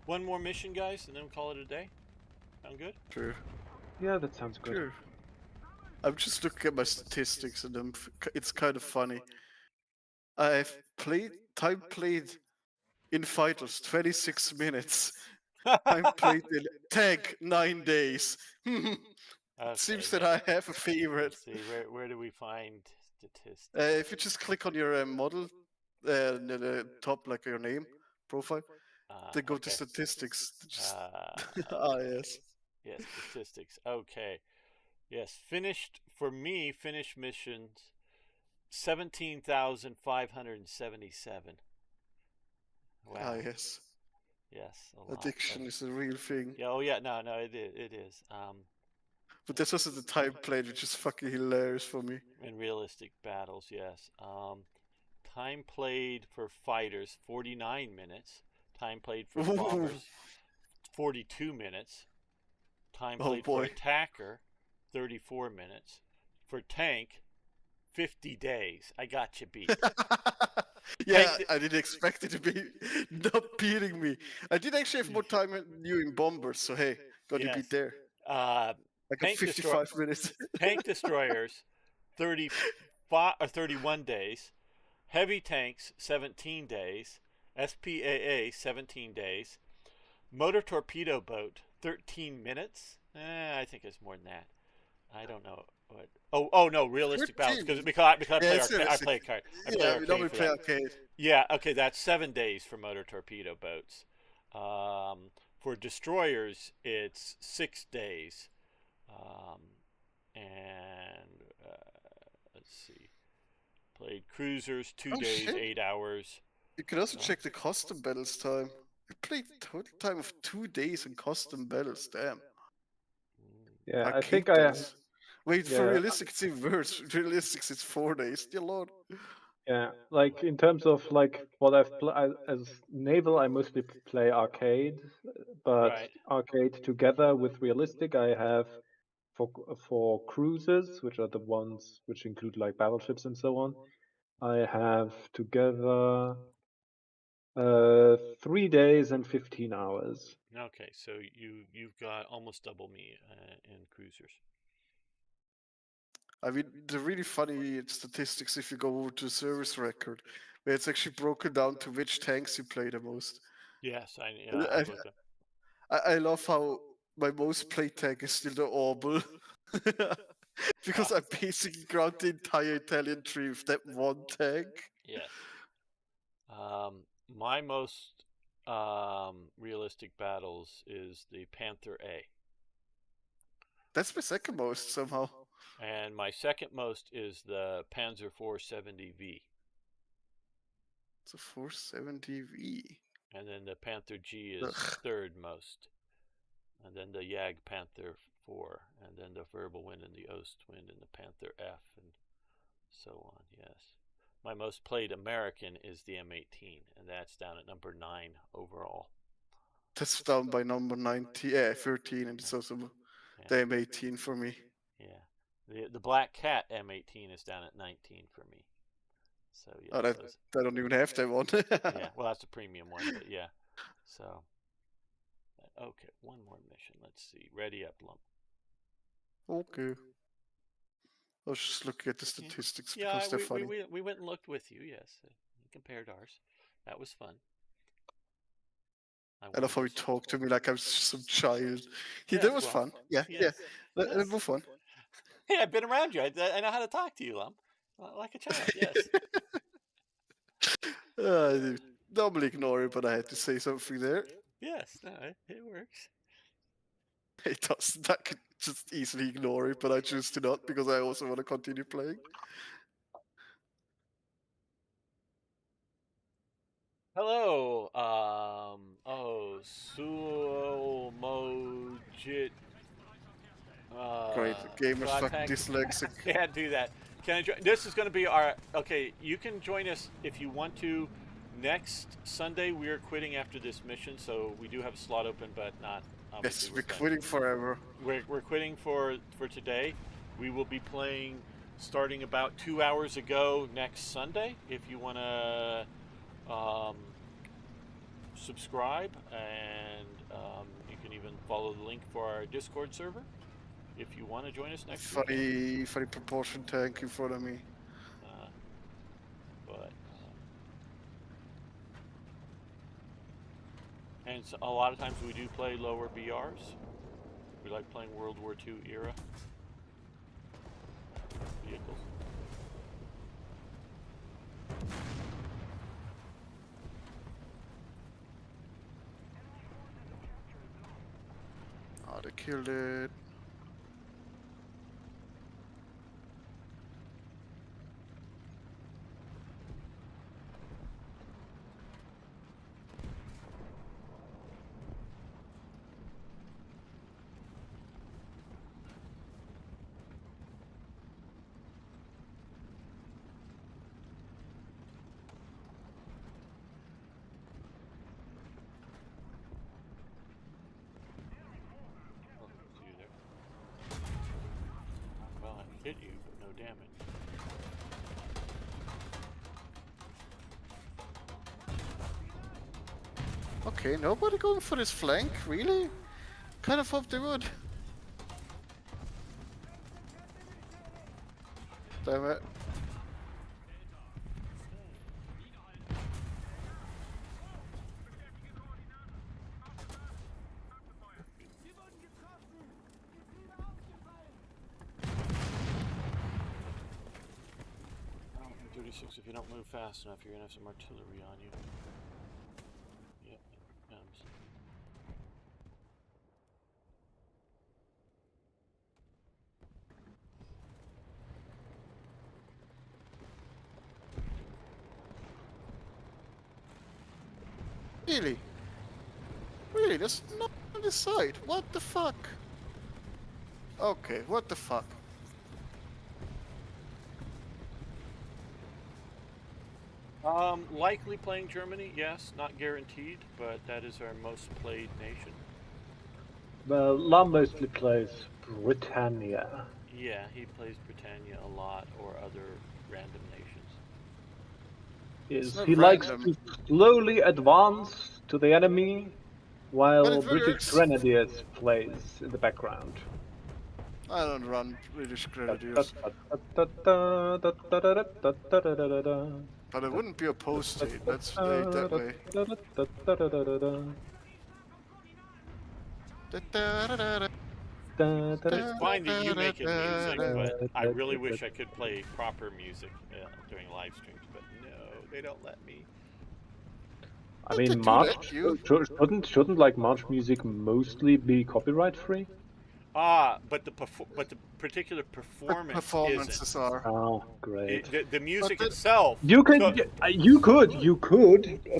A: One more mission, guys, and then we'll call it a day. Sound good?
B: Sure.
C: Yeah, that sounds good.
B: Sure. I'm just looking at my statistics and it's kind of funny. I've played in fighters 26 minutes. I played in tag 9 days.
A: Okay,
B: Seems that I have a favorite.
A: Let's see, where do we find statistics?
B: If you just click on your model, near the top, like your name profile, then go to
A: Okay.
B: statistics. Just
A: Okay.
B: yes.
A: Yes, statistics. Okay. Yes, finished missions 17,577. Wow.
B: Yes.
A: Yes, a lot.
B: Addiction is a real thing.
A: Yeah, oh yeah, no, it is.
B: But that's also the time played, which is fucking hilarious for me.
A: In realistic battles, yes. Time played for fighters 49 minutes. Time played for
B: Ooh.
A: bombers 42 minutes. Time
B: Oh
A: played for
B: boy.
A: attacker 34 minutes. For tank 50 days. I got you beat.
B: Yeah, I didn't expect it to be not beating me. I did actually have more time than you in bombers, so hey, got you beat there. I got
A: Tank
B: 55 minutes.
A: tank destroyers 35 or 31 days. Heavy tanks 17 days. SPAA 17 days. Motor torpedo boat 13 minutes. I think it's more than that. I don't know what. Oh no, realistic battles
B: 13.
A: because I play
B: Yeah, it's
A: arcade. I
B: realistic.
A: play arcade. I play
B: Yeah, we
A: arcade
B: normally
A: for
B: play
A: that.
B: arcade.
A: Yeah, okay, that's 7 days for motor torpedo boats. For destroyers, it's 6 days. Um, and let's see, played cruisers 2 days,
B: Shit.
A: 8 hours.
B: You can also check the custom battles time. We played total time of 2 days in custom battles, damn.
C: Yeah, I
B: Arcade
C: think I have.
B: battles. Wait, for
C: Yeah,
B: realistic it's even worse. Realistic it's 4 days. Dear lord.
C: yeah. Like in terms of like what as naval, I mostly play arcade, but
A: Right.
C: arcade together with realistic, I have for cruisers, which are the ones which include like battleships and so on. I have together 3 days and 15 hours.
A: Okay, so you've got almost double me in cruisers.
B: I mean, the really funny statistics if you go over to service record, where it's actually broken down to which tanks you play the most.
A: Yes,
B: I,
A: I've looked up.
B: I love how my most played tank is still the Orbital. Because I basically ground the entire Italian tree with that one tank.
A: Yes. My most realistic battles is the Panther A,
B: That's my second most somehow.
A: and my second most is the Panzer 470V,
B: It's a 470V.
A: and then the Panther G is
B: Ugh.
A: third most, and then the Jag Panther 4, and then the variable wind and the Ostwind and the Panther F, and so on. Yes. My most played American is the M18, and that's down at number 9 overall.
B: That's down by number 90, 13, and it's also the M18 for me.
A: Yeah. The Black Cat M18 is down at 19 for me. So yeah.
B: Oh, I don't even have that one.
A: Yeah. Well, that's a premium one, but yeah. So. Okay, one more mission. Let's see. Ready up, Lump.
B: Okay. I was just looking at the statistics
A: Yeah,
B: because they're funny.
A: we went and looked with you. Yes, compared ours. That was fun.
B: I love how he talked to me like I was some child.
A: Yes,
B: that was
A: well,
B: fun. Yeah,
A: yes,
B: yeah.
A: yes.
B: That was fun.
A: Hey, I've been around you. I know how to talk to you, Lump. Like a child, yes.
B: I normally ignore it, but I had to say something there.
A: Yes, no, it works.
B: It doesn't. I could just easily ignore it, but I choose to not because I also want to continue playing.
A: Hello, Suomojit.
B: Great, gamer's fucking dyslexic.
A: Can't do that. Can I join? This is going to be our. Okay, you can join us if you want to. Next Sunday, we are quitting after this mission, so we do have a slot open, but not.
B: Yes, we're quitting forever.
A: We're quitting for today. We will be playing starting about 2 hours ago next Sunday. If you want to subscribe, and you can even follow the link for our Discord server if you want to join us next week.
B: Funny proportion tank in front of me.
A: And so a lot of times we do play lower BRs. We like playing World War II era vehicles.
B: Oh, they killed it.
A: Hit you, but no damage.
B: Okay, nobody going for this flank, really? Kind of hoped they would. Damn it.
A: If you don't move fast enough, you're gonna have some artillery on you. Yep, here it comes.
B: Really? Really? There's not on this side. What the fuck? Okay, what the fuck?
A: Likely playing Germany, yes, not guaranteed, but that is our most played nation.
C: Well, Lam mostly plays Britannia.
A: Yeah, he plays Britannia a lot, or other random nations.
C: Yes, he likes to slowly advance to the enemy, while British Grenadiers plays in the background.
B: I don't run British Grenadiers. But I wouldn't be opposed to it, let's say it that way.
A: It's fine that you make it music, but I really wish I could play proper music during live streams, but no, they don't let me.
C: I mean, March shouldn't like March music mostly be copyright free?
A: But the particular performances
B: isn't. Are.
C: Oh, great.
A: The music itself.
C: You could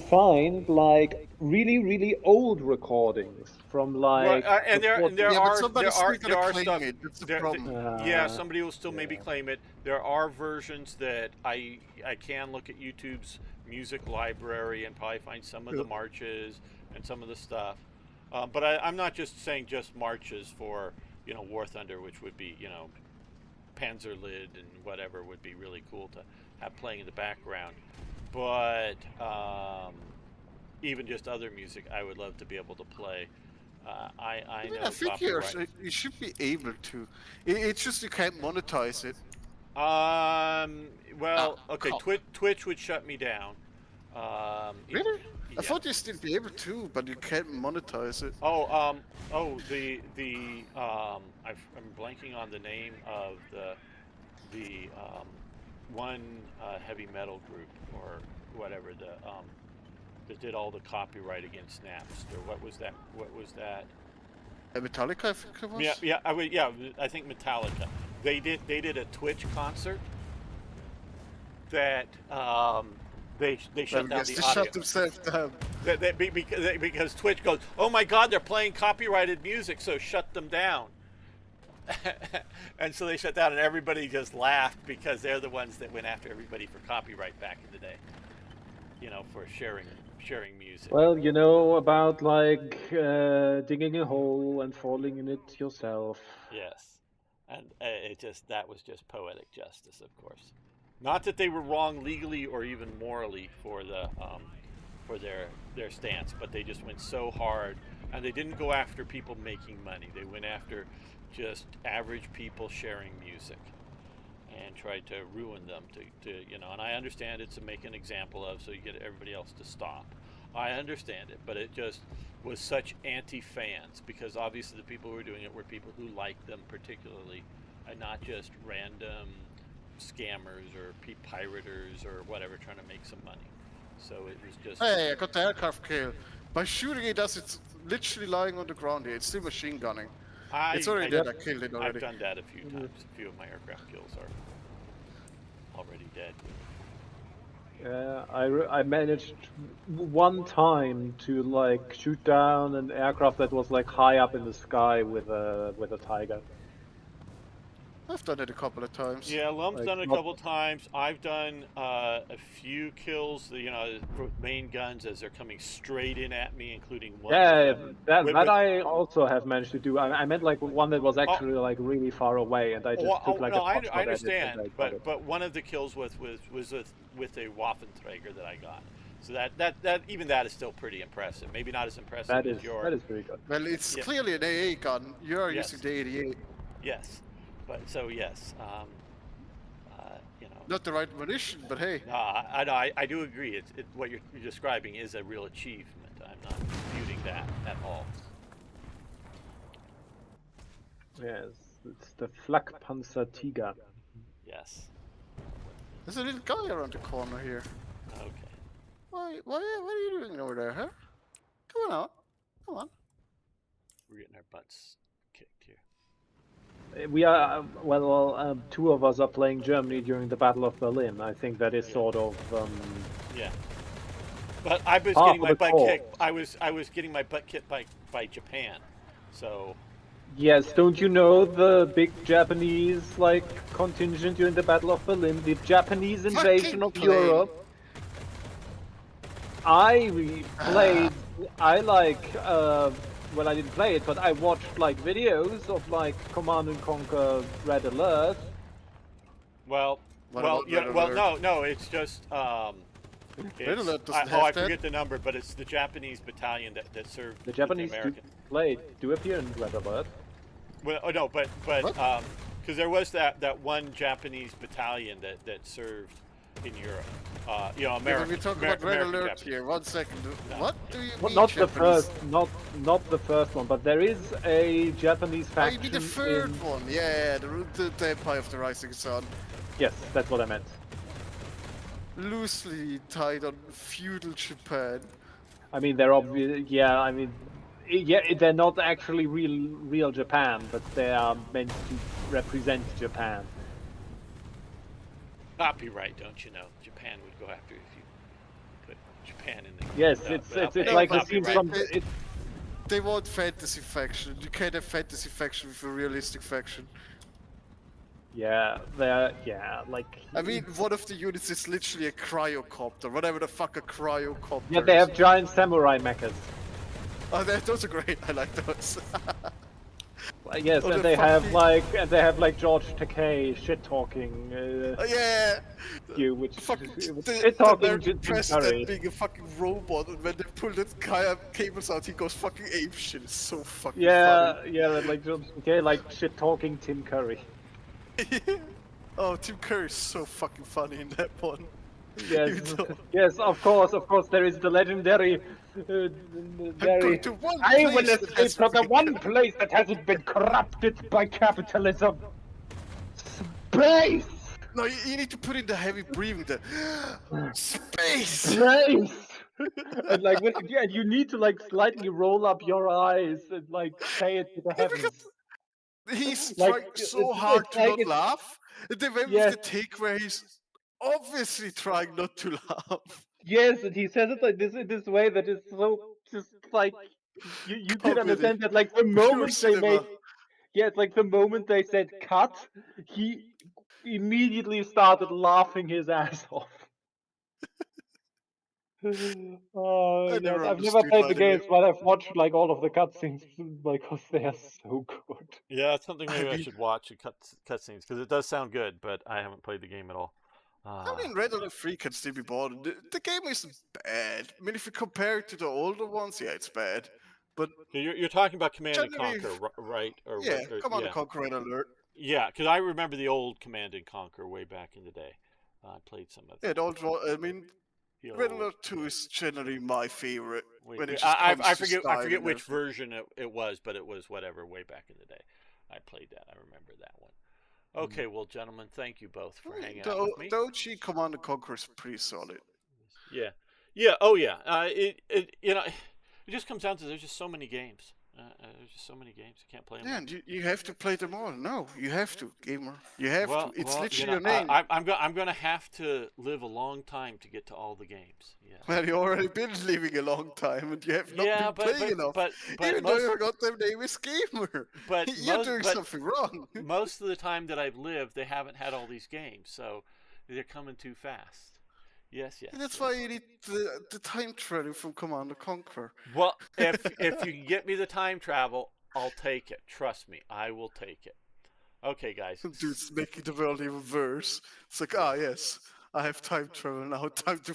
C: find like really old recordings from
A: Well,
C: like
A: and
C: the
A: there
C: 40s.
A: there
B: Yeah, but
A: are
B: somebody's still
A: there
B: gonna
A: are
B: claim
A: stuff.
B: it. That's the
A: There,
B: problem.
A: yeah, somebody will still maybe
C: Yeah.
A: claim it. There are versions that I can look at YouTube's music library and probably find some of the
B: Yeah.
A: marches and some of the stuff. But I'm not just saying just marches for War Thunder, which would be Panzerlid and whatever would be really cool to have playing in the background. But even just other music, I would love to be able to play. I
B: I mean, I
A: know
B: think
A: copyright.
B: you should be able to. It's just you can't monetize it.
A: Well,
B: Ah,
A: okay,
B: come.
A: Twitch would shut me down. It,
B: Really? I
A: yeah.
B: thought you'd still be able to, but you can't monetize it.
A: Oh, I'm blanking on the name of the one heavy metal group or whatever that did all the copyright against Napster. What was that? What was that?
B: Metallica, I think it was.
A: Yeah, I think Metallica. They did a Twitch concert that they shut down
B: Yes,
A: the
B: they
A: audio.
B: shut themselves down.
A: Because Twitch goes, oh my God, they're playing copyrighted music, so shut them down. And so they shut down, and everybody just laughed because they're the ones that went after everybody for copyright back in the day. For sharing music.
C: Well, about like digging a hole and falling in it yourself.
A: Yes, and that was just poetic justice, of course. Not that they were wrong legally or even morally for their stance, but they just went so hard, and they didn't go after people making money. They went after just average people sharing music, and tried to ruin them. And I understand it's to make an example of, so you get everybody else to stop. I understand it, but it just was such anti-fans because obviously the people who were doing it were people who liked them particularly, and not just random scammers or pirators or whatever trying to make some money. So it was just.
B: Hey, I got the aircraft kill. By shooting it as it's literally lying on the ground here, it's still machine gunning. It's already dead, I killed it already.
A: I've done that a few times. A few of my aircraft kills are already dead.
C: I managed one time to like shoot down an aircraft that was like high up in the sky with a Tiger.
B: I've done it a couple of times.
A: Yeah, Lum's
C: Like,
A: done it a
C: not-
A: couple times. I've done a few kills, with main guns as they're coming straight in at me, including one.
C: Yeah, that
A: with-
C: I also have managed to do. I meant like one that was actually like really far away, and I just took like
A: no,
C: a pot shot
A: I
C: at it
A: understand,
C: and I got it.
A: but one of the kills was with a Waffenträger that I got. So that even that is still pretty impressive. Maybe not as impressive
C: That
A: as
C: is
A: your.
C: that is pretty good.
B: Well, it's
A: Yeah.
B: clearly an AA gun. You're
A: Yes.
B: using the 88.
A: Yes, but so yes,
B: Not the right munition, but hey.
A: No, I do agree. What you're describing is a real achievement. I'm not disputing that at all.
C: Yes, it's the Flakpanzer Tiger.
A: Yes.
B: There's a little guy around the corner here.
A: Okay.
B: What are you doing over there, huh? Come on out. Come on.
A: We're getting our butts kicked here.
C: We are two of us are playing Germany during the Battle of Berlin. I think that is sort of
A: Yeah. But I was
C: half
A: getting
C: of
A: my
C: the
A: butt
C: call.
A: kicked. I was getting my butt kicked by Japan. So.
C: Yes, don't you know the big Japanese like contingent during the Battle of Berlin, the Japanese invasion of
B: play.
C: Europe? I played. I like. Well, I didn't play it, but I watched like videos of like Command and Conquer Red Alert.
A: Well.
B: What
A: Well.
B: about
A: Yeah.
B: Red
A: Well.
B: Alert?
A: No. It's just.
B: Red Alert doesn't
A: I
B: have that.
A: forget the number, but it's the Japanese battalion that served.
C: The
A: with
C: Japanese
A: American.
C: do appear in Red Alert.
A: Well, oh, no, but
B: What?
A: because there was that one Japanese battalion that served in Europe.
B: Yeah,
A: American.
B: we talk
A: Amer-
B: about Red
A: American
B: Alert
A: Japanese.
B: here. 1 second.
A: No.
B: What do you
C: Well,
B: mean
C: not the
B: Japanese?
C: first, not the first one, but there is a Japanese
B: Oh,
C: faction.
B: you mean the third
C: in...
B: one? Yeah, the Empire of the Rising Sun.
C: Yes, that's what I meant.
B: Loosely tied on feudal Japan.
C: I mean, they're obvious. Yeah, I mean, they're not actually real Japan, but they are meant to represent Japan.
A: Copyright, don't you know? Japan would go after if you put Japan in the.
C: Yes,
A: without
C: it's
A: paying
C: like the
B: copyright.
C: scene from
B: They want fantasy faction. You can't have fantasy faction with a realistic faction.
C: Yeah, like
B: I mean, one of the units is literally a cryocopter, whatever the fuck a cryocopter
C: yeah, they
B: is.
C: have giant samurai mechas.
B: Oh, those are great. I like those.
C: Yes,
B: Oh,
C: and
B: the
C: they
B: fucking-
C: have like George Takei shit talking
B: Oh, yeah.
C: you, which
B: Fucking
C: shit
B: the
C: talking
B: American
C: Tim
B: president
C: Curry.
B: being a fucking robot, and when they pull that cables out, he goes fucking ape shit. It's so fucking
C: Yeah, like George Takei, like shit talking Tim Curry.
B: funny. Oh, Tim Curry is so fucking funny in that one.
C: Yes,
B: Even though-
C: yes, of course. There is the legendary.
B: I'm
C: Very.
B: going to one
C: I will
B: place that
C: escape
B: has
C: to the
B: been-
C: one place that hasn't been corrupted by capitalism. Space.
B: No, you need to put in the heavy breathing. The space.
C: Space. And like, and you need to like slightly roll up your eyes and like say it to the heavens.
B: He's
C: Like,
B: trying so hard to not laugh, and then went with
C: yes.
B: the take where he's obviously trying not to laugh.
C: Yes, and he says it like this in this way that is so just like you can
B: Comedy.
C: understand that like the
B: Pure
C: moment they
B: cinema.
C: made it's like the moment they said cut, he immediately started laughing his ass off. Oh
B: I
C: yes,
B: never
C: I've never
B: understood
C: played
B: why
C: the
B: they were.
C: games, but I've watched like all of the cutscenes because they are so good.
A: Yeah, it's something maybe I
B: mean,
A: should watch cutscenes because it does sound good, but I haven't played the game at all.
B: I mean, Red Alert 3 can still be bought. The game isn't bad. I mean, if you compare it to the older ones, yeah, it's bad. But
A: You're talking about Command and
B: generally,
A: Conquer, right? Or
B: yeah,
A: what? Or,
B: come on,
A: yeah,
B: Conquer Red Alert.
A: yeah. Because I remember the old Command and Conquer way back in the day. I played some of
B: Yeah,
A: that.
B: I mean,
A: The
B: Red
A: old-
B: Alert 2 is generally my favorite
A: Wait,
B: when it
A: wait,
B: just comes
A: I
B: to
A: forget.
B: style
A: I forget
B: and
A: which
B: everything.
A: version it was, but it was whatever way back in the day. I played that. I remember that one. Okay, well, gentlemen, thank you both for hanging out with me.
B: The OG Command and Conquer is pretty solid.
A: Yeah, yeah. Oh, yeah. It it just comes down to there's just so many games. There's just so many games. You can't play them.
B: Yeah,
A: all.
B: and you have to play them all. No, you have to, gamer. You have
A: Well,
B: to. It's
A: well,
B: literally
A: you know,
B: your name.
A: I'm gonna have to live a long time to get to all the games. Yeah.
B: Well, you already been living a long time, and you have not
A: Yeah,
B: been playing enough.
A: but
B: Even though
A: most
B: your goddamn name is gamer,
A: but
B: you're
A: most
B: doing
A: but
B: something wrong.
A: most of the time that I've lived, they haven't had all these games, so they're coming too fast. Yes, yes.
B: And that's
A: yes.
B: why you need the time travel from Command and Conquer.
A: Well, if you can get me the time travel, I'll take it. Trust me, I will take it. Okay, guys.
B: Dude's making the world even worse. It's like, ah, yes, I have time travel now. Time to